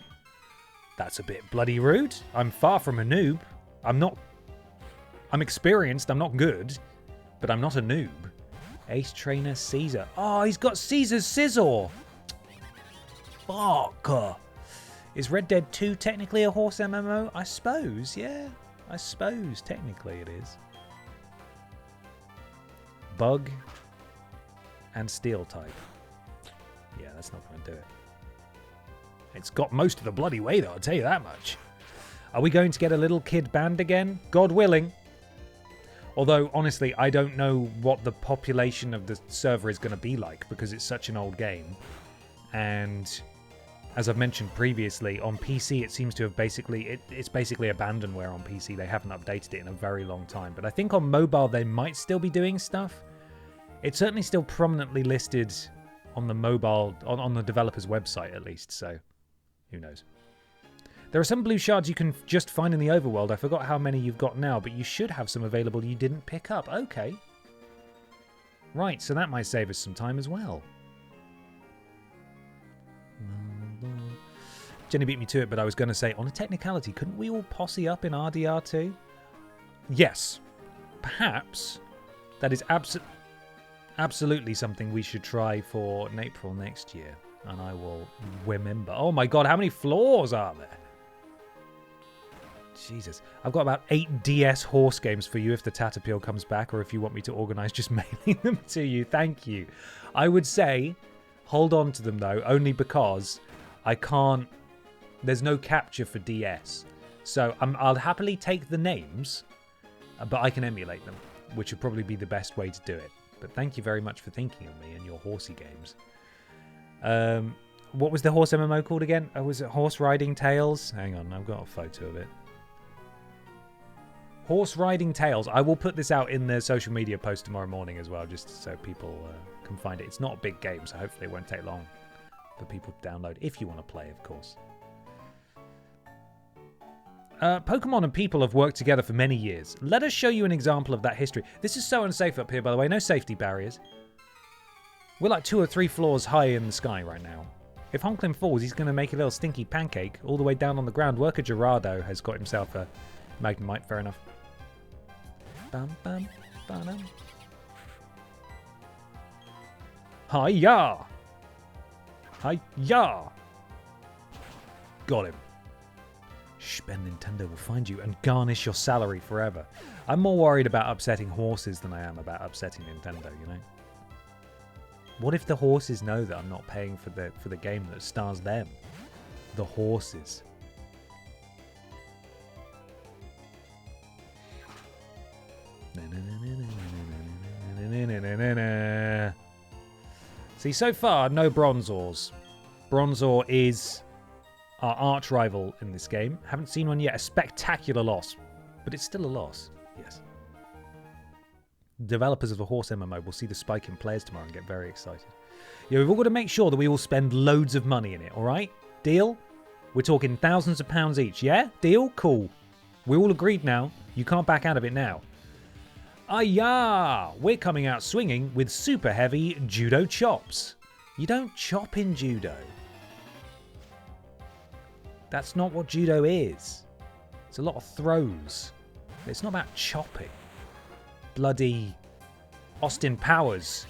Speaker 3: That's a bit bloody rude. I'm far from a noob. I'm experienced, I'm not good, but I'm not a noob. Ace trainer Caesar. Oh, he's got Caesar's Scizor. Fuck. Is Red Dead 2 technically a horse MMO? I suppose, yeah. I suppose technically it is. Bug and steel type. Yeah, that's not going to do it. It's got most of the bloody way though, I'll tell you that much. Are we going to get a little kid band again? God willing. Although, honestly, I don't know what the population of the server is going to be like because it's such an old game. And as I've mentioned previously, on PC it seems to have it's basically abandonware on PC. They haven't updated it in a very long time. But I think on mobile they might still be doing stuff. It's certainly still prominently listed on the mobile, on the developer's website at least, so who knows. There are some blue shards you can just find in the overworld. I forgot how many you've got now, but you should have some available you didn't pick up. Okay. Right, so that might save us some time as well. Jenny beat me to it, but I was going to say, on a technicality, couldn't we all posse up in RDR2? Yes. Perhaps that is absolutely something we should try for in April next year. And I will remember. Oh my god, how many floors are there? Jesus. I've got about 8 DS horse games for you if the Tatapeel comes back, or if you want me to organise just mailing them to you. Thank you. I would say hold on to them though, only because I can't... There's no capture for DS. So I'll happily take the names, but I can emulate them, which would probably be the best way to do it. But thank you very much for thinking of me and your horsey games. What was the horse MMO called again? Oh, was it Horse Riding Tales? Hang on, I've got a photo of it. Horse Riding Tales. I will put this out in the social media post tomorrow morning as well, just so people can find it. It's not a big game, so hopefully it won't take long for people to download, if you want to play, of course. Pokemon and people have worked together for many years. Let us show you an example of that history. This is so unsafe up here, by the way. No safety barriers. We're like 2 or 3 floors high in the sky right now. If Honklin falls, he's going to make a little stinky pancake all the way down on the ground. Worker Gerardo has got himself a Magnemite. Fair enough. Bam, bam, bam. Hi-ya! Hi-ya! Got him. Spend Nintendo will find you and garnish your salary forever. I'm more worried about upsetting horses than I am about upsetting Nintendo, you know? What if the horses know that I'm not paying for the game that stars them? The horses. See, so far, no Bronzors. Bronzor is our arch rival in this game. Haven't seen one yet. A spectacular loss. But it's still a loss. Yes. Developers of the horse MMO will see the spike in players tomorrow and get very excited. Yeah, we've all got to make sure that we all spend loads of money in it, alright? Deal? We're talking thousands of pounds each, yeah? Deal? Cool. We're all agreed now. You can't back out of it now. Ah-yah! We're coming out swinging with super heavy judo chops. You don't chop in judo. That's not what judo is. It's a lot of throws. It's not about chopping. Bloody Austin Powers.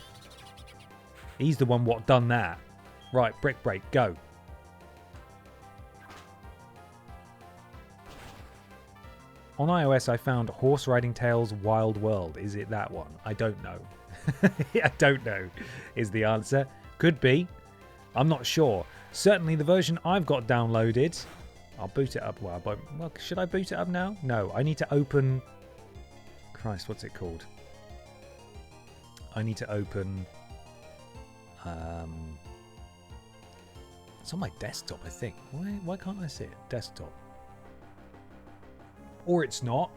Speaker 3: He's the one what done that. Right, brick break, go. On iOS, I found Horse Riding Tales Wild World. Is it that one? I don't know. I don't know is the answer. Could be. I'm not sure. Certainly the version I've got downloaded I'll boot it up. Well, should I boot it up now? No, I need to open... Christ, what's it called? I need to open... It's on my desktop, I think. Why can't I see it? Desktop. Or it's not.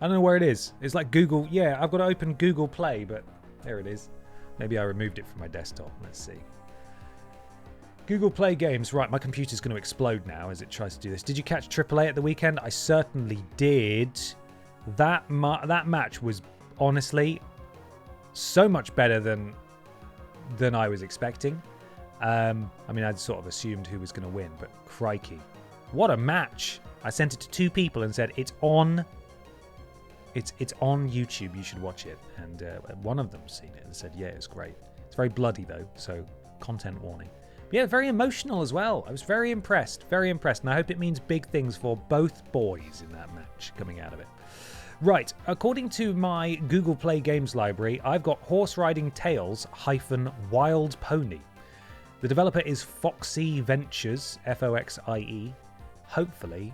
Speaker 3: I don't know where it is. It's like Google. Yeah, I've got to open Google Play, but there it is. Maybe I removed it from my desktop. Let's see. Google Play Games. Right, my computer's going to explode now as it tries to do this. Did you catch AAA at the weekend? I certainly did. That match was honestly so much better than I was expecting. I mean, I'd sort of assumed who was going to win, but crikey. What a match. I sent it to 2 people and said, it's on YouTube, you should watch it. And one of them seen it and said, yeah, it's great. It's very bloody though, so content warning. But yeah, very emotional as well. I was very impressed, and I hope it means big things for both boys in that match coming out of it. Right, according to my Google Play Games library, I've got Horse Riding Tales - Wild Pony. The developer is Foxy Ventures, Foxie. Hopefully,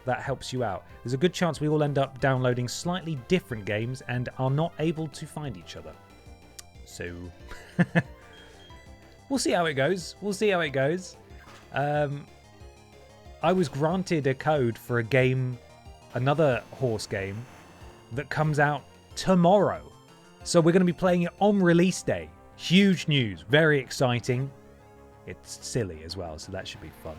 Speaker 3: that helps you out. There's a good chance we all end up downloading slightly different games and are not able to find each other. So, we'll see how it goes. I was granted a code for a game, another horse game, that comes out tomorrow. So we're going to be playing it on release day. Huge news. Very exciting. It's silly as well, so that should be fun.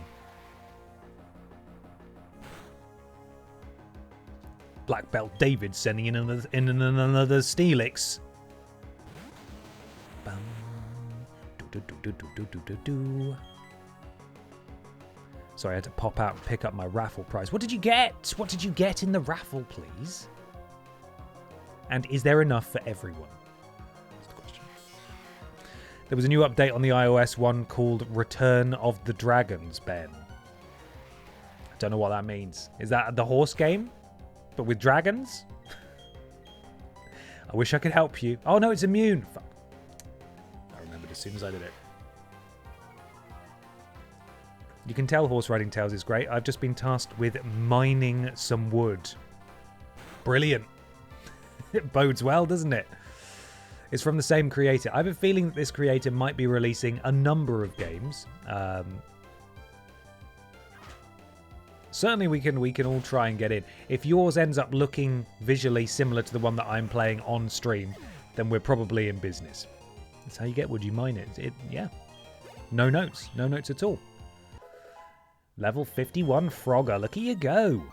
Speaker 3: Black Belt David sending in another Steelix. Sorry, I had to pop out and pick up my raffle prize. What did you get? What did you get in the raffle, please? And is there enough for everyone? That's the question. There was a new update on the iOS one called Return of the Dragons, Ben. I don't know what that means. Is that the horse game? But with dragons? I wish I could help you. Oh no, it's immune. Fuck. I remembered as soon as I did it. You can tell Horse Riding Tales is great. I've just been tasked with mining some wood. Brilliant. It bodes well, doesn't it? It's from the same creator. I have a feeling that this creator might be releasing a number of games. Certainly we can all try and get in. If yours ends up looking visually similar to the one that I'm playing on stream, then we're probably in business. That's how you get wood. You mine it. Yeah. No notes at all. Level 51 Frogger. Look at you go.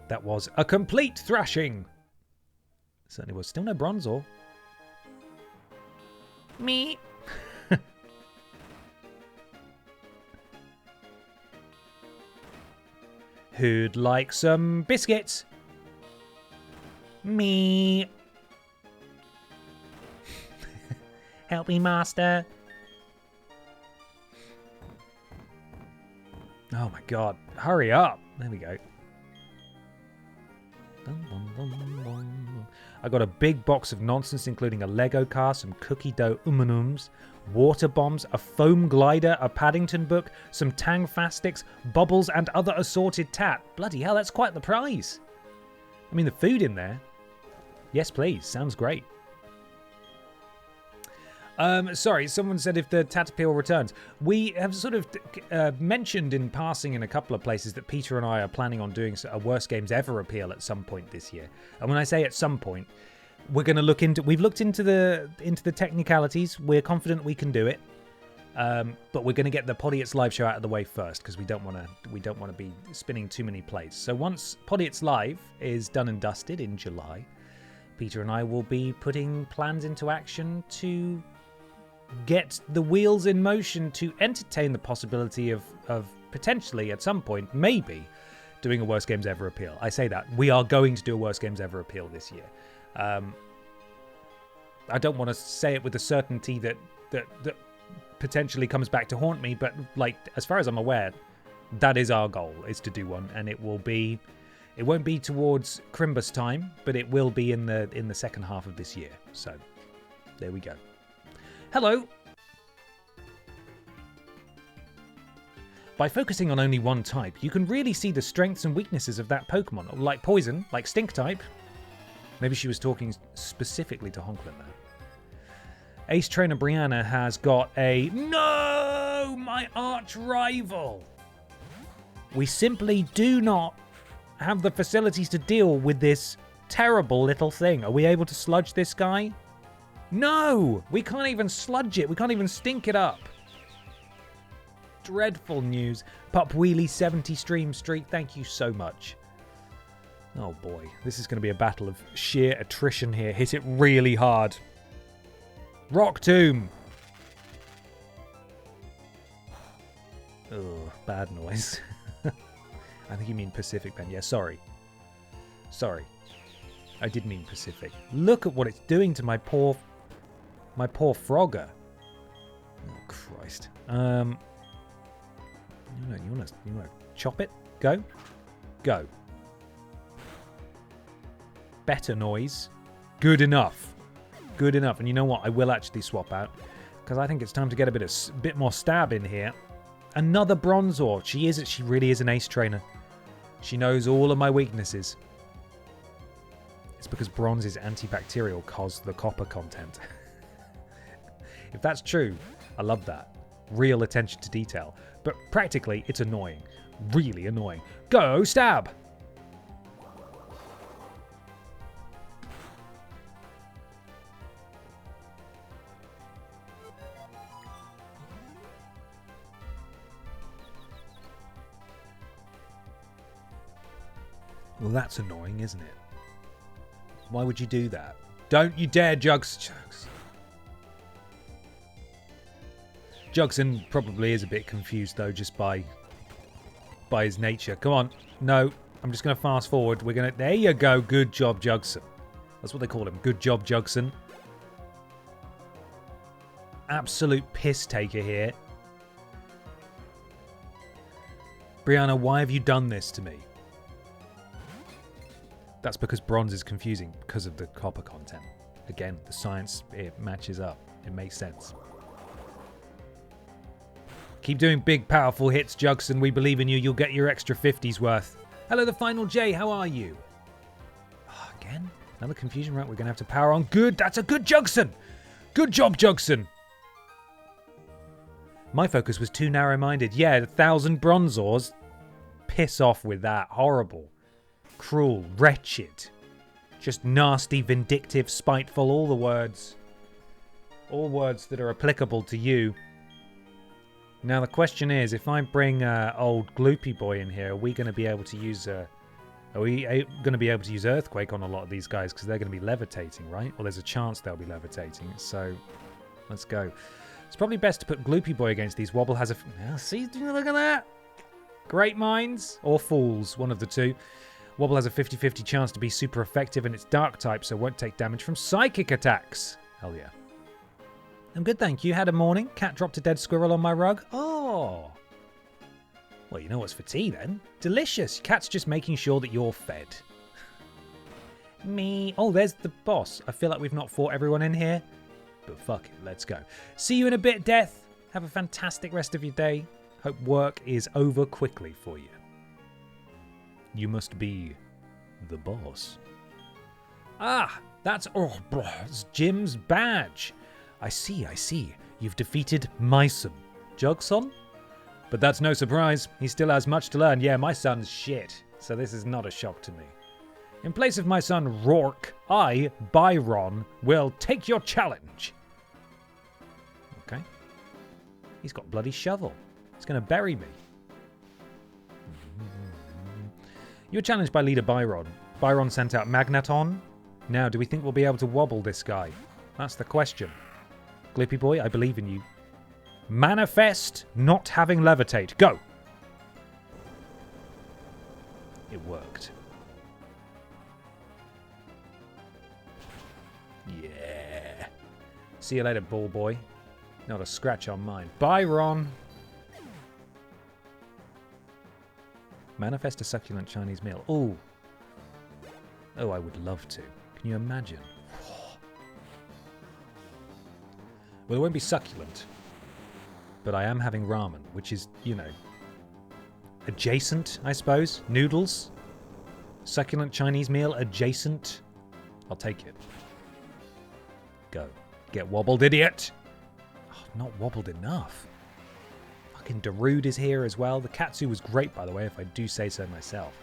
Speaker 3: That was a complete thrashing. Certainly was. Still no Bronzor. Me. Who'd like some biscuits? Me. Help me, master. Oh my god. Hurry up. There we go. I got a big box of nonsense, including a Lego car, some cookie dough umanums, water bombs, a foam glider, a Paddington book, some Tang Fastics, bubbles, and other assorted tat. Bloody hell, that's quite the prize. I mean, the food in there. Yes, please. Sounds great. Sorry, someone said if the Tat Appeal returns. We have sort of mentioned in passing in a couple of places that Peter and I are planning on doing a Worst Games Ever appeal at some point this year. And when I say at some point, we're going to look into. We've looked into the technicalities. We're confident we can do it, but we're going to get the Podiots live show out of the way first because we don't want to be spinning too many plates. So once Podiots live is done and dusted in July, Peter and I will be putting plans into action to get the wheels in motion to entertain the possibility of potentially at some point, maybe, doing a Worst Games Ever appeal. I say that. We are going to do a Worst Games Ever appeal this year. I don't want to say it with the certainty that potentially comes back to haunt me, but like as far as I'm aware, that is our goal, is to do one, and it won't be towards Crimbus time, but it will be in the second half of this year. So there we go. Hello. By focusing on only one type, you can really see the strengths and weaknesses of that Pokemon. Like Poison, like Stink type. Maybe she was talking specifically to Honklin there. Ace Trainer Brianna has got a... No! My arch rival! We simply do not have the facilities to deal with this terrible little thing. Are we able to sludge this guy? No! We can't even sludge it. We can't even stink it up. Dreadful news. Pup Wheelie 70 stream streak, thank you so much. Oh boy, this is going to be a battle of sheer attrition here. Hit it really hard. Rock Tomb. Ugh, bad noise. I think you mean Pacific, Ben. Yeah, sorry. Sorry. I did mean Pacific. Look at what it's doing to my poor Frogger. Oh, Christ. You want to chop it? Go. Go. Better noise. Good enough. Good enough. And you know what? I will actually swap out because I think it's time to get a bit more stab in here. Another Bronzor. She really is an ace trainer. She knows all of my weaknesses. It's because bronze is antibacterial cause the copper content. If that's true, I love that. Real attention to detail. But practically, it's annoying. Really annoying. Go, stab! Well, that's annoying, isn't it? Why would you do that? Don't you dare, Jugs. Jugson probably is a bit confused, though, just by his nature. Come on. No, I'm just going to fast forward. We're going to... There you go. Good job, Jugson. That's what they call him. Good job, Jugson. Absolute piss taker here. Brianna, why have you done this to me? That's because bronze is confusing because of the copper content. Again, the science, it matches up. It makes sense. Keep doing big, powerful hits, Jugson. We believe in you. You'll get your extra 50s worth. Hello, the Final J. How are you? Oh, again? Another confusion, right? We're going to have to power on. Good. That's a good Jugson. Good job, Jugson. My focus was too narrow-minded. Yeah, 1,000 Bronzors. Piss off with that. Horrible. Cruel. Wretched. Just nasty, vindictive, spiteful. All the words. All words that are applicable to you. Now the question is, if I bring old Gloopy Boy in here, are we going to be able to use Earthquake on a lot of these guys because they're going to be levitating, right? Or there's a chance they'll be levitating. So let's go. It's probably best to put Gloopy Boy against these. Wobble has a... See, look at that. Great minds or fools, one of the two. Wobble has a 50-50 chance to be super effective and it's dark type, so won't take damage from psychic attacks. Hell yeah. I'm good, thank you. Had a morning. Cat dropped a dead squirrel on my rug. Oh. Well, you know what's for tea then. Delicious. Cat's just making sure that you're fed. Me. Oh, there's the boss. I feel like we've not fought everyone in here. But fuck it, let's go. See you in a bit, Death. Have a fantastic rest of your day. Hope work is over quickly for you. You must be the boss. Ah, that's... Oh, bro, it's Jim's badge. I see. You've defeated Myson. Jugson? But that's no surprise. He still has much to learn. Yeah, my son's shit. So this is not a shock to me. In place of my son Rourke, I, Byron, will take your challenge. Okay. He's got a bloody shovel. He's going to bury me. You're challenged by leader Byron. Byron sent out Magneton. Now, do we think we'll be able to wobble this guy? That's the question. Glippy Boy, I believe in you. Manifest not having levitate. Go! It worked. Yeah. See you later, ball boy. Not a scratch on mine. Byron! Manifest a succulent Chinese meal. Ooh. Oh, I would love to. Can you imagine? Well, it won't be succulent, but I am having ramen, which is, you know, adjacent, I suppose. Noodles. Succulent Chinese meal adjacent. I'll take it. Go. Get wobbled, idiot. Oh, not wobbled enough. Fucking Darude is here as well. The katsu was great, by the way, if I do say so myself.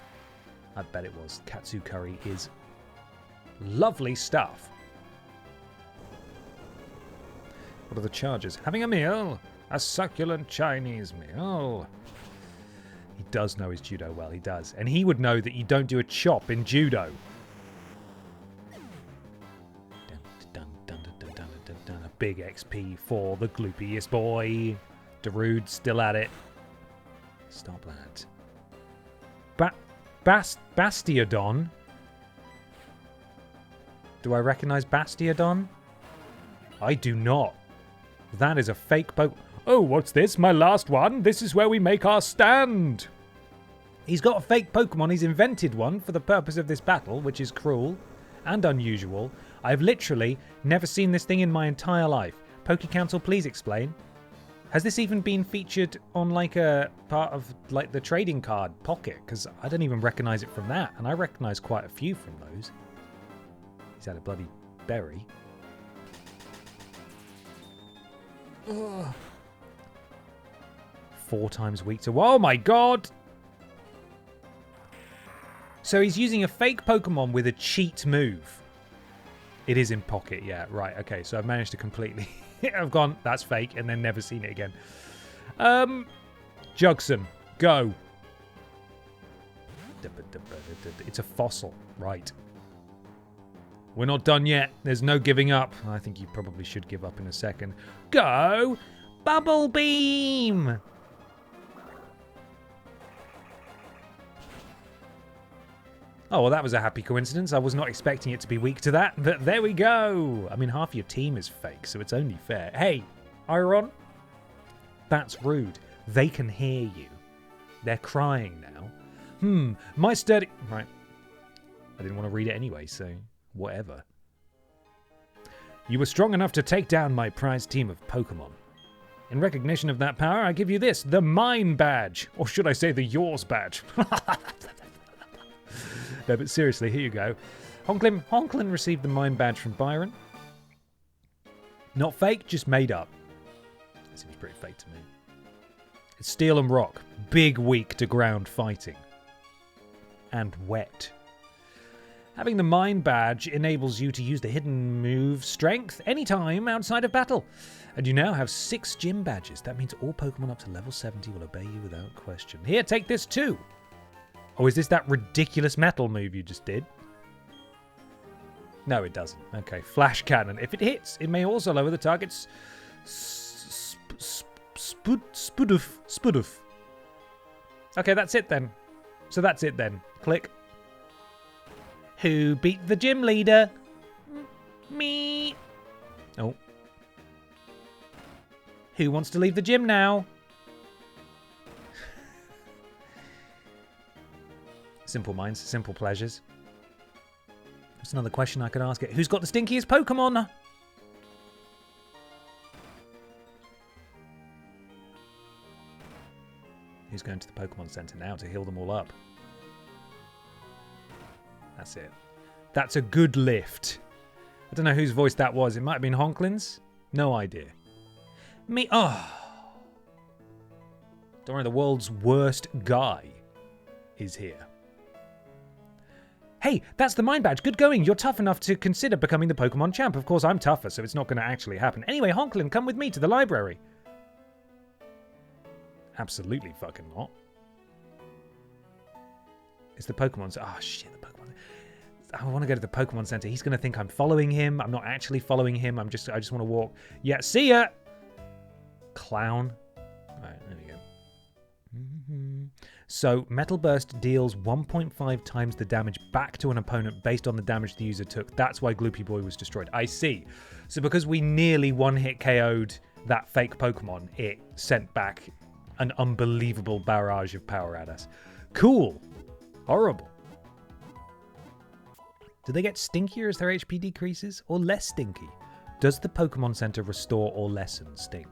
Speaker 3: I bet it was. Katsu curry is lovely stuff. What are the charges? Having a meal. A succulent Chinese meal. He does know his judo well, he does. And he would know that you don't do a chop in judo. A big XP for the gloopiest boy. Darude still at it. Stop that. Bastiodon? Do I recognize Bastiodon? I do not. That is a fake Pokemon. Oh, what's this? My last one? This is where we make our stand. He's got a fake Pokemon. He's invented one for the purpose of this battle, which is cruel and unusual. I've literally never seen this thing in my entire life. Poke Council, please explain. Has this even been featured on like a part of like the trading card pocket? Because I don't even recognize it from that. And I recognize quite a few from those. He's had a bloody berry. Ugh. 4 times weak to... Oh my god! So he's using a fake Pokemon with a cheat move. It is in pocket, yeah. Right, okay. So I've managed to completely... I've gone, that's fake, and then never seen it again. Jugson, go. It's a fossil. Right. We're not done yet. There's no giving up. I think you probably should give up in a second. Go! Bubble Beam! Oh, well, that was a happy coincidence. I was not expecting it to be weak to that, but there we go. I mean, half your team is fake, so it's only fair. Hey, Iron, that's rude. They can hear you. They're crying now. My sturdy... Right. I didn't want to read it anyway, so whatever. You were strong enough to take down my prized team of Pokemon. In recognition of that power, I give you this, the Mine Badge. Or should I say the Yours Badge? No, but seriously, here you go. Honklin received the Mine Badge from Byron. Not fake, just made up. That seems pretty fake to me. It's Steel and Rock. Big weak to ground fighting. And wet. Having the Mine Badge enables you to use the hidden move Strength anytime outside of battle. And you now have 6 gym badges. That means all Pokemon up to level 70 will obey you without question. Here, take this too. Oh, is this that ridiculous metal move you just did? No, it doesn't. Okay, Flash Cannon. If it hits, it may also lower the target's spudoof. Okay, that's it then. So that's it then. Click. Who beat the gym leader? Me. Oh. Who wants to leave the gym now? Simple minds, simple pleasures. That's another question I could ask it. Who's got the stinkiest Pokemon? Who's going to the Pokemon Center now to heal them all up? That's it. That's a good lift. I don't know whose voice that was. It might have been Honklin's. No idea. Me. Oh. Don't worry, the world's worst guy is here. Hey, that's the Mine Badge. Good going. You're tough enough to consider becoming the Pokemon champ. Of course, I'm tougher, so it's not going to actually happen. Anyway, Honklin, come with me to the library. Absolutely fucking not. It's the Pokemon Center. Oh, shit, the Pokemon. I want to go to the Pokemon Center. He's going to think I'm following him. I'm not actually following him. I just want to walk. Yeah, see ya! Clown. Right, there we go. So, Metal Burst deals 1.5 times the damage back to an opponent based on the damage the user took. That's why Gloopy Boy was destroyed. I see. So because we nearly one-hit KO'd that fake Pokemon, it sent back an unbelievable barrage of power at us. Cool. Horrible. Do they get stinkier as their HP decreases? Or less stinky? Does the Pokemon Center restore or lessen stink?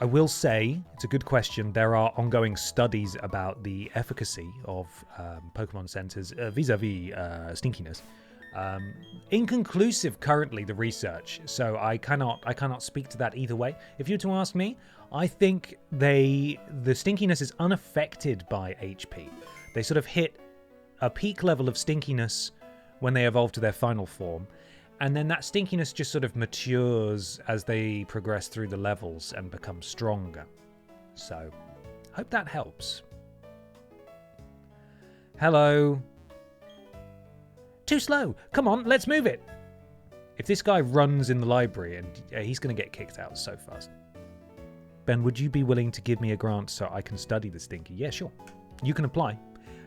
Speaker 3: I will say, it's a good question. There are ongoing studies about the efficacy of Pokemon centers vis-a-vis stinkiness. Inconclusive currently, the research, so I cannot speak to that either way. If you were to ask me, I think the stinkiness is unaffected by HP. They sort of hit a peak level of stinkiness when they evolve to their final form, and then that stinkiness just sort of matures as they progress through the levels and become stronger. So, hope that helps. Hello. Too slow. Come on, let's move it. If this guy runs in the library, and he's going to get kicked out so fast. Ben, would you be willing to give me a grant so I can study the stinky? Yeah, sure. You can apply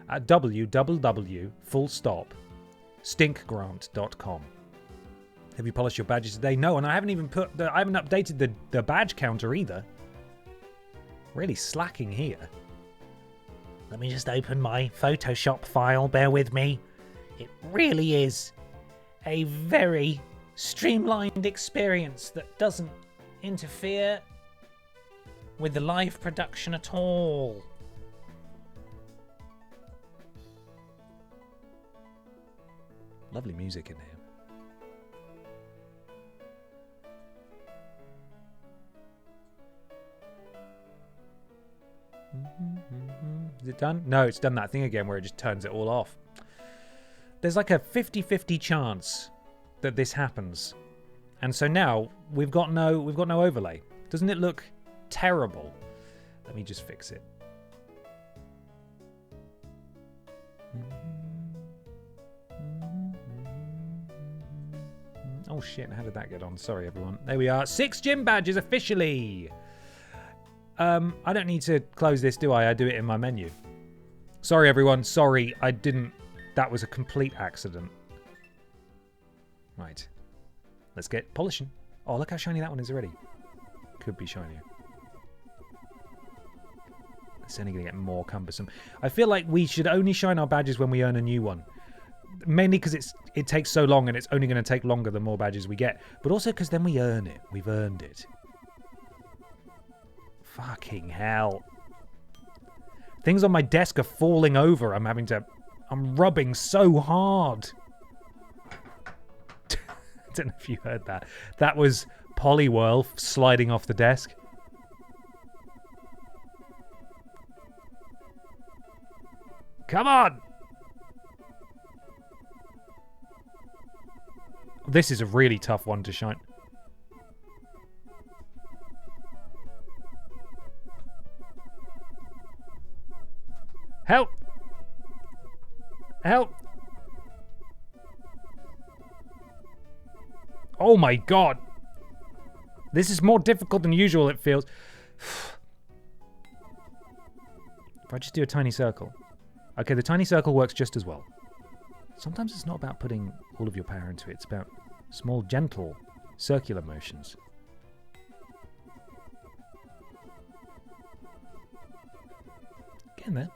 Speaker 3: at www.stinkgrant.com. Have you polished your badges today? No, and I haven't even I haven't updated the badge counter either. Really slacking here. Let me just open my Photoshop file, bear with me. It really is a very streamlined experience that doesn't interfere with the live production at all. Lovely music in here. Is it done? No, it's done that thing again where it just turns it all off. There's like a 50-50 chance that this happens. And so now we've got no overlay. Doesn't it look terrible? Let me just fix it. Oh shit, how did that get on? Sorry everyone. There we are. 6 gym badges officially. I don't need to close this, do I? I do it in my menu. Sorry everyone. Sorry, I didn't. That was a complete accident. Right. Let's get polishing. Oh, look how shiny that one is already. Could be shinier. It's only going to get more cumbersome. I feel like we should only shine our badges when we earn a new one. Mainly because it takes so long and it's only going to take longer the more badges we get. But also because then we earn it. We've earned it. Fucking hell. Things on my desk are falling over. I'm rubbing so hard. I don't know if you heard that. That was Poliwhirl sliding off the desk. Come on! This is a really tough one to shine. Help! Help! Oh my god! This is more difficult than usual, it feels. If I just do a tiny circle. Okay, the tiny circle works just as well. Sometimes it's not about putting all of your power into it. It's about small, gentle, circular motions. Get in there.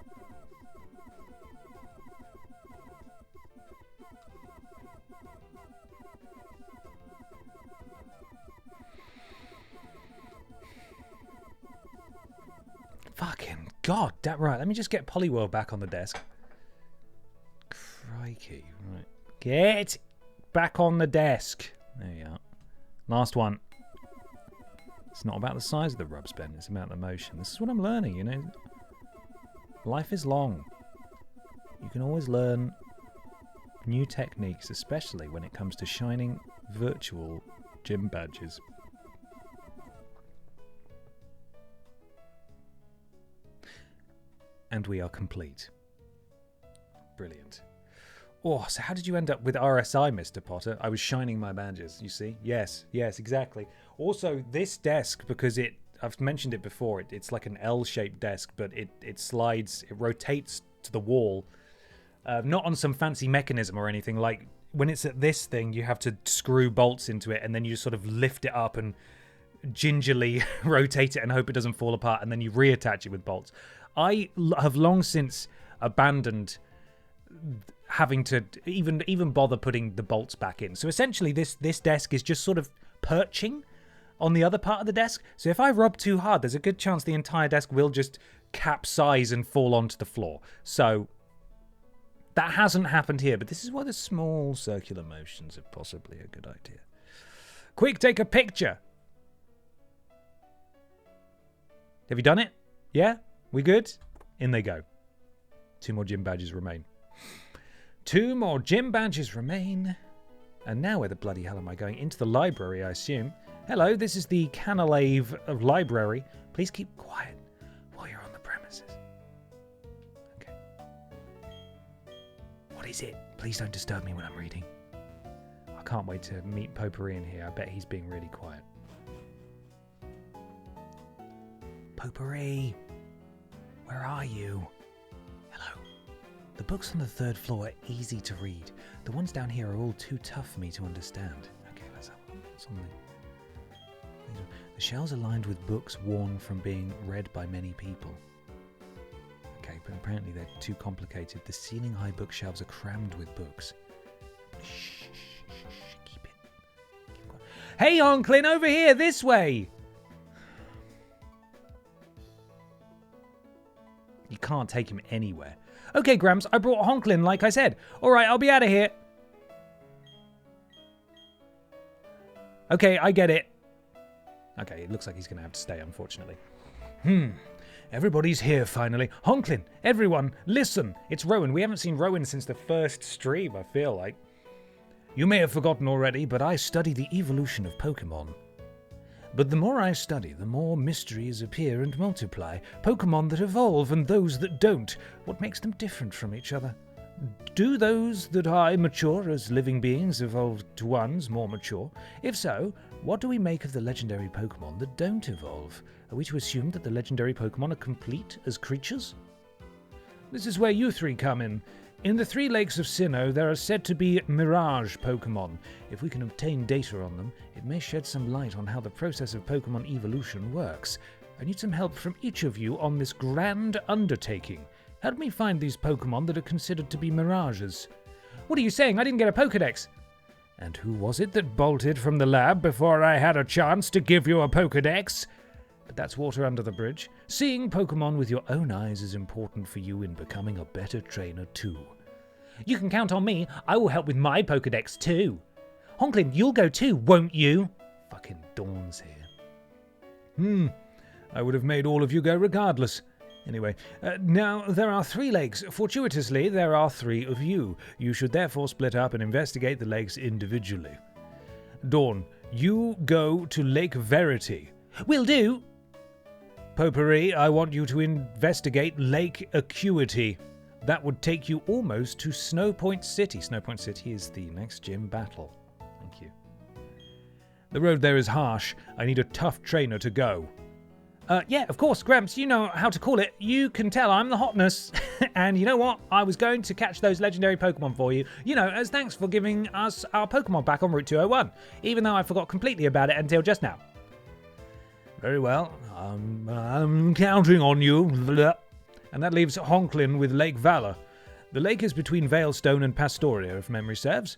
Speaker 3: Fucking god, that right. Let me just get Poliwhirl back on the desk. Crikey. Right. Get back on the desk. There you are. Last one. It's not about the size of the rub spin, it's about the motion. This is what I'm learning, you know. Life is long. You can always learn new techniques, especially when it comes to shining virtual gym badges. And we are complete. Brilliant. Oh, so how did you end up with RSI, Mr. Potter? I was shining my badges, you see? Yes, exactly. Also, this desk, because I've mentioned it before, it's like an L-shaped desk, but it slides, it rotates to the wall. Not on some fancy mechanism or anything. Like, when it's at this thing, you have to screw bolts into it, and then you just sort of lift it up and gingerly rotate it and hope it doesn't fall apart, and then you reattach it with bolts. I have long since abandoned having to even bother putting the bolts back in. So essentially this desk is just sort of perching on the other part of the desk. So if I rub too hard, there's a good chance the entire desk will just capsize and fall onto the floor. So that hasn't happened here, but this is why the small circular motions are possibly a good idea. Quick, take a picture. Have you done it? Yeah? We good? In they go. 2 more gym badges remain. 2 more gym badges remain. And now where the bloody hell am I going? Into the library, I assume. Hello, this is the Canalave of Library. Please keep quiet while you're on the premises. Okay. What is it? Please don't disturb me when I'm reading. I can't wait to meet Potpourri in here. I bet he's being really quiet. Potpourri, where are you? Hello. The books on the 3rd floor are easy to read. The ones down here are all too tough for me to understand. Okay, let's have a look. What's on the shelves are lined with books worn from being read by many people. Okay, but apparently they're too complicated. The ceiling-high bookshelves are crammed with books. Shh, keep it. Keep quiet. Hey, Onklin, over here, this way! You can't take him anywhere. Okay, Gramps, I brought Honklin, like I said. All right, I'll be out of here. Okay, I get it. Okay, it looks like he's going to have to stay, unfortunately. Everybody's here, finally. Honklin, everyone, listen. It's Rowan. We haven't seen Rowan since the first stream, I feel like. You may have forgotten already, but I study the evolution of Pokémon. But the more I study, the more mysteries appear and multiply. Pokémon that evolve and those that don't. What makes them different from each other? Do those that are immature as living beings evolve to ones more mature? If so, what do we make of the legendary Pokémon that don't evolve? Are we to assume that the legendary Pokémon are complete as creatures? This is where you 3 come in. In the 3 lakes of Sinnoh, there are said to be Mirage Pokémon. If we can obtain data on them, it may shed some light on how the process of Pokémon evolution works. I need some help from each of you on this grand undertaking. Help me find these Pokémon that are considered to be mirages. What are you saying? I didn't get a Pokédex. And who was it that bolted from the lab before I had a chance to give you a Pokédex? But that's water under the bridge. Seeing Pokémon with your own eyes is important for you in becoming a better trainer too. You can count on me. I will help with my Pokédex too. Honklin, you'll go too, won't you? Fucking Dawn's here. I would have made all of you go regardless. Anyway, now there are 3 lakes. Fortuitously, there are 3 of you. You should therefore split up and investigate the lakes individually. Dawn, you go to Lake Verity. Will do. Potpourri, I want you to investigate Lake Acuity. That would take you almost to Snowpoint City. Snowpoint City is the next gym battle. Thank you. The road there is harsh. I need a tough trainer to go. Yeah, of course, Gramps, you know how to call it. You can tell I'm the hotness. And you know what? I was going to catch those legendary Pokemon for you, you know, as thanks for giving us our Pokemon back on Route 201, even though I forgot completely about it until just now. Very well. I'm counting on you. And that leaves Honklin with Lake Valor. The lake is between Veilstone and Pastoria, if memory serves.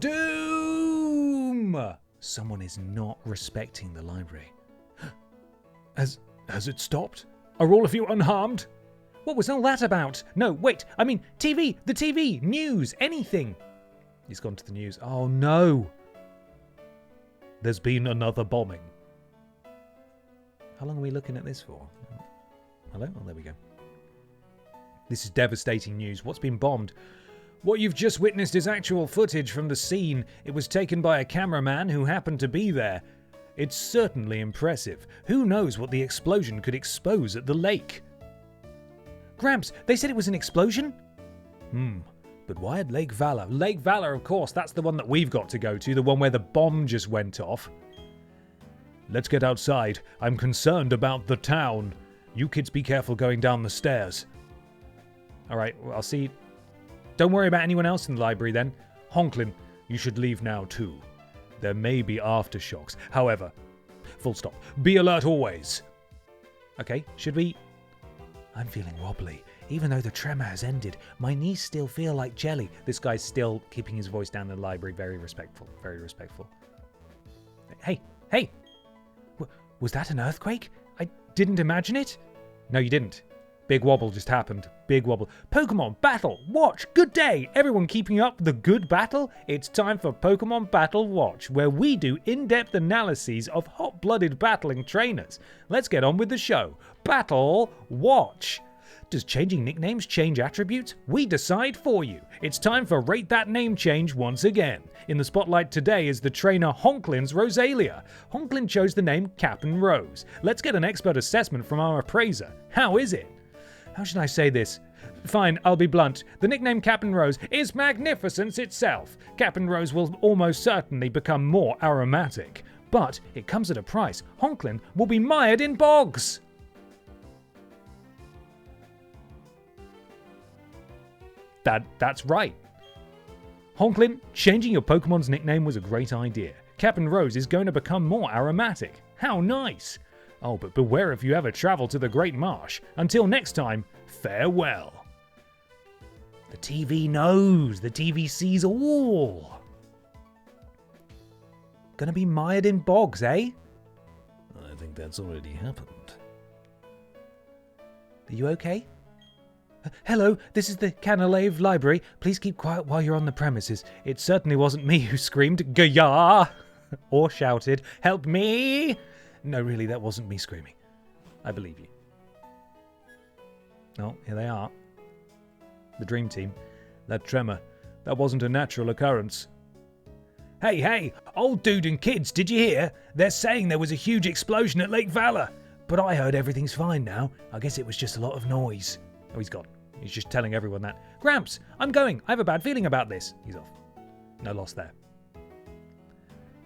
Speaker 3: Doom! Someone is not respecting the library. Has it stopped? Are all of you unharmed? What was all that about? No, wait, I mean, TV, the TV, news, anything. He's gone to the news. Oh no. There's been another bombing. How long are we looking at this for? Hello? Oh, there we go. This is devastating news. What's been bombed? What you've just witnessed is actual footage from the scene. It was taken by a cameraman who happened to be there. It's certainly impressive. Who knows what the explosion could expose at the lake? Gramps, they said it was an explosion? But why at Lake Valor? Lake Valor, of course, that's the one that we've got to go to, the one where the bomb just went off. Let's get outside. I'm concerned about the town. You kids be careful going down the stairs. All right, well, I'll see. Don't worry about anyone else in the library then. Honklin, you should leave now too. There may be aftershocks. However, full stop. Be alert always. Okay, should we? I'm feeling wobbly. Even though the tremor has ended, my knees still feel like jelly. This guy's still keeping his voice down in the library. Very respectful. Very respectful. Hey! Was that an earthquake? I didn't imagine it. No, you didn't. Big wobble just happened. Big wobble. Pokemon Battle Watch. Good day. Everyone keeping up the good battle? It's time for Pokemon Battle Watch, where we do in-depth analyses of hot-blooded battling trainers. Let's get on with the show. Battle Watch. Does changing nicknames change attributes? We decide for you. It's time for Rate That Name Change once again. In the spotlight today is the trainer Honklin's Rosalia. Honklin chose the name Cap'n Rose. Let's get an expert assessment from our appraiser. How is it? How should I say this? Fine, I'll be blunt. The nickname Cap'n Rose is magnificence itself. Cap'n Rose will almost certainly become more aromatic. But it comes at a price. Honklin will be mired in bogs. That's right. Honklin, changing your Pokemon's nickname was a great idea. Cap'n Rose is going to become more aromatic. How nice! Oh, but beware if you ever travel to the Great Marsh. Until next time, farewell. The TV knows. The TV sees all. Gonna be mired in bogs, eh? I think that's already happened. Are you okay? Hello, this is the Canalave Library. Please keep quiet while you're on the premises. It certainly wasn't me who screamed, "Gah!" or shouted, "Help me!" No, really, that wasn't me screaming. I believe you. Oh, here they are. The Dream Team. That tremor. That wasn't a natural occurrence. Hey, old dude and kids, did you hear? They're saying there was a huge explosion at Lake Valor. But I heard everything's fine now. I guess it was just a lot of noise. Oh, he's gone. He's just telling everyone that. Gramps, I'm going. I have a bad feeling about this. He's off. No loss there.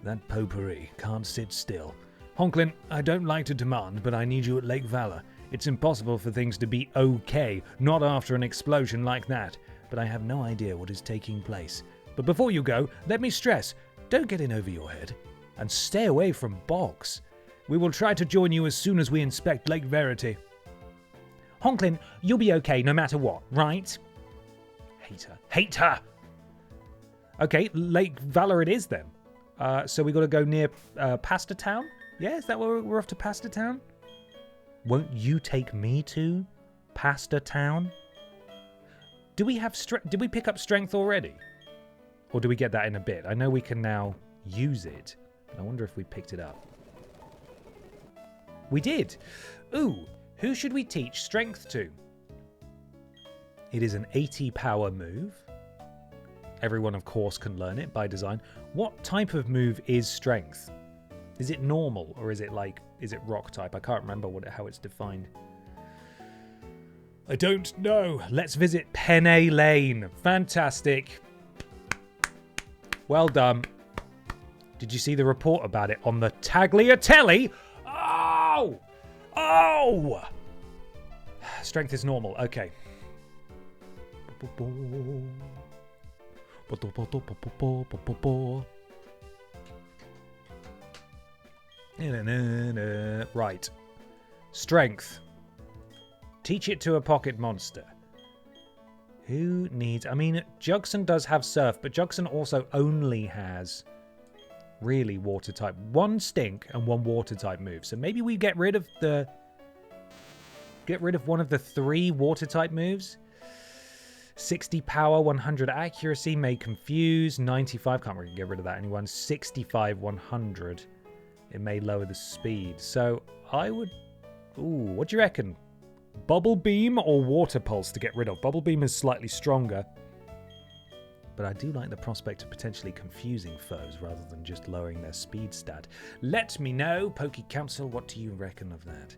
Speaker 3: That potpourri can't sit still. Honklin, I don't like to demand, but I need you at Lake Valor. It's impossible for things to be okay, not after an explosion like that. But I have no idea what is taking place. But before you go, let me stress, don't get in over your head. And stay away from bogs. We will try to join you as soon as we inspect Lake Verity. Honklin, you'll be okay no matter what, right? Hate her! Okay, Lake Valor it is then. So we got to go near Pasta Town? Yeah, is that where we're off to Pasta Town? Won't you take me to Pasta Town? Do we have did we pick up strength already? Or do we get that in a bit? I know we can now use it, but I wonder if we picked it up. We did! Ooh! Who should we teach strength to? It is an 80 power move. Everyone, of course, can learn it by design. What type of move is strength? Is it normal or is it rock type? I can't remember how it's defined. I don't know. Let's visit Penne Lane. Fantastic. Well done. Did you see the report about it on the Tagliatelle? Oh! Oh! Strength is normal. Okay. Right. Strength. Teach it to a pocket monster. Who needs... I mean, Jugson does have Surf, but Jugson also only has... really water type. One stink and one water type move. So maybe we get rid of one of the 3 water type moves. 60 power, 100 accuracy may confuse. 95, can't really get rid of that anyone. 65, 100. It may lower the speed. So I would... Ooh, what do you reckon? Bubble Beam or Water Pulse to get rid of? Bubble Beam is slightly stronger. But I do like the prospect of potentially confusing foes rather than just lowering their speed stat. Let me know, Poke Council, what do you reckon of that?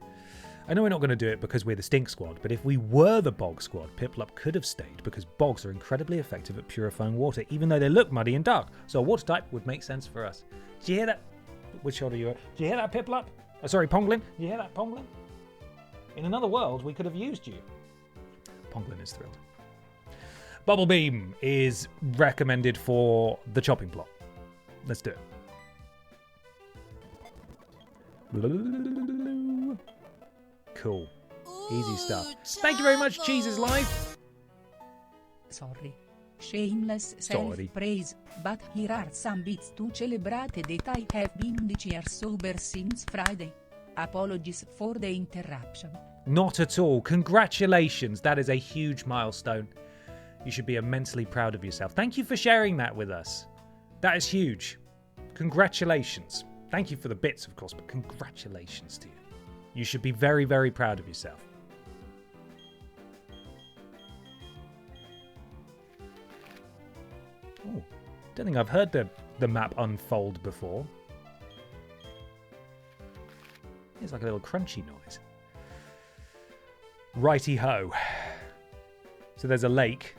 Speaker 3: I know we're not going to do it because we're the Stink Squad, but if we were the Bog Squad, Piplup could have stayed because bogs are incredibly effective at purifying water, even though they look muddy and dark. So a water type would make sense for us. Did you hear that? Which shoulder are you at? Did you hear that, Piplup? Oh, sorry, Ponglin? Did you hear that, Ponglin? In another world, we could have used you. Ponglin is thrilled. Bubble Beam is recommended for the chopping block. Let's do it. Cool. Easy stuff. Thank you very much, Cheese is Live.
Speaker 5: Sorry. Shameless self-praise, but here are some bits to celebrate that I have been this year sober since Friday. Apologies for the interruption.
Speaker 3: Not at all. Congratulations. That is a huge milestone. You should be immensely proud of yourself. Thank you for sharing that with us. That is huge. Congratulations. Thank you for the bits, of course, but congratulations to you. You should be very, very proud of yourself. Oh, don't think I've heard the map unfold before. It's like a little crunchy noise. Righty-ho. So there's a lake.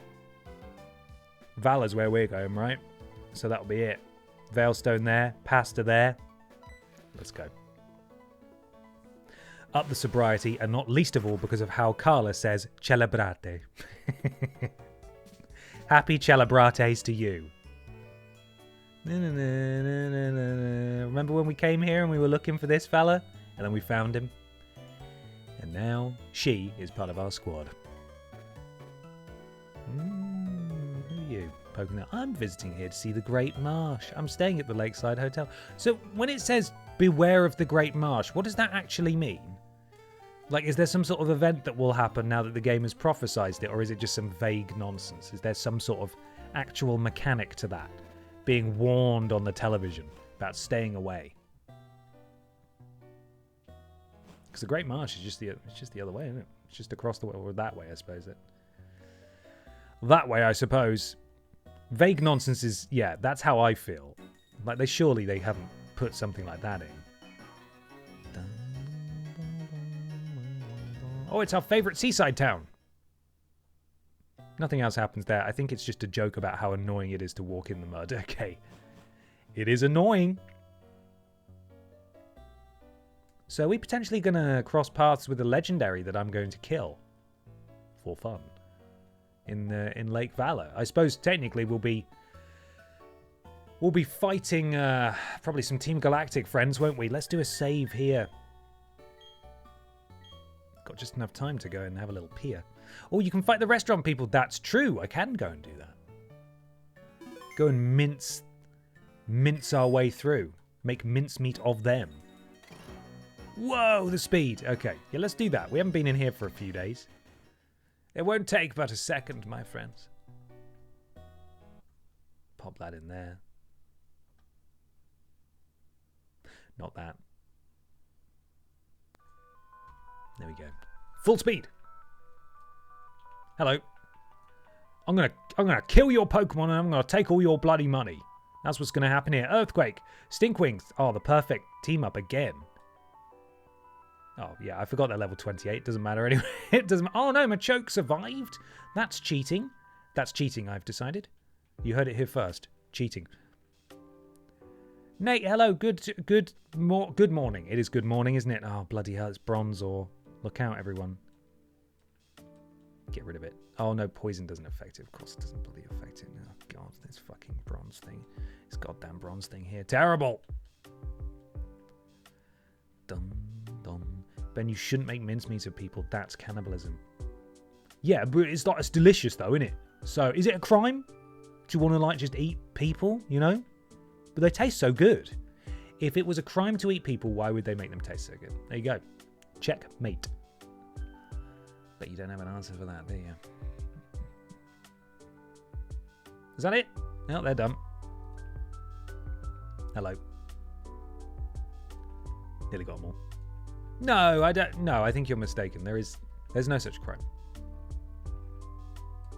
Speaker 3: Valor's where we're going, right? So that'll be it. Veilstone there, pasta there. Let's go. Up the sobriety, and not least of all because of how Carla says celebrate. Happy celebrates to you. Remember when we came here and we were looking for this fella? And then we found him. And now she is part of our squad. Who are you? Poking out. I'm visiting here to see the Great Marsh. I'm staying at the Lakeside Hotel. So when it says beware of the Great Marsh, what does that actually mean? Like, is there some sort of event that will happen now that the game has prophesized it, or is it just some vague nonsense? Is there some sort of actual mechanic to that? Being warned on the television about staying away? Because the Great Marsh is just the other way, isn't it? It's just across the way, or that way, I suppose. That way, I suppose. Vague nonsense is, yeah, that's how I feel. Like, surely they haven't put something like that in. Oh, it's our favourite seaside town. Nothing else happens there. I think it's just a joke about how annoying it is to walk in the mud. Okay. It is annoying. So are we potentially going to cross paths with a legendary that I'm going to kill for fun in Lake Valor? I suppose technically we'll be fighting probably some Team Galactic friends, won't we? Let's do a save here. Got just enough time to go and have a little peer. Oh, you can fight the restaurant people. That's true. I can go and do that. Go and mince our way through. Make mincemeat of them. Whoa, the speed. Okay, yeah, let's do that. We haven't been in here for a few days. It won't take but a second, my friends. Pop that in there. Not that. There we go. Full speed. Hello. I'm gonna kill your Pokemon and I'm gonna take all your bloody money. That's what's gonna happen here. Earthquake. Stinkwings. Oh, the perfect team up again. Oh, yeah, I forgot they're level 28. Doesn't matter anyway. It doesn't. Oh, no, Machoke survived. That's cheating. That's cheating, I've decided. You heard it here first. Cheating. Nate, hello. Good morning. It is good morning, isn't it? Oh, bloody hell. It's bronze or... Look out, everyone. Get rid of it. Oh, no, poison doesn't affect it. Of course, it doesn't bloody affect it. Oh, God, this fucking bronze thing. This goddamn bronze thing here. Terrible. Dun, dun. Ben, you shouldn't make mincemeat of people. That's cannibalism. Yeah, but it's not as delicious, though, isn't it? So, is it a crime? Do you want to, like, just eat people, you know? But they taste so good. If it was a crime to eat people, why would they make them taste so good? There you go. Checkmate. But you don't have an answer for that, do you? Is that it? No, they're done. Hello. Nearly got them all. No, I don't. No, I think you're mistaken. There's no such crime.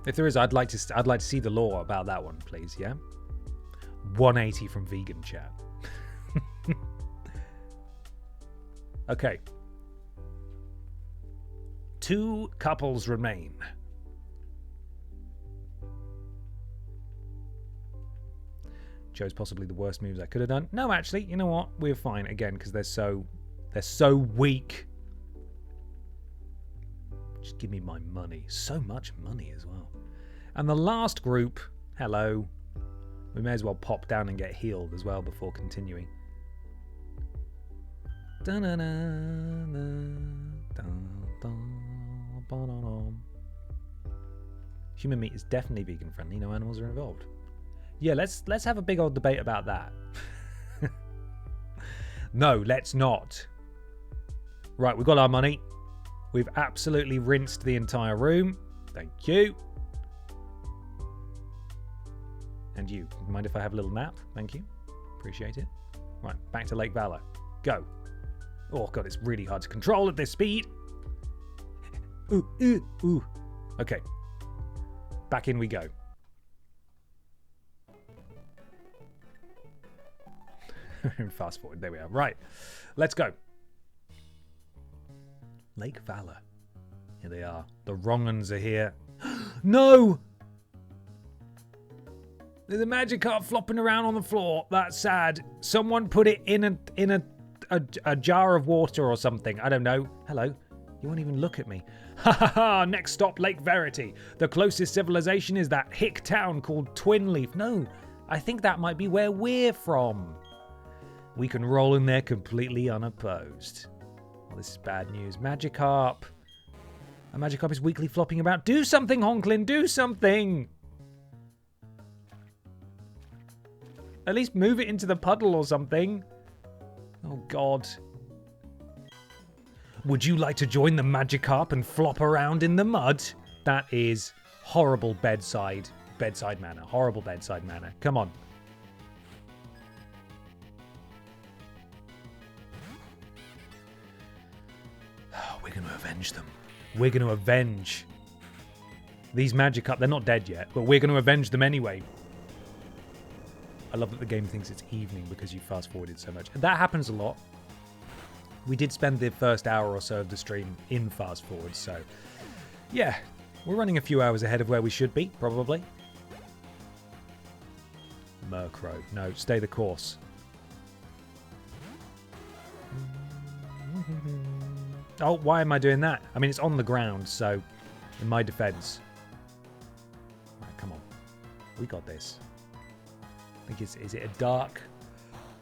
Speaker 3: If there is, I'd like to see the law about that one, please. Yeah. 180 from vegan chat. Okay. 2 couples remain. Chose possibly the worst moves I could have done. No, actually, you know what? We're fine again because they're so weak. Just give me my money. So much money as well. And the last group, hello. We may as well pop down and get healed as well before continuing. Human meat is definitely vegan friendly. No animals are involved. Yeah, let's have a big old debate about that. No, let's not. Right, we've got our money. We've absolutely rinsed the entire room. Thank you. And you. Mind if I have a little nap? Thank you. Appreciate it. Right, back to Lake Valor. Go. Oh, God, it's really hard to control at this speed. Ooh, ooh, ooh. Okay. Back in we go. Fast forward. There we are. Right. Let's go. Lake Valor. Here they are. The wrong uns are here. No! There's a Magikarp flopping around on the floor. That's sad. Someone put it in a jar of water or something. I don't know. Hello. You won't even look at me. Ha ha ha! Next stop, Lake Verity. The closest civilization is that hick town called Twinleaf. No, I think that might be where we're from. We can roll in there completely unopposed. Well, this is bad news. Magikarp. A Magikarp is weakly flopping about. Do something, Honklin. Do something. At least move it into the puddle or something. Oh, God. Would you like to join the Magikarp and flop around in the mud? That is horrible bedside manner. Horrible bedside manner. Come on. Oh, we're going to avenge them. We're going to avenge these Magikarp. They're not dead yet, but we're going to avenge them anyway. I love that the game thinks it's evening because you fast forwarded so much. That happens a lot. We did spend the first hour or so of the stream in fast forward, so yeah, we're running a few hours ahead of where we should be, probably. Murkrow. No, stay the course. Oh, why am I doing that? I mean, it's on the ground, so in my defense. Right, come on. We got this. I think is it a dark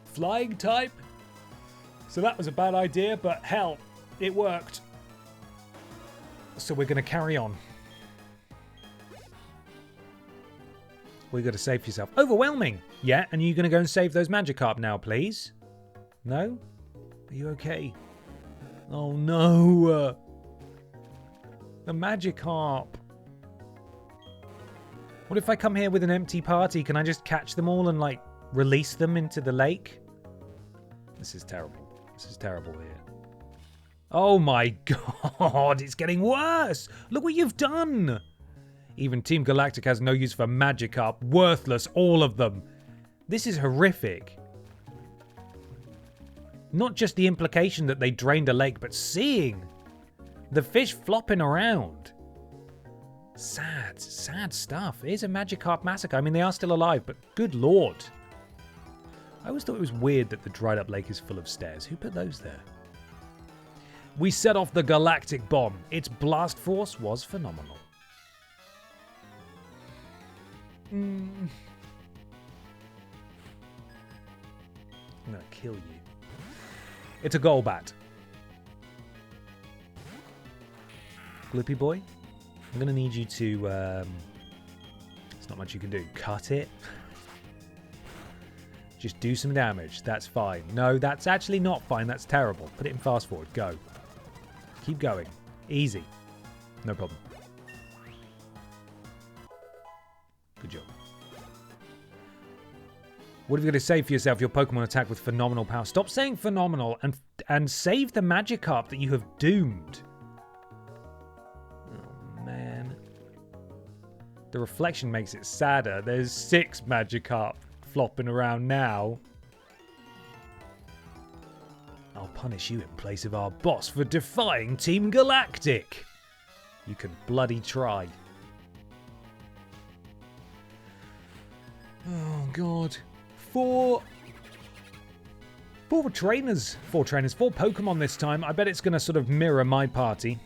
Speaker 3: flying type? So that was a bad idea, but hell, it worked. So we're going to carry on. We've got to save yourself. Overwhelming! Yeah, and you're going to go and save those Magikarp now, please? No? Are you okay? Oh no! The Magikarp! What if I come here with an empty party? Can I just catch them all and, like, release them into the lake? This is terrible. This is terrible here. Oh my God, it's getting worse. Look what you've done. Even Team Galactic has no use for Magikarp. Worthless, all of them. This is horrific. Not just the implication that they drained a lake, but seeing the fish flopping around. Sad, sad stuff. Here's a Magikarp massacre. I mean, they are still alive, but good Lord. I always thought it was weird that the dried up lake is full of stairs. Who put those there? We set off the galactic bomb. Its blast force was phenomenal. I'm gonna kill you. It's a Golbat. Gloopy boy, I'm gonna need you to... there's not much you can do. Cut it. Just do some damage. That's fine. No, that's actually not fine. That's terrible. Put it in fast forward. Go. Keep going. Easy. No problem. Good job. What have you got to say for yourself? Your Pokemon attack with phenomenal power. Stop saying phenomenal and save the Magikarp that you have doomed. Oh, man. The reflection makes it sadder. There's 6 Magikarp flopping around now. I'll punish you in place of our boss for defying Team Galactic. You can bloody try. Oh, God. 4 trainers. 4 Pokemon this time. I bet it's going to sort of mirror my party.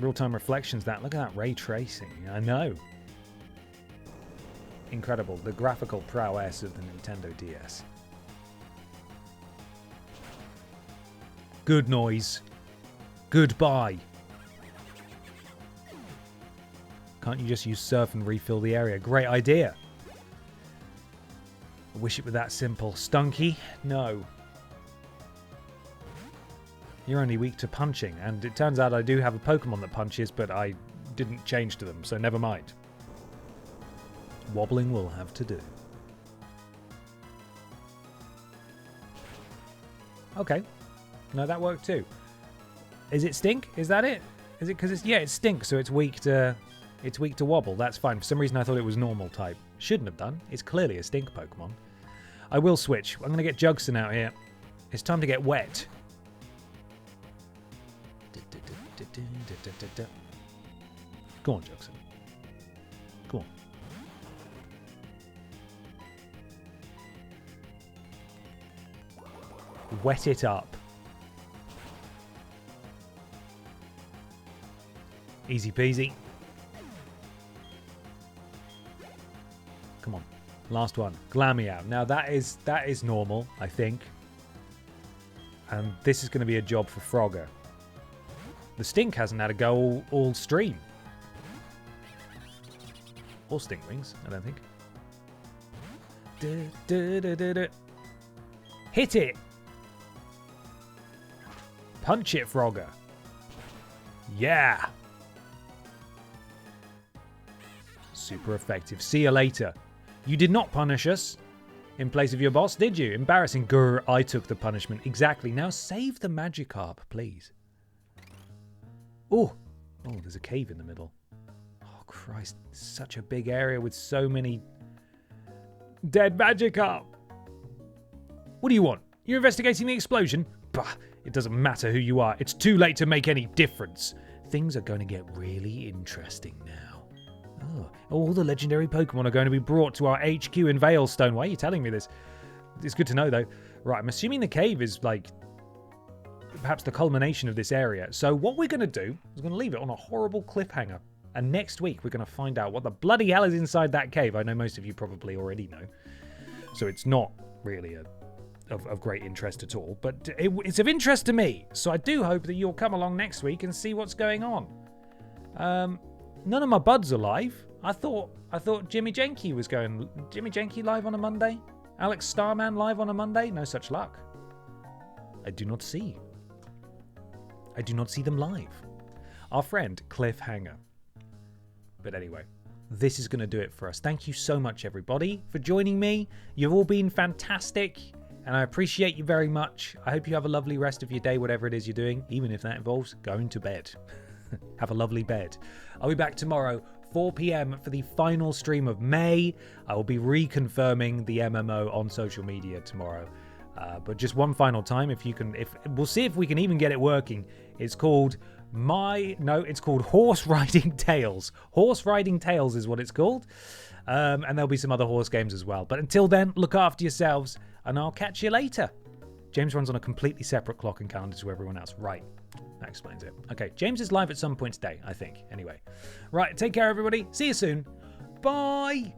Speaker 3: Real-time reflections, that. Look at that ray tracing. I know. Incredible. The graphical prowess of the Nintendo DS. Good noise. Goodbye. Can't you just use surf and refill the area? Great idea. I wish it were that simple. Stunky? No. You're only weak to punching, and it turns out I do have a Pokemon that punches, but I didn't change to them, so never mind. Wobbling will have to do. Okay. No, that worked too. Is it stink? Is that it? Is it because it's... Yeah, it stinks, so it's weak to wobble. That's fine. For some reason, I thought it was normal type. Shouldn't have done. It's clearly a stink Pokemon. I will switch. I'm going to get Jugson out here. It's time to get wet. Go on, Jugson. Go on. Wet it up. Easy peasy. Come on. Last one. Glameow. Now that is normal, I think. And this is going to be a job for Frogger. The stink hasn't had a go all stream. Or stink wings, I don't think. Hit it! Punch it, Frogger. Yeah! Super effective. See you later. You did not punish us in place of your boss, did you? Embarrassing. Grr, I took the punishment. Exactly. Now save the Magikarp, please. Oh, there's a cave in the middle. Oh, Christ. Such a big area with so many dead Magikarp. What do you want? You're investigating the explosion? Bah, it doesn't matter who you are. It's too late to make any difference. Things are going to get really interesting now. Oh, all the legendary Pokemon are going to be brought to our HQ in Veilstone. Why are you telling me this? It's good to know, though. Right, I'm assuming the cave is, like, perhaps the culmination of this area. So what we're going to do is going to leave it on a horrible cliffhanger. And next week, we're going to find out what the bloody hell is inside that cave. I know most of you probably already know. So it's not really of great interest at all. But it's of interest to me. So I do hope that you'll come along next week and see what's going on. None of my buds are live. I thought Jimmy Jenke was going. Jimmy Jenke live on a Monday? Alex Starman live on a Monday? No such luck. I do not see them live. Our friend Cliffhanger. But anyway, this is going to do it for us. Thank you so much, everybody, for joining me. You've all been fantastic, and I appreciate you very much. I hope you have a lovely rest of your day, whatever it is you're doing, even if that involves going to bed. Have a lovely bed. I'll be back tomorrow, 4 p.m. for the final stream of May. I will be reconfirming the MMO on social media tomorrow. But just one final time, we'll see if we can even get it working. It's called Horse Riding Tales. Horse Riding Tales is what it's called. And there'll be some other horse games as well. But until then, look after yourselves, and I'll catch you later. James runs on a completely separate clock and calendar to everyone else. Right. That explains it. Okay, James is live at some point today, I think. Anyway. Right, take care, everybody. See you soon. Bye.